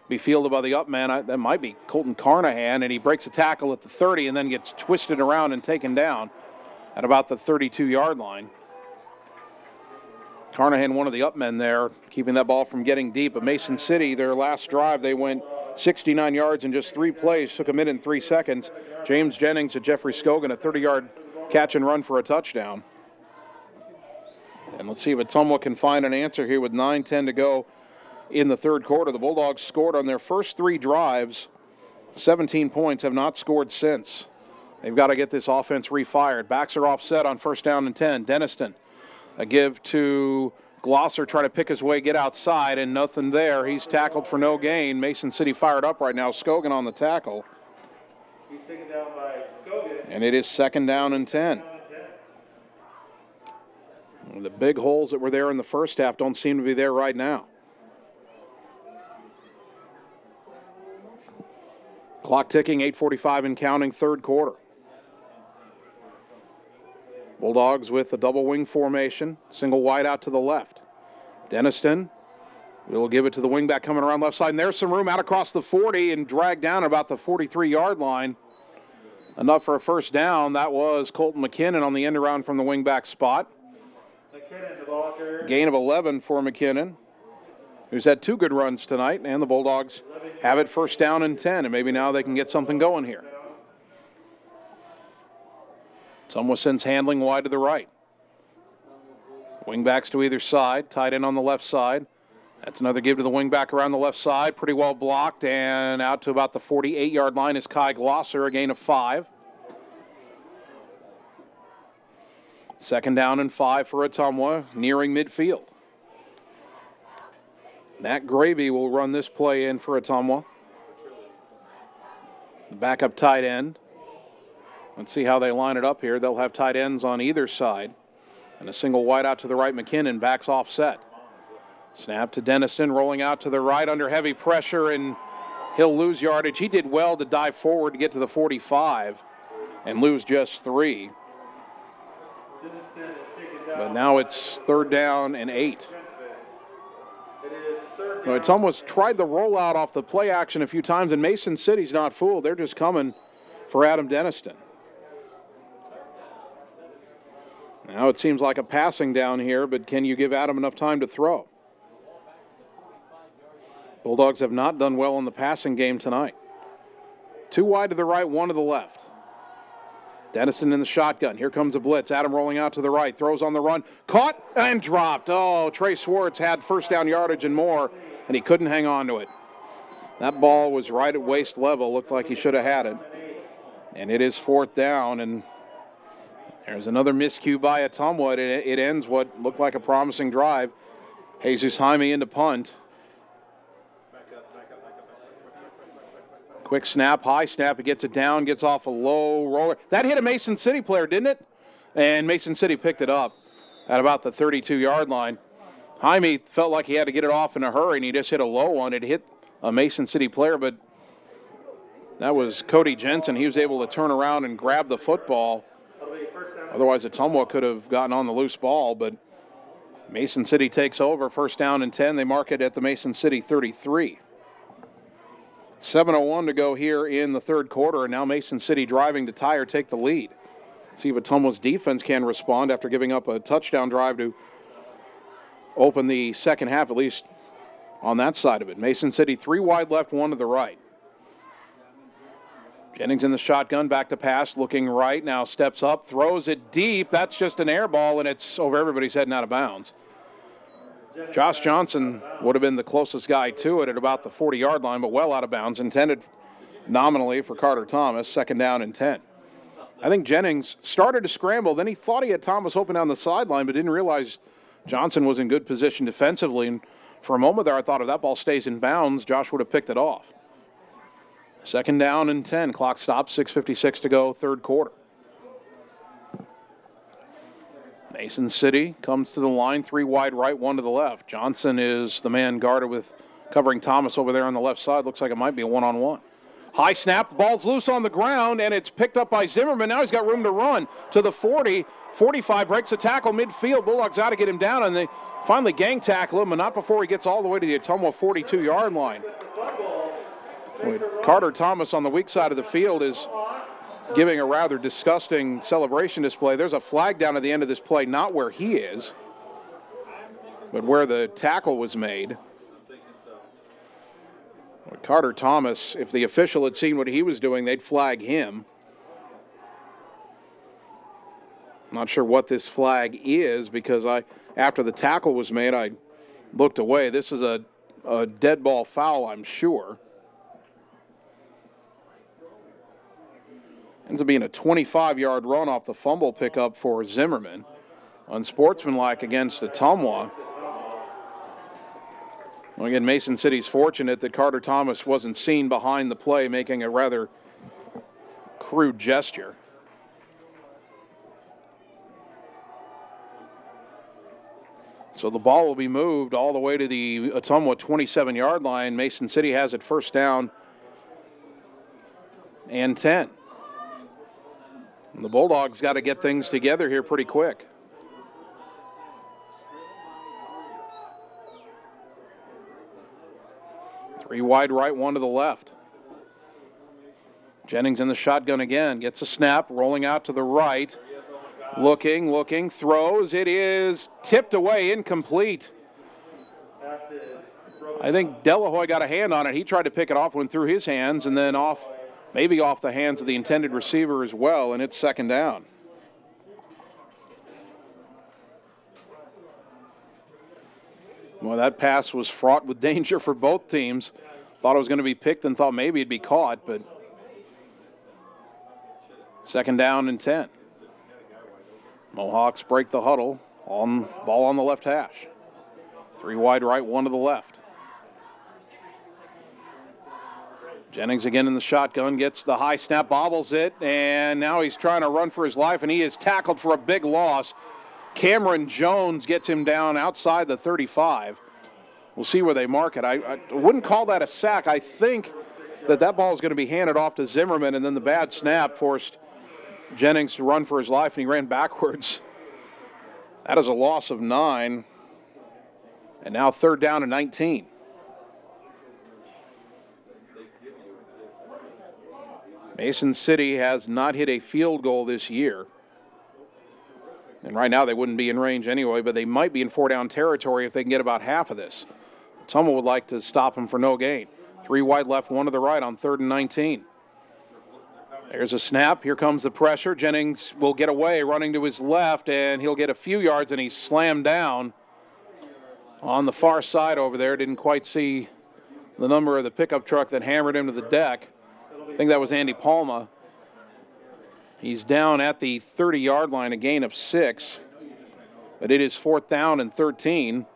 Be fielded by the up man. That might be Colton Carnahan, and he breaks a tackle at the 30 and then gets twisted around and taken down at about the 32-yard line. Carnahan, one of the up men there, keeping that ball from getting deep. But Mason City, their last drive, they went 69 yards in just 3 plays. Took a minute and 3 seconds. James Jennings to Jeffrey Scogan, a 30-yard catch and run for a touchdown. And let's see if Ottumwa can find an answer here with 9:10 to go in the 3rd quarter. The Bulldogs scored on their first 3 drives. 17 points, have not scored since. They've got to get this offense refired. Backs are offset on 1st down and 10. Denniston, a give to Glosser, trying to pick his way, get outside, and nothing there. He's tackled for no gain. Mason City fired up right now. Scogan on the tackle. He's taken down by Scogan. And it is 2nd down and 10. The big holes that were there in the first half don't seem to be there right now. Clock ticking, 8:45 and counting, 3rd quarter. Bulldogs with a double wing formation, single wide out to the left. Denniston will give it to the wingback coming around left side, and there's some room out across the 40 and dragged down about the 43-yard line. Enough for a first down. That was Colton McKinnon on the end around from the wingback spot. Gain of 11 for McKinnon, who's had 2 good runs tonight, and the Bulldogs have it first down and 10, and maybe now they can get something going here. Ottumwa sends handling wide to the right. Wingbacks to either side, tight end on the left side. That's another give to the wingback around the left side, pretty well blocked, and out to about the 48-yard line is Kai Glosser, a gain of 5. Second down and 5 for Ottumwa, nearing midfield. Nat Gravy will run this play in for Ottumwa. The backup tight end. Let's see how they line it up here. They'll have tight ends on either side. And a single wide out to the right, McKinnon backs offset. Snap to Denniston, rolling out to the right under heavy pressure, and he'll lose yardage. He did well to dive forward to get to the 45 and lose just 3. But now it's third down and 8. Ottumwa's tried the rollout off the play action a few times, and Mason City's not fooled. They're just coming for Adam Denniston. Now it seems like a passing down here, but can you give Adam enough time to throw? Bulldogs have not done well in the passing game tonight. 2 wide to the right, 1 to the left. Denniston in the shotgun. Here comes a blitz. Adam rolling out to the right. Throws on the run. Caught and dropped. Oh, Trey Swartz had first down yardage and more, and he couldn't hang on to it. That ball was right at waist level. Looked like he should have had it. And it is 4th down, and there's another miscue by Ottumwa. It ends what looked like a promising drive. Jesus Jaime into punt. Quick snap, high snap. He gets it down, gets off a low roller. That hit a Mason City player, didn't it? And Mason City picked it up at about the 32-yard line. Jaime felt like he had to get it off in a hurry, and he just hit a low one. It hit a Mason City player, but that was Cody Jensen. He was able to turn around and grab the football. Otherwise, Ottumwa could have gotten on the loose ball, but Mason City takes over. First down and 10. They mark it at the Mason City 33. 7:01 to go here in the third quarter, and now Mason City driving to tie or take the lead. See if Ottumwa's defense can respond after giving up a touchdown drive to open the second half, at least on that side of it. Mason City 3 wide left, 1 to the right. Jennings in the shotgun, back to pass, looking right, now steps up, throws it deep. That's just an air ball, and it's over everybody's head and out of bounds. Josh Johnson would have been the closest guy to it at about the 40-yard line, but well out of bounds, intended nominally for Carter Thomas, second down and 10. I think Jennings started to scramble, then he thought he had Thomas open down the sideline, but didn't realize Johnson was in good position defensively, and for a moment there I thought if that ball stays in bounds, Josh would have picked it off. Second down and 10. Clock stops, 6:56 to go, third quarter. Mason City comes to the line, 3 wide right, 1 to the left. Johnson is the man guarded with covering Thomas over there on the left side. Looks like it might be a one-on-one. High snap, the ball's loose on the ground, and it's picked up by Zimmerman. Now he's got room to run to the 40. 45, breaks a tackle midfield. Bulldogs out to get him down, and they finally gang tackle him, but not before he gets all the way to the Ottumwa 42-yard line. Carter Thomas on the weak side of the field is giving a rather disgusting celebration display. There's a flag down at the end of this play, not where he is, but where the tackle was made. Carter Thomas, if the official had seen what he was doing, they'd flag him. I'm not sure what this flag is because after the tackle was made, I looked away. This is a dead ball foul, I'm sure. Ends up being a 25-yard run off the fumble pickup for Zimmerman. Unsportsmanlike against Ottumwa. Well, again, Mason City's fortunate that Carter Thomas wasn't seen behind the play, making a rather crude gesture. So the ball will be moved all the way to the Ottumwa 27-yard line. Mason City has it first down and 10. And the Bulldogs got to get things together here pretty quick. Three wide right, 1 to the left. Jennings in the shotgun again. Gets a snap, rolling out to the right. Looking, throws. It is tipped away, incomplete. I think Delahoy got a hand on it. He tried to pick it off, went through his hands, and then maybe off the hands of the intended receiver as well, and it's second down. Well, that pass was fraught with danger for both teams. Thought it was going to be picked and thought maybe it'd be caught, but second down and 10. Mohawks break the huddle. Ball on the left hash. 3 wide right, 1 to the left. Jennings again in the shotgun, gets the high snap, bobbles it, and now he's trying to run for his life, and he is tackled for a big loss. Cameron Jones gets him down outside the 35. We'll see where they mark it. I wouldn't call that a sack. I think that ball is going to be handed off to Zimmerman, and then the bad snap forced Jennings to run for his life, and he ran backwards. That is a loss of 9. And now third down and 19. Mason City has not hit a field goal this year. And right now they wouldn't be in range anyway, but they might be in 4-down territory if they can get about half of this. Ottumwa would like to stop them for no gain. 3 wide left, 1 to the right on 3rd and 19. There's a snap. Here comes the pressure. Jennings will get away, running to his left, and he'll get a few yards, and he's slammed down on the far side over there. Didn't quite see the number of the pickup truck that hammered him to the deck. I think that was Andy Palma. He's down at the 30-yard line, a gain of 6. But it is 4th down and 13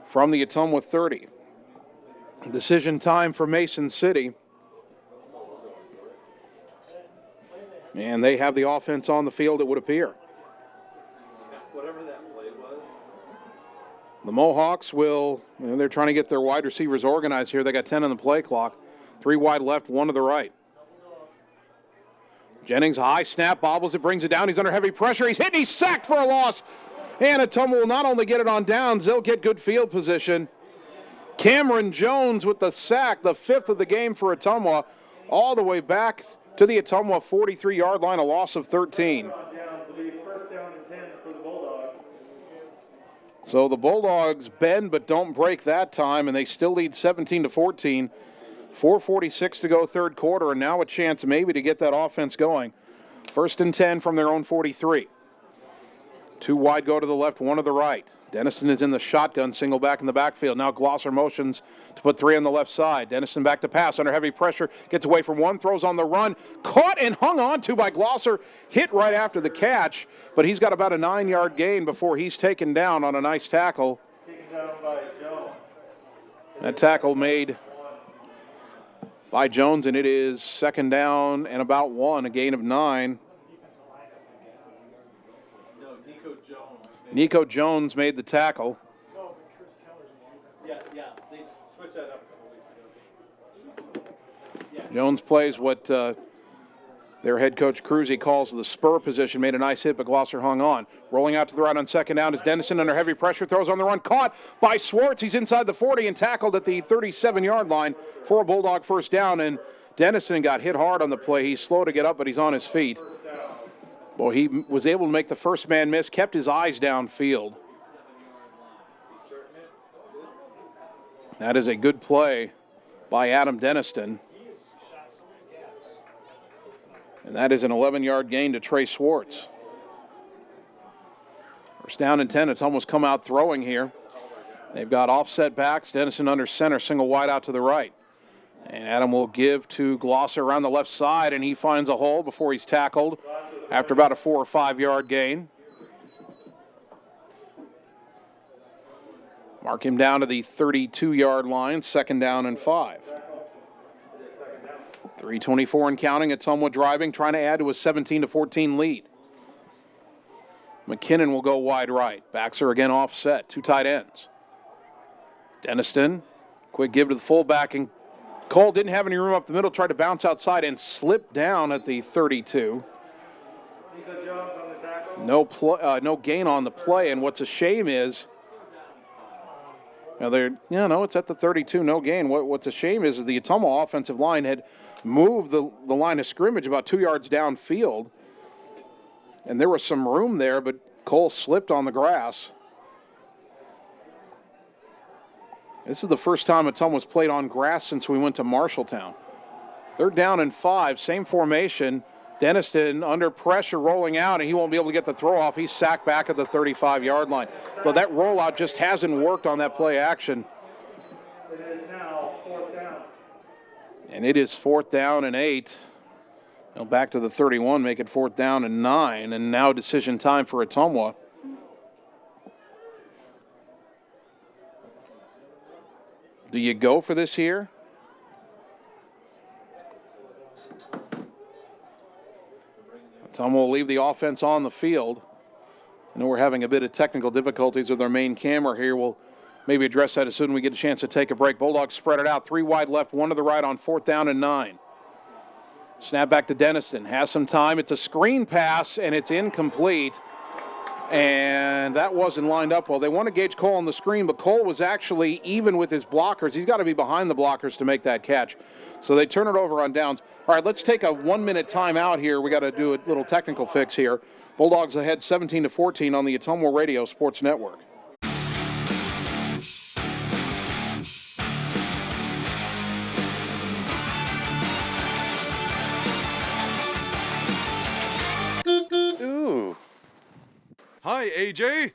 from the Ottumwa 30. Decision time for Mason City. And they have the offense on the field, it would appear. Whatever that play was. The Mohawks they're trying to get their wide receivers organized here. They got 10 on the play clock. 3 wide left, 1 to the right. Jennings, high snap, bobbles it, brings it down. He's under heavy pressure. He's hit, and he's sacked for a loss. And Ottumwa will not only get it on downs, they'll get good field position. Cameron Jones with the sack, the 5th of the game for Ottumwa, all the way back to the Ottumwa 43-yard line, a loss of 13. So the Bulldogs bend but don't break that time, and they still lead 17-14. 4:46 to go third quarter, and now a chance maybe to get that offense going. 1st and 10 from their own 43. 2 wide go to the left, 1 to the right. Denniston is in the shotgun, single back in the backfield. Now Glosser motions to put 3 on the left side. Denniston back to pass under heavy pressure. Gets away from 1, throws on the run. Caught and hung on to by Glosser. Hit right after the catch, but he's got about a 9-yard gain before he's taken down on a nice tackle. Taken down by Jones. That tackle made by Jones, and it is 2nd down and about 1, a gain of 9. Nico Jones made the tackle. Yeah, they switched that up a couple weeks ago. Jones plays what their head coach Cruzy calls the spur position. Made a nice hit, but Glosser hung on. Rolling out to the right on 2nd down is Dennison under heavy pressure. Throws on the run. Caught by Swartz. He's inside the 40 and tackled at the 37-yard line for a Bulldog 1st down. And Dennison got hit hard on the play. He's slow to get up, but he's on his feet. Boy, he was able to make the first man miss, kept his eyes downfield. That is a good play by Adam Denniston. And that is an 11-yard gain to Trey Swartz. 1st down and 10. Ottumwa's come out throwing here. They've got offset backs. Dennison under center, single wide out to the right. And Adam will give to Glosser around the left side, and he finds a hole before he's tackled after about a 4 or 5 yard gain. Mark him down to the 32-yard line, 2nd down and 5. 3:24 and counting. Ottumwa driving, trying to add to a 17-14 lead. McKinnon will go wide right. Backs are again offset. 2 tight ends. Denniston, quick give to the fullback, and Cole didn't have any room up the middle, tried to bounce outside and slipped down at the 32. No gain on the play, and what's a shame is Now it's at the 32, no gain. What's a shame is the Ottumwa offensive line had moved the line of scrimmage about 2 yards downfield. And there was some room there, but Cole slipped on the grass. This is the first time Ottumwa's played on grass since we went to Marshalltown. They're down in 5, same formation. Denniston under pressure rolling out, and he won't be able to get the throw off. He's sacked back at the 35-yard line. But that rollout just hasn't worked on that play action. It is now 4th down. And it is 4th down and 8. Now back to the 31, make it 4th down and 9. And now decision time for Ottumwa. Do you go for this here? Ottumwa will leave the offense on the field. I know we're having a bit of technical difficulties with our main camera here. We'll maybe address that as soon as we get a chance to take a break. Bulldogs spread it out. 3 wide left, 1 to the right on 4th down and 9. Snap back to Denniston. Has some time. It's a screen pass, and it's incomplete. And that wasn't lined up well. They want to gauge Cole on the screen, but Cole was actually even with his blockers. He's got to be behind the blockers to make that catch. So they turn it over on downs. All right, let's take a 1-minute timeout here. We got to do a little technical fix here. Bulldogs ahead 17-14 on the Ottumwa Radio Sports Network. Ooh. Hi, AJ.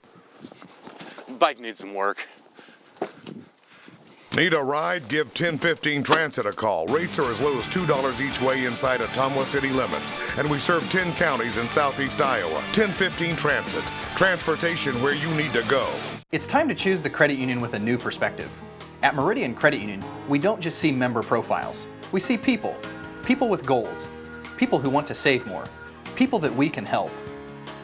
Bike needs some work. Need a ride? Give 1015 Transit a call. Rates are as low as $2 each way inside Ottumwa city limits. And we serve 10 counties in southeast Iowa. 1015 Transit. Transportation where you need to go. It's time to choose the credit union with a new perspective. At Meridian Credit Union, we don't just see member profiles. We see people. People with goals. People who want to save more. People that we can help.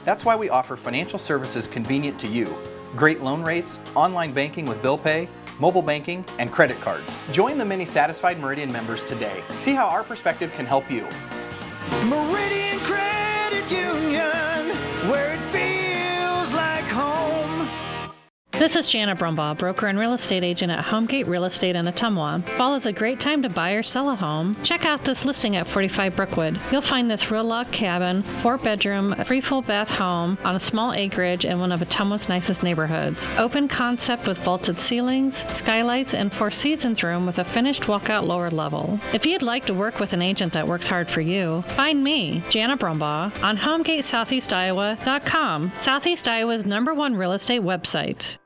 That's why we offer financial services convenient to you. Great loan rates, online banking with bill pay, mobile banking, and credit cards. Join the many satisfied Meridian members today. See how our perspective can help you. Meridian Credit Union, where it feels like home. This is Jana Brumbaugh, broker and real estate agent at Homegate Real Estate in Ottumwa. Fall is a great time to buy or sell a home. Check out this listing at 45 Brookwood. You'll find this real log cabin, 4-bedroom, 3 full bath home on a small acreage in one of Ottumwa's nicest neighborhoods. Open concept with vaulted ceilings, skylights, and 4 seasons room with a finished walkout lower level. If you'd like to work with an agent that works hard for you, find me, Jana Brumbaugh, on HomegateSoutheastIowa.com, Southeast Iowa's #1 real estate website.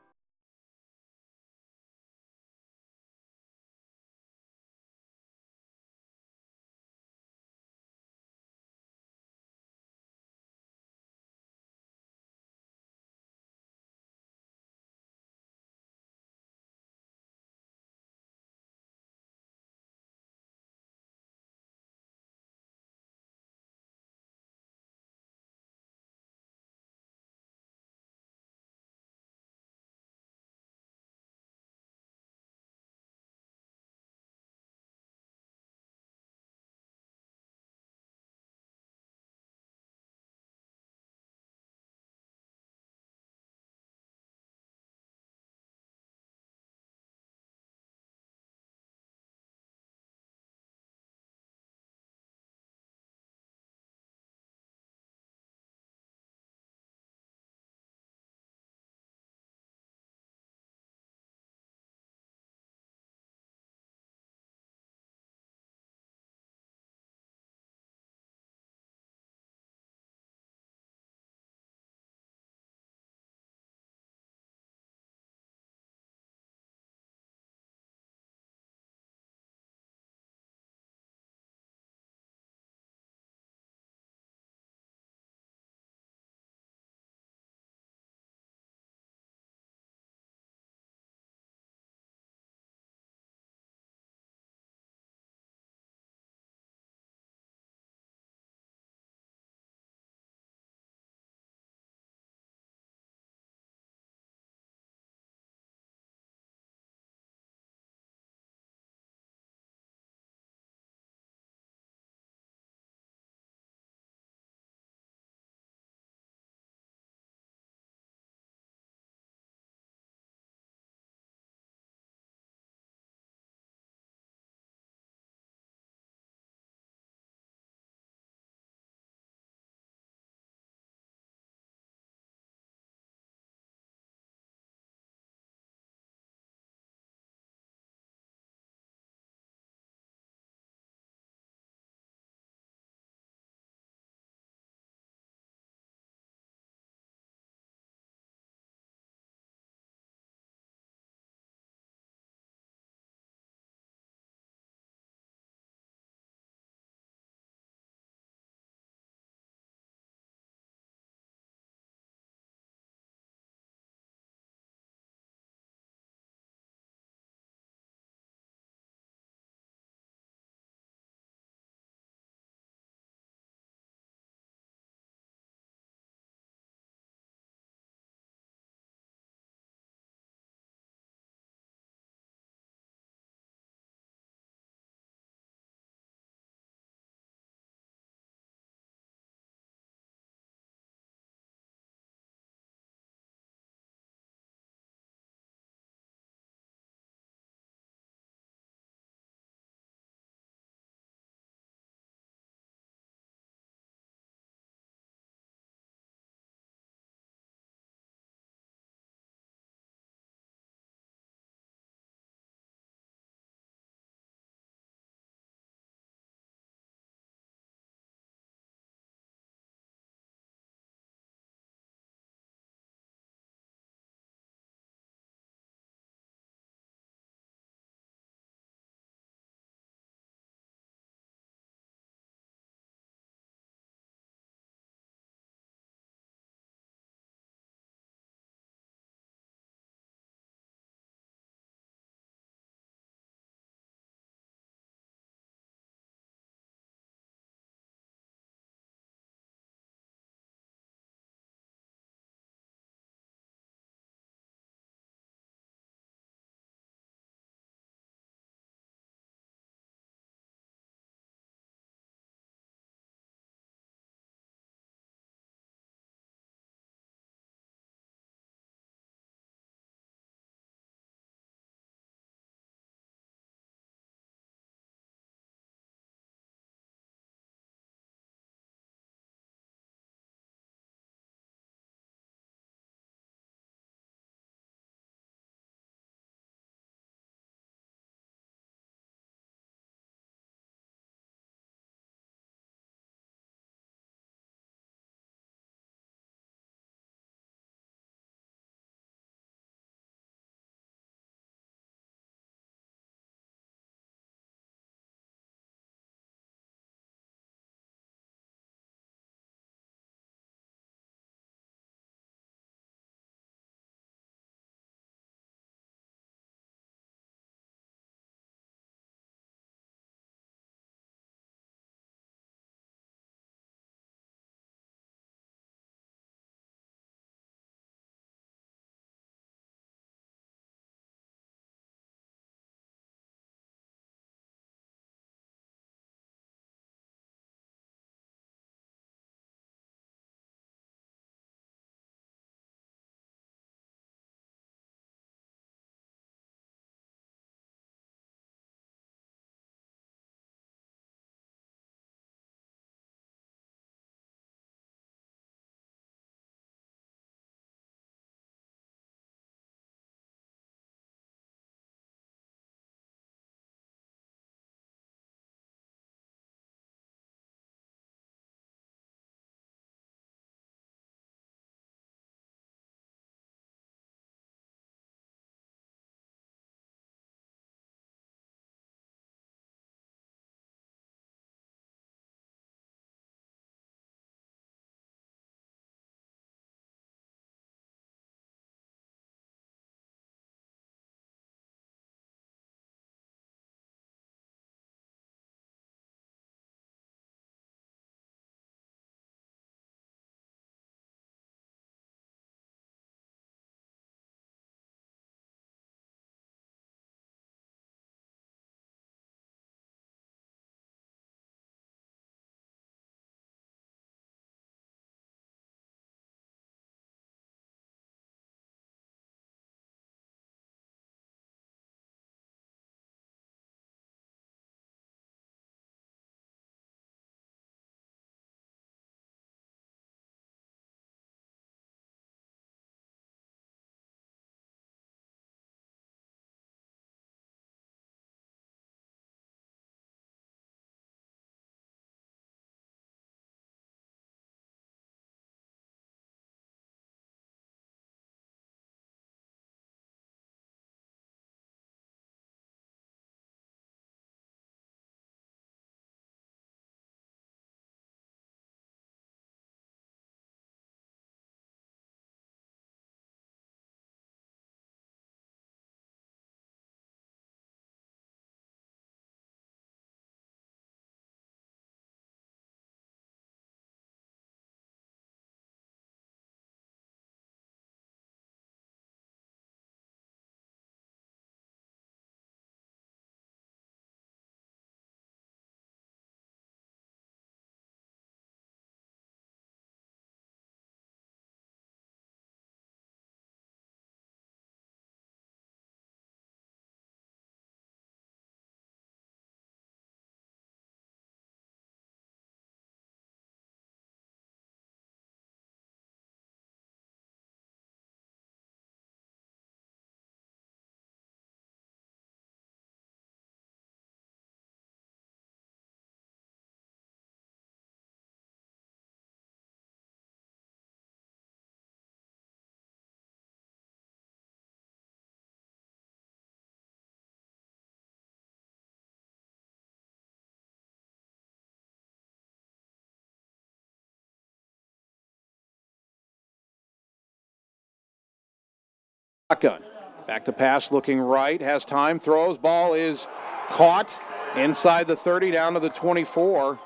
Shotgun. Back to pass, looking right, has time, throws, ball is caught inside the 30, down to the 24.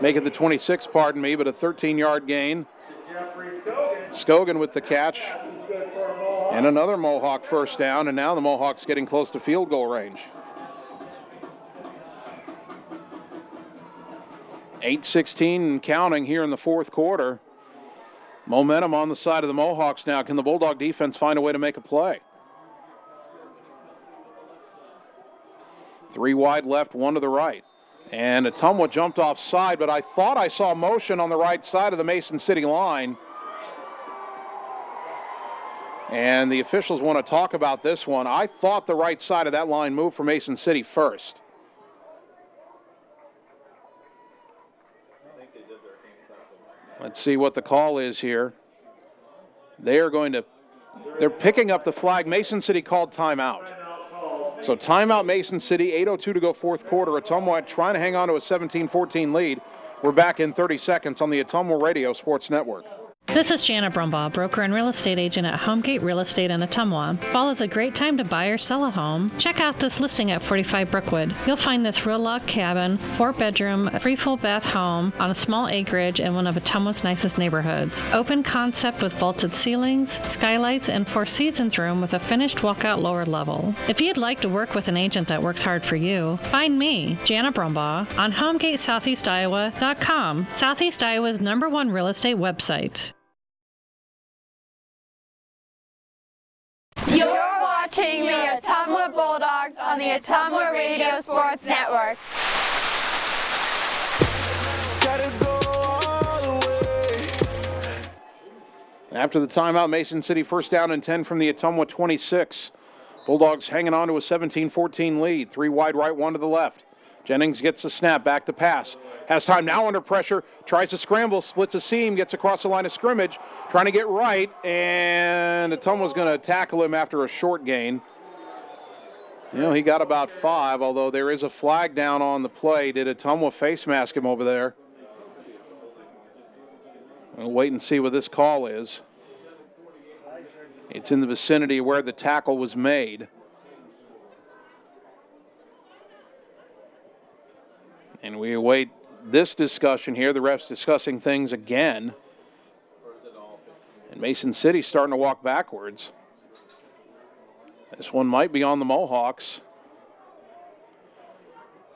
Make it the 26, pardon me, but a 13-yard gain. Scogan with the catch. And another Mohawk first down, and now the Mohawks getting close to field goal range. 8:16 and counting here in the fourth quarter. Momentum on the side of the Mohawks now. Can the Bulldog defense find a way to make a play? 3 wide left, 1 to the right. And Ottumwa jumped offside, but I thought I saw motion on the right side of the Mason City line. And the officials want to talk about this one. I thought the right side of that line moved for Mason City first. Let's see what the call is here. They're picking up the flag. Mason City called timeout. So timeout Mason City, 8:02 to go fourth quarter. Ottumwa trying to hang on to a 17-14 lead. We're back in 30 seconds on the Ottumwa Radio Sports Network. This is Janet Brumbaugh, broker and real estate agent at Homegate Real Estate in Ottumwa. Fall is a great time to buy or sell a home. Check out this listing at 45 Brookwood. You'll find this real log cabin, 4-bedroom, 3 full bath home on a small acreage in one of Ottumwa's nicest neighborhoods. Open concept with vaulted ceilings, skylights, and 4 seasons room with a finished walkout lower level. If you'd like to work with an agent that works hard for you, find me, Janet Brumbaugh, on HomegateSoutheastIowa.com, Southeast Iowa's #1 real estate website. You're watching the Ottumwa Bulldogs on the Ottumwa Radio Sports Network. After the timeout, Mason City first down and 10 from the Ottumwa 26. Bulldogs hanging on to a 17-14 lead. 3 wide right, 1 to the left. Jennings gets the snap, back to pass. Has time now under pressure, tries to scramble, splits a seam, gets across the line of scrimmage, trying to get right, and Ottumwa's going to tackle him after a short gain. You know, he got about 5, although there is a flag down on the play. Did Ottumwa face mask him over there? We'll wait and see what this call is. It's in the vicinity where the tackle was made. And we await this discussion here. The refs discussing things again. And Mason City starting to walk backwards. This one might be on the Mohawks.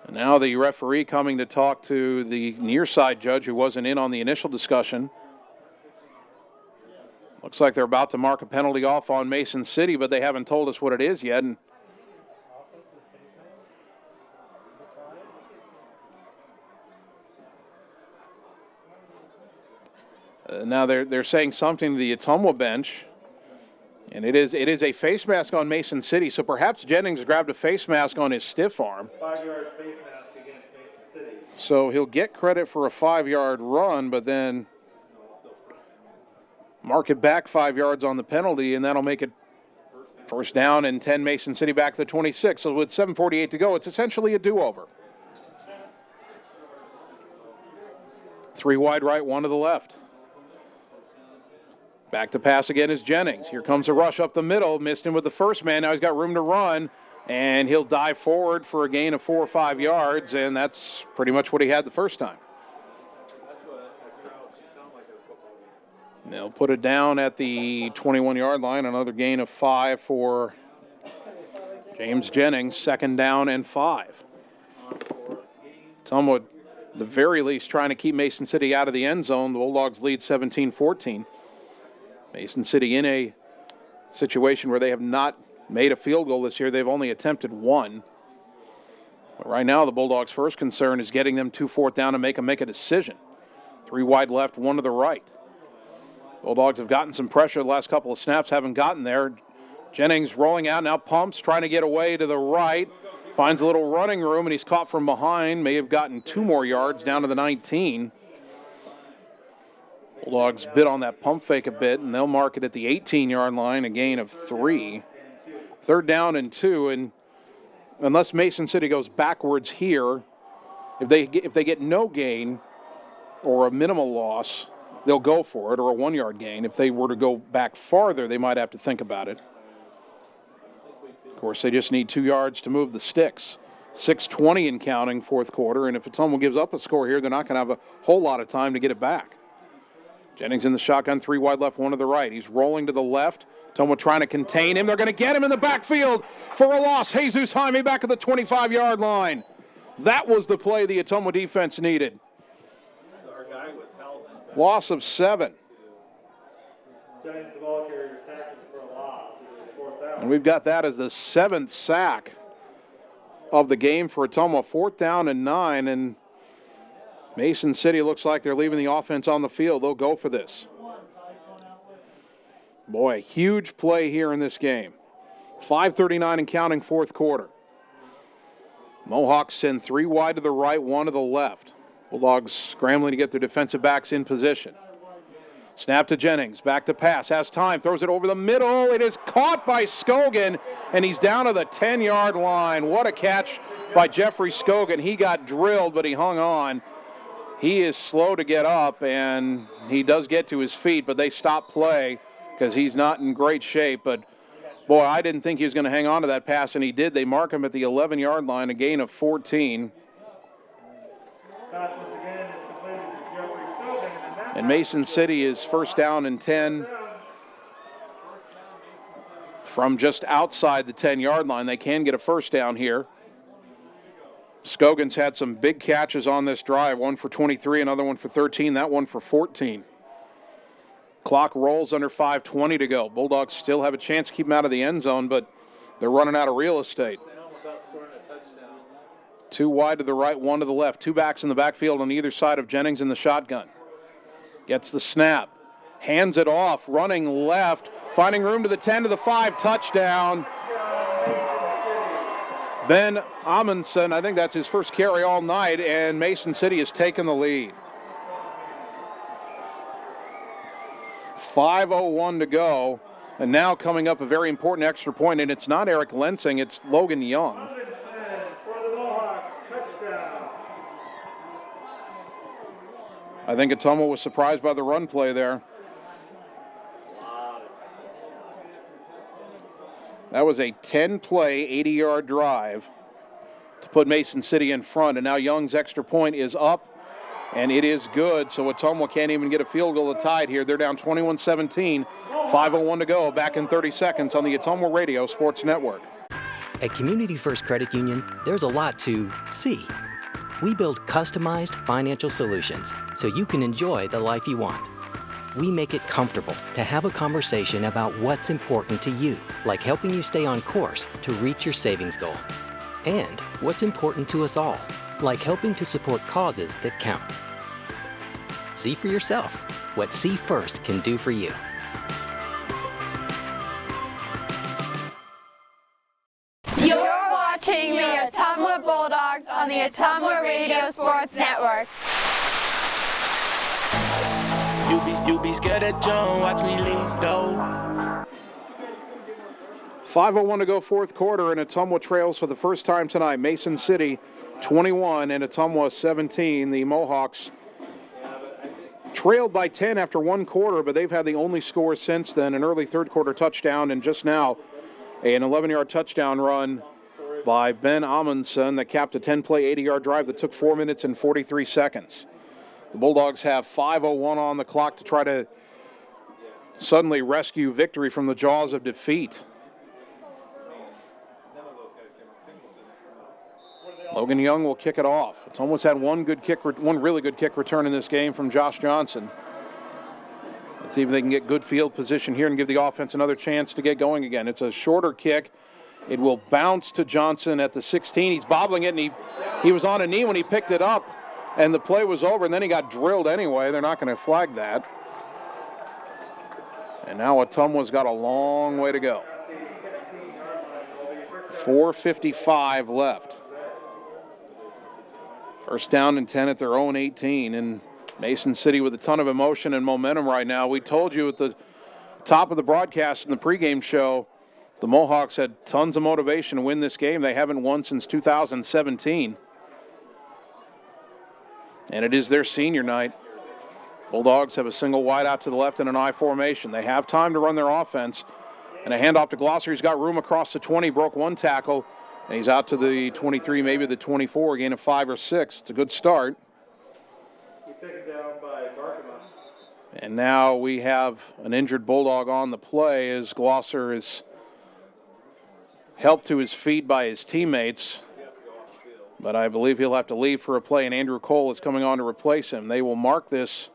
And now the referee coming to talk to the near side judge who wasn't in on the initial discussion. Looks like they're about to mark a penalty off on Mason City, but they haven't told us what it is yet. And now they're saying something to the Ottumwa bench, and it is a face mask on Mason City. So perhaps Jennings grabbed a face mask on his stiff arm. 5-yard face mask against Mason City. So he'll get credit for a 5-yard run, but then mark it back 5 yards on the penalty, and that'll make it first down and 10 Mason City back to the 26. So with 7:48 to go, it's essentially a do-over. 3 wide right, 1 to the left. Back to pass again is Jennings. Here comes a rush up the middle. Missed him with the first man. Now he's got room to run, and he'll dive forward for a gain of 4 or 5 yards, and that's pretty much what he had the first time. They'll put it down at the 21-yard line. Another gain of 5 for James Jennings. 2nd down and 5. Ottumwa, at the very least, trying to keep Mason City out of the end zone. The Bulldogs lead 17-14. Mason City in a situation where they have not made a field goal this year. They've only attempted 1. But right now, the Bulldogs' first concern is getting them to 4th down and make a decision. 3 wide left, 1 to the right. Bulldogs have gotten some pressure the last couple of snaps, haven't gotten there. Jennings rolling out, now pumps, trying to get away to the right. Finds a little running room, and he's caught from behind. May have gotten 2 more yards down to the 19. Bulldogs bit on that pump fake a bit, and they'll mark it at the 18-yard line, a gain of 3. 3rd down and 2, and unless Mason City goes backwards here, if they get no gain or a minimal loss, they'll go for it, or a 1-yard gain. If they were to go back farther, they might have to think about it. Of course, they just need 2 yards to move the sticks. 6:20 and counting, fourth quarter, and if Ottumwa gives up a score here, they're not going to have a whole lot of time to get it back. Jennings in the shotgun, 3 wide left, 1 to the right. He's rolling to the left. Ottumwa trying to contain him. They're going to get him in the backfield for a loss. Jesus Jaime back at the 25-yard line. That was the play the Ottumwa defense needed. Loss of 7. Jennings, the ball carrier, is tackled for a loss. It was 4th down. And we've got that as the 7th sack of the game for Ottumwa. 4th down and 9, and Mason City looks like they're leaving the offense on the field. They'll go for this. Boy, huge play here in this game. 5:39 and counting, fourth quarter. Mohawks send 3 wide to the right, 1 to the left. Bulldogs scrambling to get their defensive backs in position. Snap to Jennings, back to pass, has time, throws it over the middle. It is caught by Scogan, and he's down to the 10-yard line. What a catch by Jeffrey Scogan. He got drilled, but he hung on. He is slow to get up, and he does get to his feet, but they stop play because he's not in great shape. But, boy, I didn't think he was going to hang on to that pass, and he did. They mark him at the 11-yard line, a gain of 14. Pass once again is completed to Jeffrey Scogan. And Mason City is 1st down and 10 from just outside the 10-yard line. They can get a 1st down here. Scogan's had some big catches on this drive, one for 23, another one for 13, that one for 14. Clock rolls under 5:20 to go. Bulldogs still have a chance to keep them out of the end zone, but they're running out of real estate. 2 wide to the right, 1 to the left. 2 backs in the backfield on either side of Jennings in the shotgun. Gets the snap. Hands it off. Running left. Finding room to the 10 to the 5. Touchdown. Ben Amundsen, I think that's his first carry all night, and Mason City has taken the lead. 5:01 to go. And now coming up a very important extra point, and it's not Eric Lensing, it's Logan Young. For the Mohawks, touchdown. I think Ottumwa was surprised by the run play there. That was a 10-play, 80-yard drive to put Mason City in front, and now Young's extra point is up, and it is good, so Ottumwa can't even get a field goal to tie it here. They're down 21-17, 5:01 to go, back in 30 seconds on the Ottumwa Radio Sports Network. At Community First Credit Union, there's a lot to see. We build customized financial solutions so you can enjoy the life you want. We make it comfortable to have a conversation about what's important to you, like helping you stay on course to reach your savings goal. And what's important to us all, like helping to support causes that count. See for yourself what See First can do for you. You're watching the Ottumwa Bulldogs on the Ottumwa Radio Sports Network. You be scared at John, watch me lead though. 5:01 to go, fourth quarter, and Ottumwa trails for the first time tonight. Mason City 21 and Ottumwa 17. The Mohawks trailed by 10 after one quarter, but they've had the only score since then, an early third quarter touchdown, and just now an 11-yard touchdown run by Ben Amundsen that capped a 10-play, 80-yard drive that took 4 minutes and 43 seconds. The Bulldogs have 5:01 on the clock to try to suddenly rescue victory from the jaws of defeat. Logan Young will kick it off. It's almost had one really good kick return in this game from Josh Johnson. Let's see if they can get good field position here and give the offense another chance to get going again. It's a shorter kick. It will bounce to Johnson at the 16. He's bobbling it, and he was on a knee when he picked it up, and the play was over, and then he got drilled anyway. They're not going to flag that. And now Ottumwa's got a long way to go. 4:55 left. First down and 10 at their own 18, and Mason City with a ton of emotion and momentum right now. We told you at the top of the broadcast in the pregame show, the Mohawks had tons of motivation to win this game. They haven't won since 2017. And it is their senior night. Bulldogs have a single wide out to the left in an I formation. They have time to run their offense. And a handoff to Glosser. He's got room across the 20, broke one tackle. And he's out to the 23, maybe the 24, gain of 5 or 6. It's a good start. He's taken down by Barkema. And now we have an injured Bulldog on the play as Glosser is helped to his feet by his teammates. But I believe he'll have to leave for a play, and Andrew Cole is coming on to replace him. They will mark this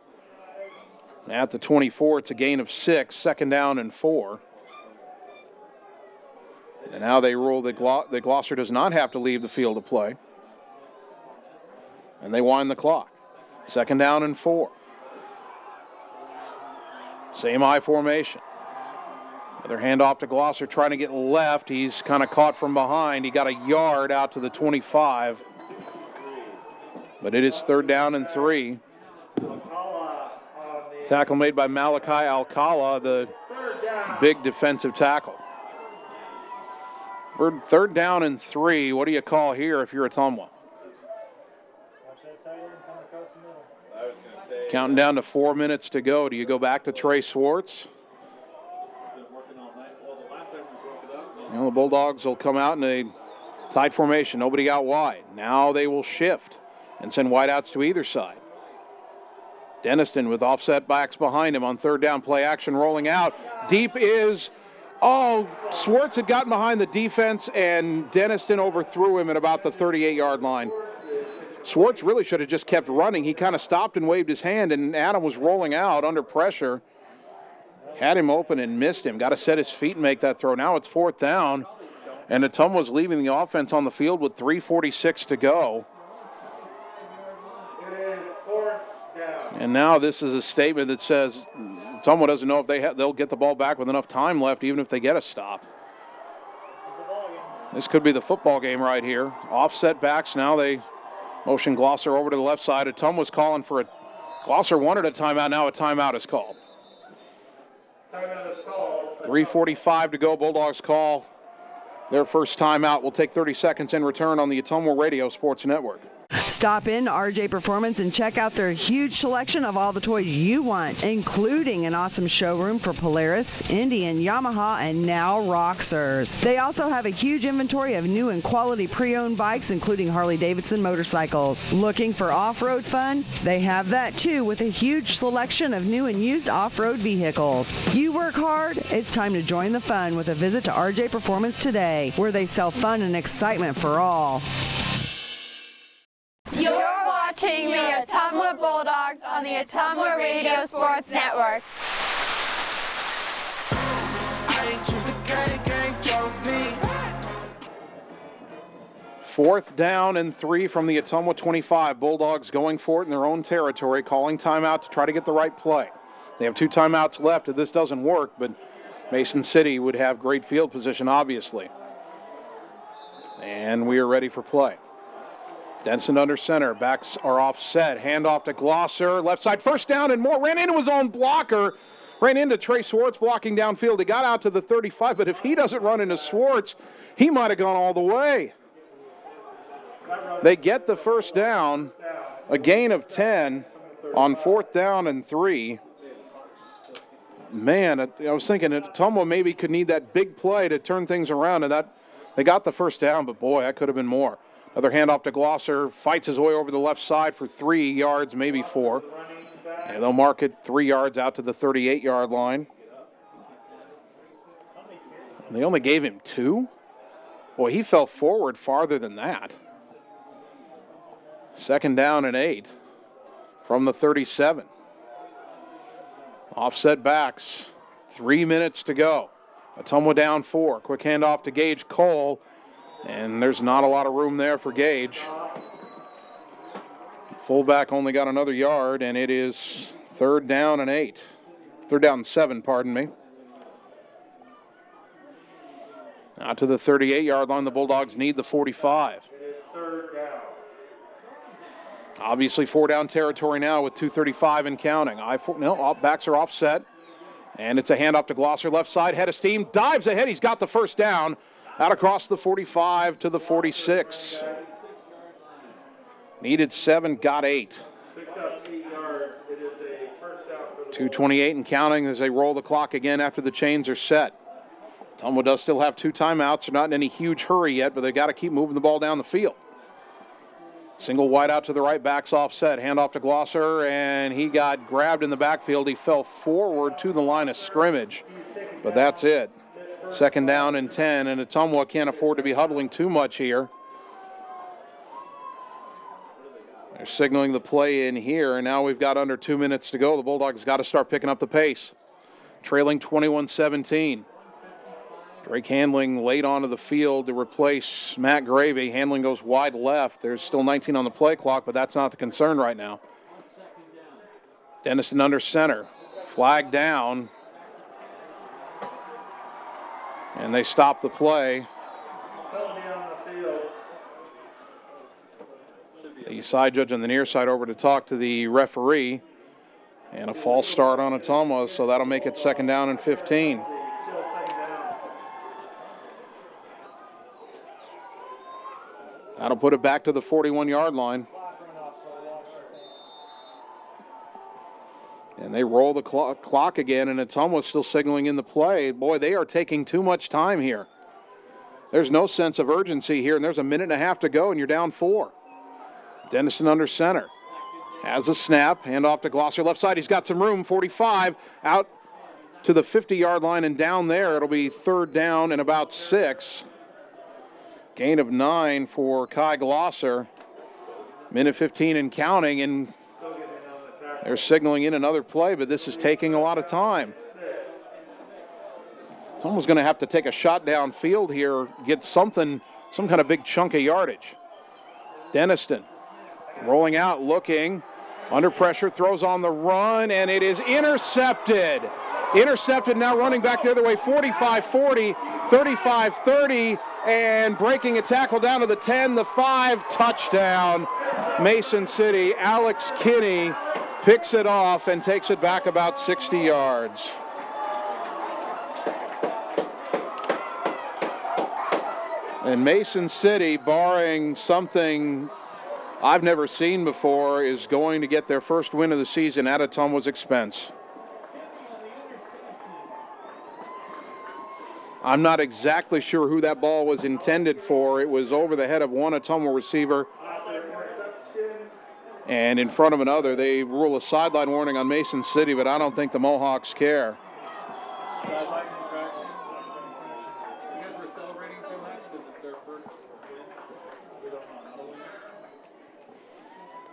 at the 24. It's a gain of 6, 2nd down and 4. And now they rule that Glosser does not have to leave the field to play. And they wind the clock. 2nd down and 4. Same I formation. Another handoff to Glosser trying to get left. He's kind of caught from behind. He got a yard out to the 25. But it is 3rd down and 3. Tackle made by Malachi Alcala, the big defensive tackle. 3rd down and 3. What do you call here if you're Ottumwa? Counting down to 4 minutes to go. Do you go back to Trey Swartz? The Bulldogs will come out in a tight formation. Nobody out wide. Now they will shift and send wideouts to either side. Denniston with offset backs behind him on 3rd down. Play action rolling out. Deep is... Oh, Swartz had gotten behind the defense, and Denniston overthrew him at about the 38-yard line. Swartz really should have just kept running. He kind of stopped and waved his hand, and Adam was rolling out under pressure. Had him open and missed him. Got to set his feet and make that throw. Now it's 4th down, and Ottumwa's leaving the offense on the field with 3:46 to go. It is 4th down. And now this is a statement that says Ottumwa doesn't know if they'll get the ball back with enough time left, even if they get a stop. This could be the football game right here. Offset backs. Now they motion Glosser over to the left side. Ottumwa's calling for a... Glosser wanted a timeout. Now a timeout is called. Timeout is called. 3:45 to go. Bulldogs call their first timeout. We'll take 30 seconds in return on the Ottumwa Radio Sports Network. Stop in to RJ Performance and check out their huge selection of all the toys you want, including an awesome showroom for Polaris, Indian, Yamaha, and now Roxers. They also have a huge inventory of new and quality pre-owned bikes, including Harley-Davidson motorcycles. Looking for off-road fun? They have that too, with a huge selection of new and used off-road vehicles. You work hard? It's time to join the fun with a visit to RJ Performance today, where they sell fun and excitement for all. You're watching the Ottumwa Bulldogs on the Ottumwa Radio Sports Network. Fourth down and 3 from the Ottumwa 25. Bulldogs going for it in their own territory, calling timeout to try to get the right play. They have 2 timeouts left if this doesn't work, but Mason City would have great field position, obviously. And we are ready for play. Denson under center. Backs are offset. Handoff to Glosser. Left side. 1st down and more. Ran into his own blocker. Ran into Trey Swartz blocking downfield. He got out to the 35, but if he doesn't run into Swartz, he might have gone all the way. They get the 1st down. A gain of 10 on 4th down and 3. Man, I was thinking that Ottumwa maybe could need that big play to turn things around, and that they got the 1st down, but boy, that could have been more. Another handoff to Glosser, fights his way over the left side for 3 yards, maybe 4. And they'll mark it 3 yards out to the 38-yard line. They only gave him 2? Boy, he fell forward farther than that. 2nd down and 8 from the 37. Offset backs, 3 minutes to go. Ottumwa down 4. Quick handoff to Gage Cole. And there's not a lot of room there for Gage. Fullback only got another yard, and it is 3rd down and 8. 3rd down and 7, pardon me. Out to the 38-yard line, the Bulldogs need the 45. It is 3rd down. Obviously 4-down territory now with 2:35 and counting. Backs are offset, and it's a handoff to Glosser, left side, head of steam, dives ahead. He's got the 1st down. Out across the 45 to the 46. Needed 7, got 8. Picks up 8 yards. It is a 2:28 and counting as they roll the clock again after the chains are set. Ottumwa does still have 2 timeouts. They're not in any huge hurry yet, but they've got to keep moving the ball down the field. Single wide out to the right, backs offset. Handoff to Glosser, and he got grabbed in the backfield. He fell forward to the line of scrimmage, but that's it. 2nd down and 10, and Ottumwa can't afford to be huddling too much here. They're signaling the play in here, and now we've got under 2 minutes to go. The Bulldogs got to start picking up the pace. Trailing 21-17. Drake Handling late onto the field to replace Matt Gravy. Handling goes wide left. There's still 19 on the play clock, but that's not the concern right now. Denniston under center. Flag down. And they stop the play. The side judge on the near side over to talk to the referee. And a false start on Ottumwa, so that'll make it 2nd down and 15. That'll put it back to the 41-yard line. And they roll the clock again, and Ottumwa's still signaling in the play. Boy, they are taking too much time here. There's no sense of urgency here, and there's a minute and a half to go, and you're down 4. Dennison under center. Has a snap. Hand off to Glosser. Left side, he's got some room. 45 out to the 50-yard line, and down there it'll be 3rd down and about 6. Gain of 9 for Kai Glosser. Minute 15 and counting, and they're signaling in another play, but this is taking a lot of time. Someone's going to have to take a shot downfield here, get something, some kind of big chunk of yardage. Denniston rolling out, looking, under pressure, throws on the run, and it is intercepted. Intercepted, now running back the other way, 45-40, 35-30, and breaking a tackle down to the 10, the 5, touchdown. Mason City, Alex Kinney picks it off and takes it back about 60 yards. And Mason City, barring something I've never seen before, is going to get their first win of the season at Ottumwa's expense. I'm not exactly sure who that ball was intended for. It was over the head of one Ottumwa receiver and in front of another. They rule a sideline warning on Mason City, but I don't think the Mohawks care.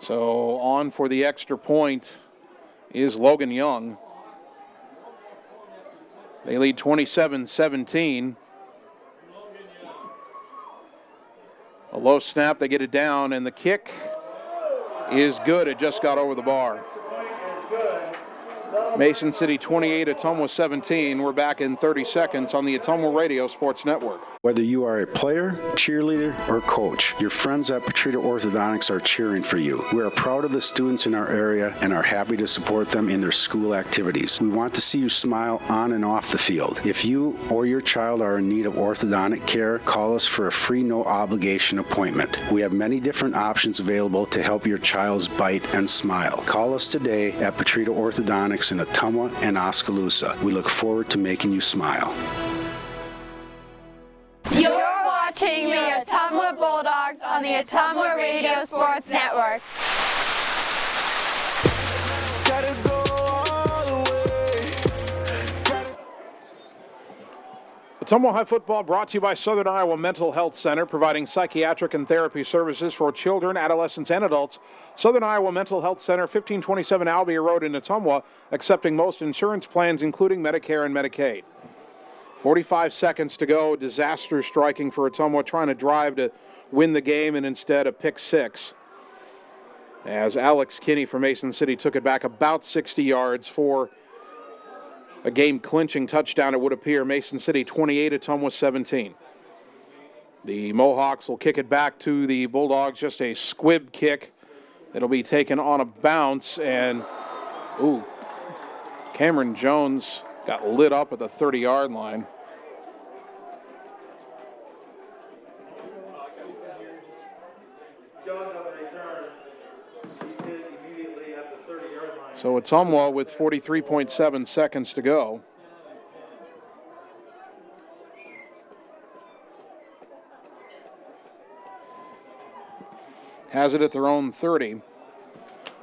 So on for the extra point is Logan Young. They lead 27-17. A low snap, they get it down, and the kick is good. It just got over the bar. Mason City 28, Ottumwa 17. We're back in 30 seconds on the Ottumwa Radio Sports Network. Whether you are a player, cheerleader, or coach, your friends at Petrita Orthodontics are cheering for you. We are proud of the students in our area and are happy to support them in their school activities. We want to see you smile on and off the field. If you or your child are in need of orthodontic care, call us for a free no-obligation appointment. We have many different options available to help your child's bite and smile. Call us today at Petrita Orthodontics in Ottumwa and Oskaloosa. We look forward to making you smile. You're watching the Ottumwa Bulldogs on the Ottumwa Radio Sports Network. Ottumwa High Football brought to you by Southern Iowa Mental Health Center, providing psychiatric and therapy services for children, adolescents, and adults. Southern Iowa Mental Health Center, 1527 Albia Road in Ottumwa, accepting most insurance plans, including Medicare and Medicaid. 45 seconds to go. Disaster striking for Ottumwa, trying to drive to win the game, and instead a pick 6. As Alex Kinney from Mason City took it back about 60 yards for a game-clinching touchdown, it would appear. Mason City 28, Ottumwa 17. The Mohawks will kick it back to the Bulldogs, just a squib kick. It'll be taken on a bounce, and Cameron Jones got lit up at the 30-yard line. So Ottumwa with 43.7 seconds to go. Has it at their own 30.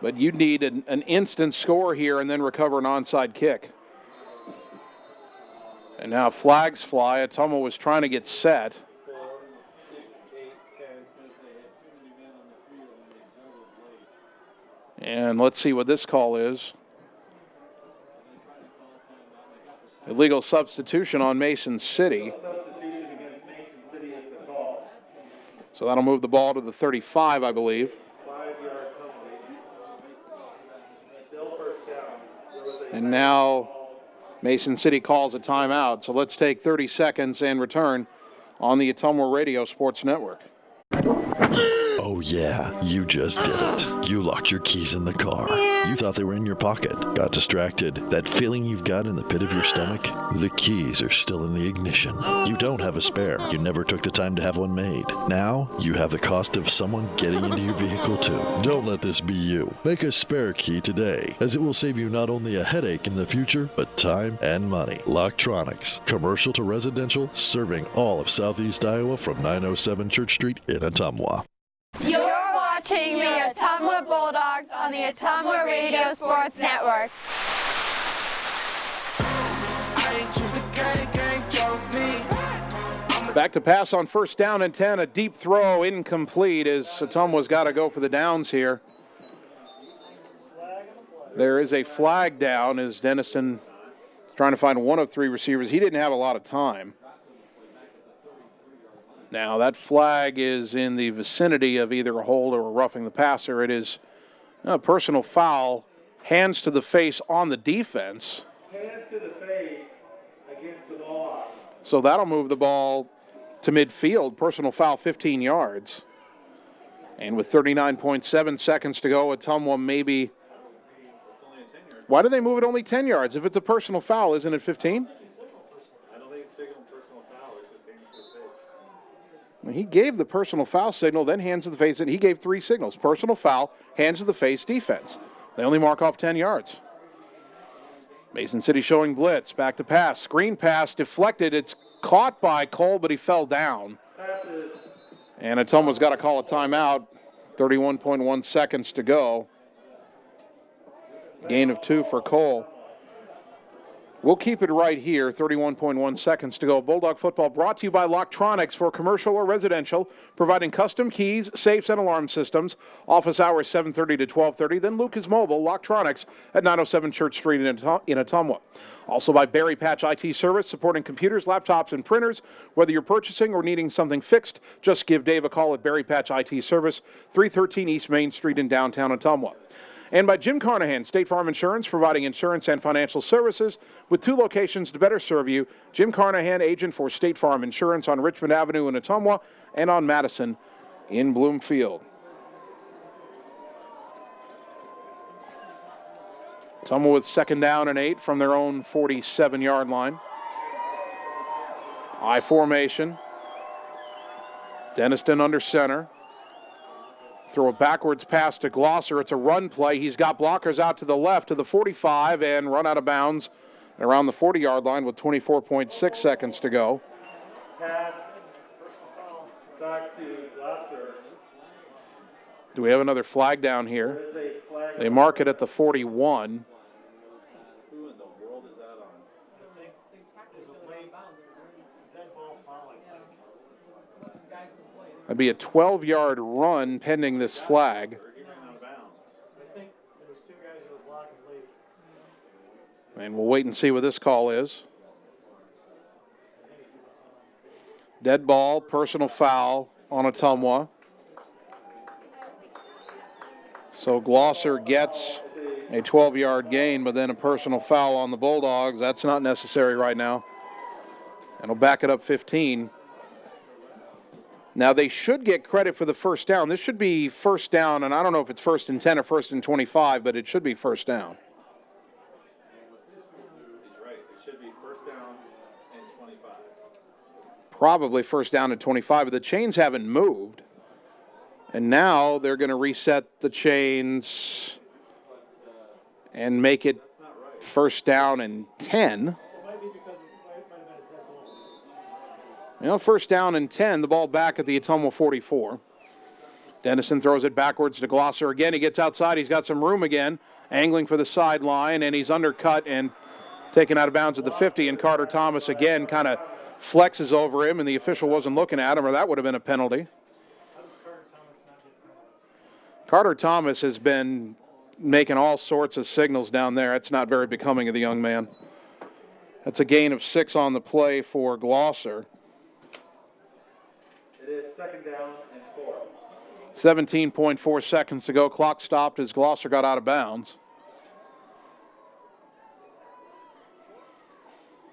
But you need an instant score here and then recover an onside kick. And now flags fly. Ottumwa was trying to get set. And let's see what this call is. Illegal substitution on Mason City. Substitution against Mason City is the call. So that'll move the ball to the 35, I believe. 5-yard penalty. Still first down. And now Mason City calls a timeout. So let's take 30 seconds and return on the Ottumwa Radio Sports Network. Oh yeah, you just did it. You locked your keys in the car. You thought they were in your pocket. Got distracted. That feeling you've got in the pit of your stomach? The keys are still in the ignition. You don't have a spare. You never took the time to have one made. Now, you have the cost of someone getting into your vehicle too. Don't let this be you. Make a spare key today, as it will save you not only a headache in the future, but time and money. Locktronics, commercial to residential, serving all of Southeast Iowa from 907 Church Street in Ottumwa. You're watching the Ottumwa Bulldogs on the Ottumwa Radio Sports Network. Back to pass on first down and 10. A deep throw incomplete as Ottumwa's got to go for the downs here. There is a flag down as Denniston is trying to find one of three receivers. He didn't have a lot of time. Now, that flag is in the vicinity of either a hold or a roughing the passer. It is a personal foul, hands to the face on the defense. Hands to the face against the Mohawks. So that'll move the ball to midfield. Personal foul, 15 yards. And with 39.7 seconds to go, Ottumwa maybe. Why do they move it only 10 yards? If it's a personal foul, isn't it 15? He gave the personal foul signal, then hands to the face, and he gave three signals. Personal foul, hands to the face, defense. They only mark off 10 yards. Mason City showing blitz, back to pass. Screen pass, deflected. It's caught by Cole, but he fell down. And Ottumwa's got to call a timeout. 31.1 seconds to go. Gain of 2 for Cole. We'll keep it right here, 31.1 seconds to go. Bulldog football brought to you by Locktronics for commercial or residential, providing custom keys, safes, and alarm systems. Office hours 7:30 to 12:30. Then Lucas Mobile, Locktronics at 907 Church Street in Ottumwa. Also by Berry Patch IT Service, supporting computers, laptops, and printers. Whether you're purchasing or needing something fixed, just give Dave a call at Berry Patch IT Service, 313 East Main Street in downtown Ottumwa. And by Jim Carnahan, State Farm Insurance, providing insurance and financial services with 2 locations to better serve you. Jim Carnahan, agent for State Farm Insurance on Richmond Avenue in Ottumwa and on Madison in Bloomfield. Ottumwa with second down and 8 from their own 47-yard line. I formation. Denniston under center. Throw a backwards pass to Glosser. It's a run play. He's got blockers out to the left to the 45 and run out of bounds around the 40-yard line with 24.6 seconds to go. Pass back to Glosser. Do we have another flag down here? There is a flag. They mark it at the 41. Who in the world is that on? Is it late? Dead ball foul, I think. That'd be a 12-yard run pending this flag. I think there was 2 guys that were blocking late. And we'll wait and see what this call is. Dead ball, personal foul on Ottumwa. So Glosser gets a 12-yard gain, but then a personal foul on the Bulldogs. That's not necessary right now. And we'll back it up 15. Now, they should get credit for the first down. This should be first down, and I don't know if it's 1st and 10 or 1st and 25, but it should be first down. He's right. It should be first down and 25. Probably first down and 25, but the chains haven't moved. And now they're going to reset the chains. and make it first down and 10. First down and 10, the ball back at the Ottumwa 44. Dennison throws it backwards to Glosser again. He gets outside. He's got some room again, angling for the sideline, and he's undercut and taken out of bounds at the 50. And Carter Thomas again kind of flexes over him, and the official wasn't looking at him, or that would have been a penalty. Carter Thomas has been making all sorts of signals down there. It's not very becoming of the young man. That's a gain of 6 on the play for Glosser. It is second down and 4. 17.4 seconds to go. Clock stopped as Glosser got out of bounds.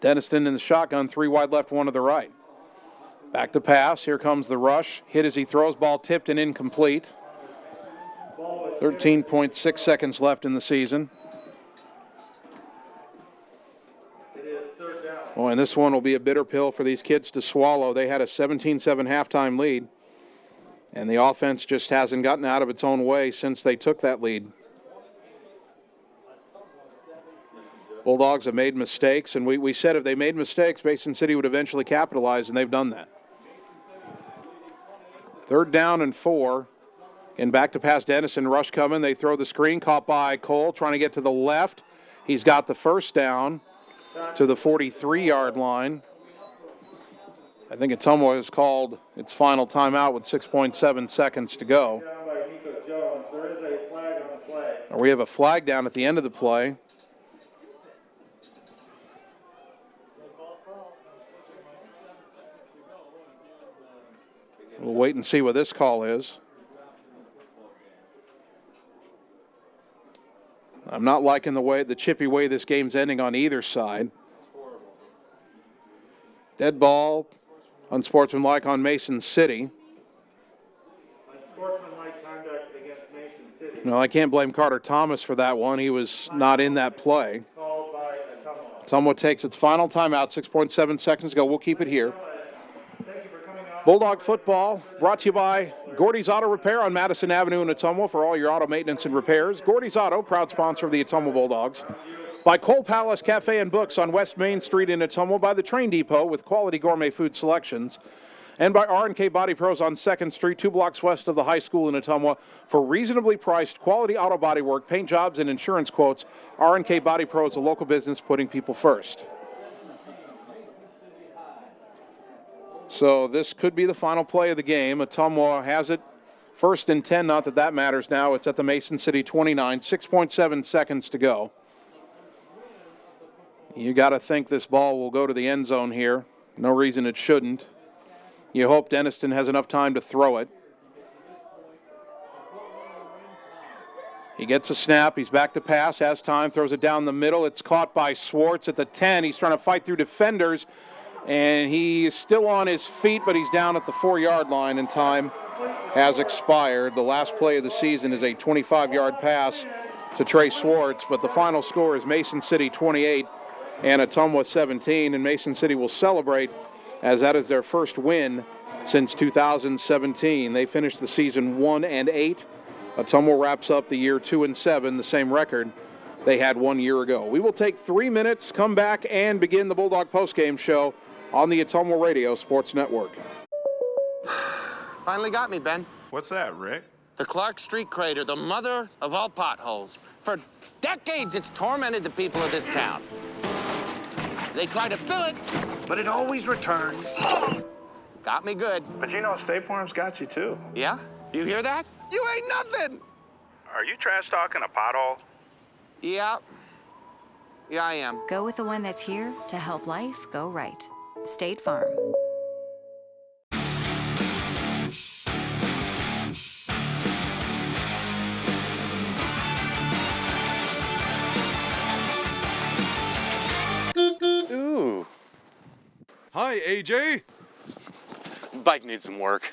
Denniston in the shotgun, 3 wide left, 1 to the right. Back to pass. Here comes the rush. Hit as he throws. Ball tipped and incomplete. 13.6 seconds left in the season. Oh, and this one will be a bitter pill for these kids to swallow. They had a 17-7 halftime lead, and the offense just hasn't gotten out of its own way since they took that lead. Bulldogs have made mistakes, and we said if they made mistakes, Mason City would eventually capitalize, and they've done that. 3rd down and 4. And back to pass Dennison. Rush coming. They throw the screen. Caught by Cole, trying to get to the left. He's got the first down to the 43-yard line. I think Ottumwa has called its final timeout with 6.7 seconds to go. We have a flag down at the end of the play. We'll wait and see what this call is. I'm not liking the chippy way this game's ending on either side. Dead ball, unsportsmanlike on Mason City. Unsportsmanlike conduct against Mason City. No, I can't blame Carter Thomas for that one. He was not in that play. Called by Ottumwa. Ottumwa takes its final timeout, 6.7 seconds to go. We'll keep it here. Bulldog football brought to you by Gordy's Auto Repair on Madison Avenue in Ottumwa for all your auto maintenance and repairs. Gordy's Auto, proud sponsor of the Ottumwa Bulldogs. By Cole Palace Cafe and Books on West Main Street in Ottumwa. By the Train Depot with quality gourmet food selections. And by R&K Body Pros on 2nd Street, 2 blocks west of the high school in Ottumwa. For reasonably priced quality auto body work, paint jobs, and insurance quotes, R&K Body Pros, a local business putting people first. So this could be the final play of the game. Ottumwa has it 1st and 10, not that that matters now. It's at the Mason City 29, 6.7 seconds to go. You got to think this ball will go to the end zone here. No reason it shouldn't. You hope Denniston has enough time to throw it. He gets a snap. He's back to pass, has time, throws it down the middle. It's caught by Swartz at the 10. He's trying to fight through defenders. And he is still on his feet, but he's down at the 4-yard line, and time has expired. The last play of the season is a 25-yard pass to Trey Swartz, but the final score is Mason City 28 and Ottumwa 17, and Mason City will celebrate as that is their first win since 2017. They finished the season 1-8. Ottumwa wraps up the year 2-7, the same record they had 1 year ago. We will take 3 minutes, come back, and begin the Bulldog postgame show on the Ottumwa Radio Sports Network. Finally got me, Ben. What's that, Rick? The Clark Street crater, the mother of all potholes. For decades, it's tormented the people of this town. They try to fill it, but it always returns. Got me good. But you know, State Farm's got you, too. Yeah? You hear that? You ain't nothing! Are you trash talking a pothole? Yeah. Yeah, I am. Go with the one that's here to help life go right. State Farm. Ooh. Hi, AJ. Bike needs some work.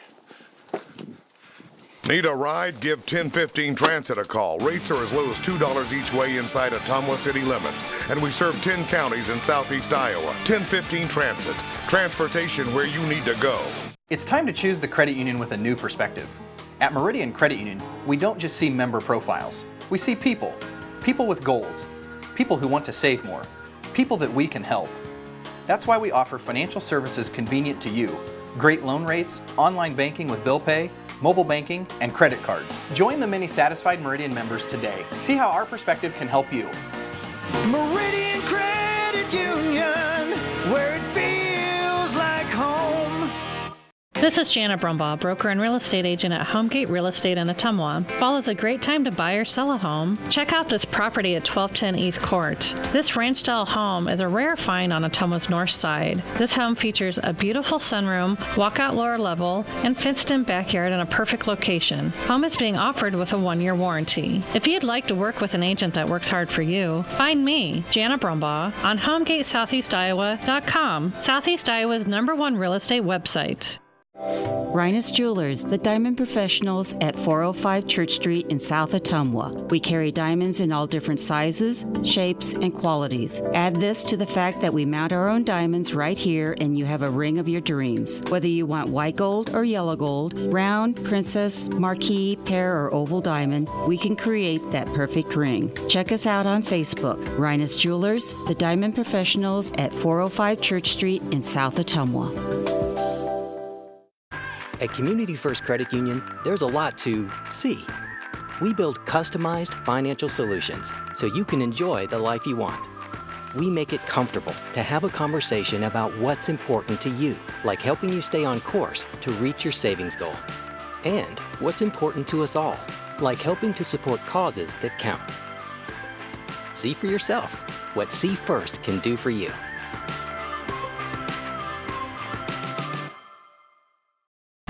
Need a ride? Give 1015 Transit a call. Rates are as low as $2 each way inside Ottumwa city limits. And we serve 10 counties in southeast Iowa. 1015 Transit. Transportation where you need to go. It's time to choose the credit union with a new perspective. At Meridian Credit Union, we don't just see member profiles. We see people. People with goals. People who want to save more. People that we can help. That's why we offer financial services convenient to you. Great loan rates, online banking with bill pay, mobile banking, and credit cards. Join the many satisfied Meridian members today. See how our perspective can help you. Meridian Credit Union, where it feels like home. This is Jana Brumbaugh, broker and real estate agent at Homegate Real Estate in Ottumwa. Fall is a great time to buy or sell a home. Check out this property at 1210 East Court. This ranch-style home is a rare find on Ottumwa's north side. This home features a beautiful sunroom, walkout lower level, and fenced-in backyard in a perfect location. Home is being offered with a 1-year warranty. If you'd like to work with an agent that works hard for you, find me, Jana Brumbaugh, on HomegateSoutheastIowa.com, Southeast Iowa's #1 real estate website. Rhinus Jewelers, the diamond professionals at 405 Church Street in South Ottumwa. We carry diamonds in all different sizes, shapes, and qualities. Add this to the fact that we mount our own diamonds right here and you have a ring of your dreams. Whether you want white gold or yellow gold, round, princess, marquise, pear, or oval diamond, we can create that perfect ring. Check us out on Facebook. Rhinus Jewelers, the diamond professionals at 405 Church Street in South Ottumwa. At Community First Credit Union, there's a lot to see. We build customized financial solutions so you can enjoy the life you want. We make it comfortable to have a conversation about what's important to you, like helping you stay on course to reach your savings goal. And what's important to us all, like helping to support causes that count. See for yourself what See First can do for you.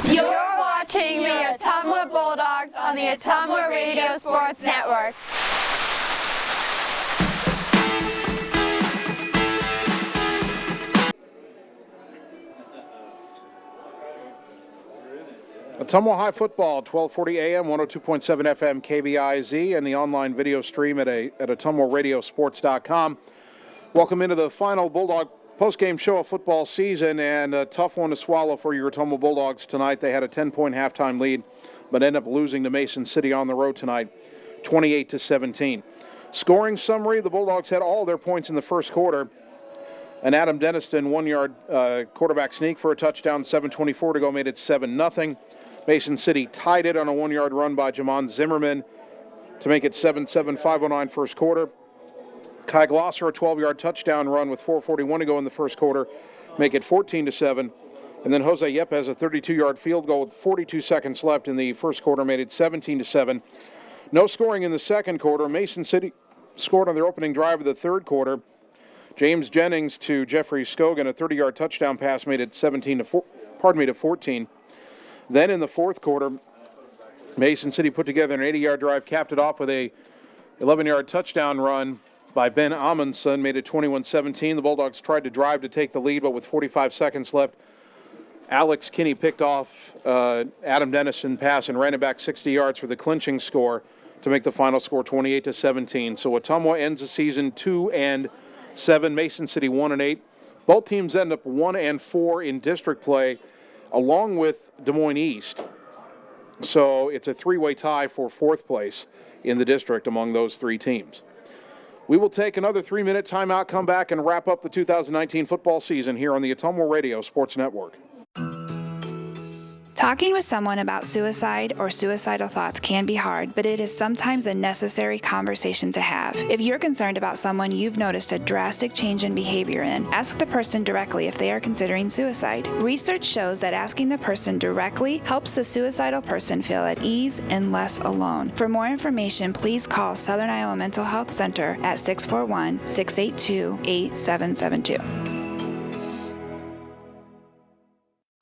You're watching the Ottumwa Bulldogs on the Ottumwa Radio Sports Network. Ottumwa High Football, 1240 AM, 102.7 FM, KBIZ, and the online video stream at OttumwaRadioSports.com. Welcome into the final Bulldog postgame show of football season, and a tough one to swallow for your Ottumwa Bulldogs tonight. They had a 10-point halftime lead, but ended up losing to Mason City on the road tonight, 28-17. Scoring summary, the Bulldogs had all their points in the first quarter. An Adam Denniston 1-yard quarterback sneak for a touchdown, 7:24 to go, made it 7-0. Mason City tied it on a 1-yard run by Jamon Zimmerman to make it 7-7, 5:09 first quarter. Kai Glosser, a 12-yard touchdown run with 4:41 to go in the first quarter, make it 14-7. And then Jose Yepes, a 32-yard field goal with 42 seconds left in the first quarter, made it 17-7. No scoring in the second quarter. Mason City scored on their opening drive of the third quarter. James Jennings to Jeffrey Scogan, a 30-yard touchdown pass, made it 14. Then in the fourth quarter, Mason City put together an 80-yard drive, capped it off with a 11-yard touchdown run by Ben Amundsen, made it 21-17. The Bulldogs tried to drive to take the lead, but with 45 seconds left, Alex Kinney picked off Adam Dennison pass and ran it back 60 yards for the clinching score to make the final score 28-17. So Ottumwa ends the season 2-7, Mason City 1-8. Both teams end up 1-4 in district play, along with Des Moines East. So it's a three-way tie for fourth place in the district among those three teams. We will take another 3-minute timeout, come back, and wrap up the 2019 football season here on the Ottumwa Radio Sports Network. Talking with someone about suicide or suicidal thoughts can be hard, but it is sometimes a necessary conversation to have. If you're concerned about someone you've noticed a drastic change in behavior in, ask the person directly if they are considering suicide. Research shows that asking the person directly helps the suicidal person feel at ease and less alone. For more information, please call Southern Iowa Mental Health Center at 641-682-8772.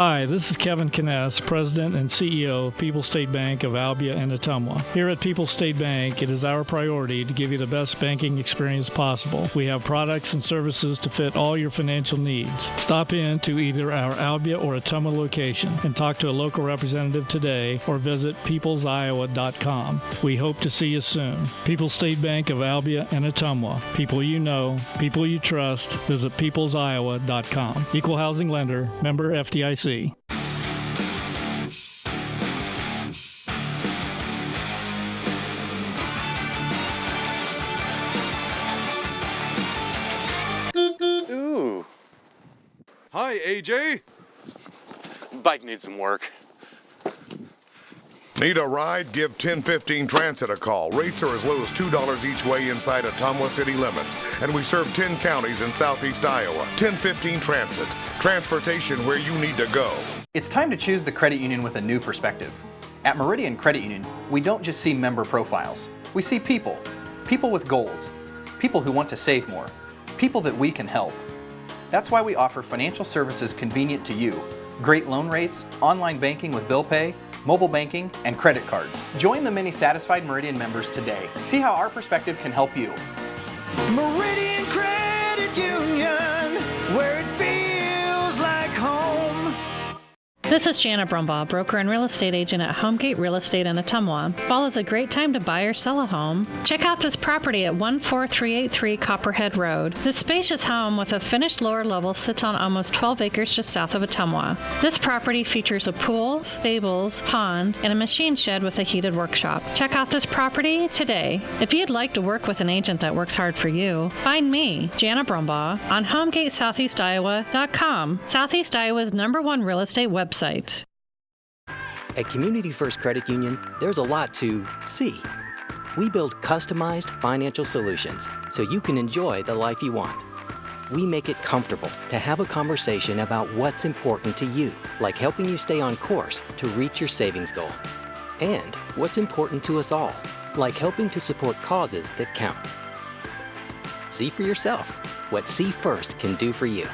Hi, this is Kevin Kness, President and CEO of People's State Bank of Albia and Ottumwa. Here at People's State Bank, it is our priority to give you the best banking experience possible. We have products and services to fit all your financial needs. Stop in to either our Albia or Ottumwa location and talk to a local representative today or visit peoplesiowa.com. We hope to see you soon. People's State Bank of Albia and Ottumwa. People you know, people you trust. Visit peoplesiowa.com. Equal housing lender, member FDIC. Hi, AJ. Bike needs some work. Need a ride? Give 1015 Transit a call. Rates are as low as $2 each way inside Ottumwa city limits. And we serve 10 counties in southeast Iowa. 1015 Transit. Transportation where you need to go. It's time to choose the credit union with a new perspective. At Meridian Credit Union, we don't just see member profiles. We see people. People with goals. People who want to save more. People that we can help. That's why we offer financial services convenient to you. Great loan rates, online banking with bill pay, mobile banking, and credit cards. Join the many satisfied Meridian members today. See how our perspective can help you. Meridian Credit Union, where it feels like home. This is Jana Brumbaugh, broker and real estate agent at Homegate Real Estate in Ottumwa. Fall is a great time to buy or sell a home. Check out this property at 14383 Copperhead Road. This spacious home with a finished lower level sits on almost 12 acres just south of Ottumwa. This property features a pool, stables, pond, and a machine shed with a heated workshop. Check out this property today. If you'd like to work with an agent that works hard for you, find me, Jana Brumbaugh, on HomegateSoutheastIowa.com, Southeast Iowa's #1 real estate website. At Community First Credit Union, there's a lot to see. We build customized financial solutions so you can enjoy the life you want. We make it comfortable to have a conversation about what's important to you, like helping you stay on course to reach your savings goal. And what's important to us all, like helping to support causes that count. See for yourself what See First can do for you.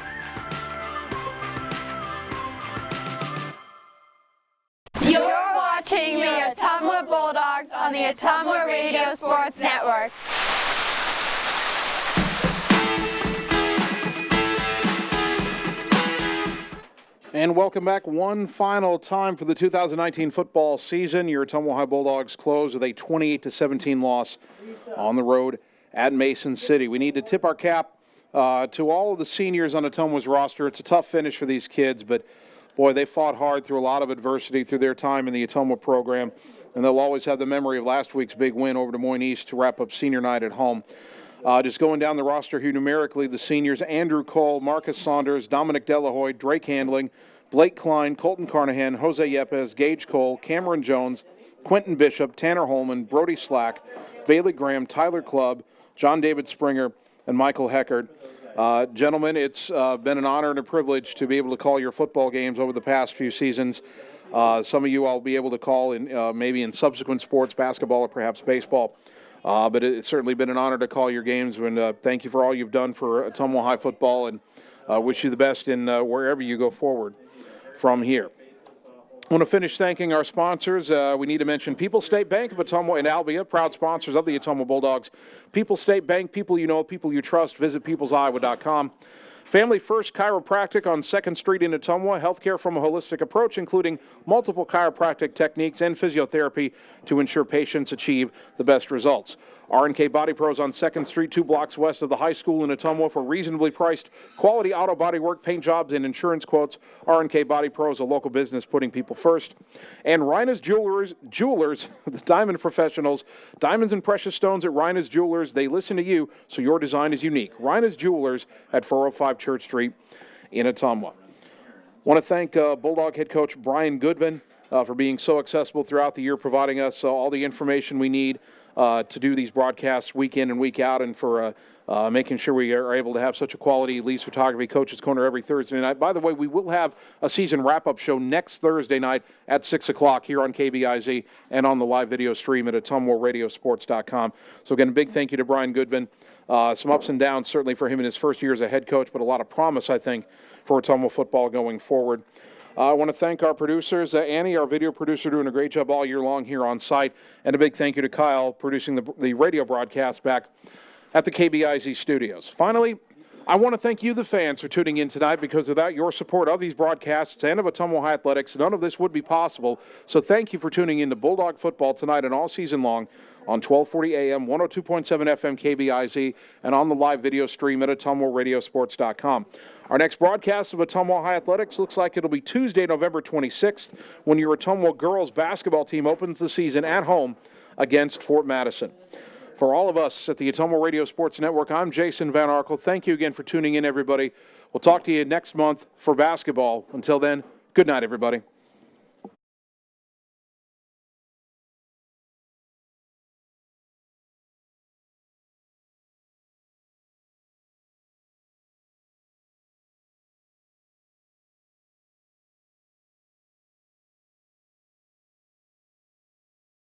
You're watching the Ottumwa Bulldogs on the Ottumwa Radio Sports Network. And welcome back one final time for the 2019 football season. Your Ottumwa High Bulldogs close with a 28-17 loss on the road at Mason City. We need to tip our cap to all of the seniors on Ottumwa's roster. It's a tough finish for these kids, but boy, they fought hard through a lot of adversity through their time in the Ottumwa program, and they'll always have the memory of last week's big win over Des Moines East to wrap up senior night at home. Just going down the roster here numerically, the seniors, Andrew Cole, Marcus Saunders, Dominic Delahoy, Drake Handling, Blake Klein, Colton Carnahan, Jose Yepes, Gage Cole, Cameron Jones, Quentin Bishop, Tanner Holman, Brody Slack, Bailey Graham, Tyler Clubb, John David Springer, and Michael Heckert. Gentlemen, it's been an honor and a privilege to be able to call your football games over the past few seasons. Some of you I'll be able to call in maybe in subsequent sports, basketball or perhaps baseball. But it's certainly been an honor to call your games. And thank you for all you've done for Ottumwa High football, and wish you the best in wherever you go forward from here. I want to finish thanking our sponsors. We need to mention People State Bank of Ottumwa and Albia, proud sponsors of the Ottumwa Bulldogs. People State Bank, people you know, people you trust. Visit peoplesioiowa.com. Family First Chiropractic on 2nd Street in Ottumwa. Healthcare from a holistic approach, including multiple chiropractic techniques and physiotherapy to ensure patients achieve the best results. R&K Body Pros on 2nd Street, 2 blocks west of the high school in Ottumwa for reasonably priced quality auto body work, paint jobs, and insurance quotes. R&K Body Pros, a local business putting people first. And Rhina's Jewelers, the diamond professionals. Diamonds and precious stones at Rhina's Jewelers. They listen to you, so your design is unique. Rhina's Jewelers at 405 Church Street in Ottumwa. Want to thank Bulldog head coach Brian Goodman for being so accessible throughout the year, providing us all the information we need to do these broadcasts week in and week out, and for making sure we are able to have such a quality Lee's Photography Coach's Corner every Thursday night. By the way, we will have a season wrap-up show next Thursday night at 6 o'clock here on KBIZ and on the live video stream at AttumwaRadioSports.com. So again, a big thank you to Brian Goodman. Some ups and downs certainly for him in his first year as a head coach, but a lot of promise, I think, for Ottumwa football going forward. I want to thank our producers. Annie, our video producer, doing a great job all year long here on site. And a big thank you to Kyle, producing the radio broadcast back at the KBIZ studios. Finally, I want to thank you, the fans, for tuning in tonight, because without your support of these broadcasts and of Ottumwa High Athletics, none of this would be possible. So thank you for tuning in to Bulldog football tonight and all season long on 1240 AM, 102.7 FM KBIZ, and on the live video stream at AttumwaRadioSports.com. Our next broadcast of Ottumwa High Athletics looks like it'll be Tuesday, November 26th, when your Ottumwa girls basketball team opens the season at home against Fort Madison. For all of us at the Ottumwa Radio Sports Network, I'm Jason Van Arkel. Thank you again for tuning in, everybody. We'll talk to you next month for basketball. Until then, good night, everybody.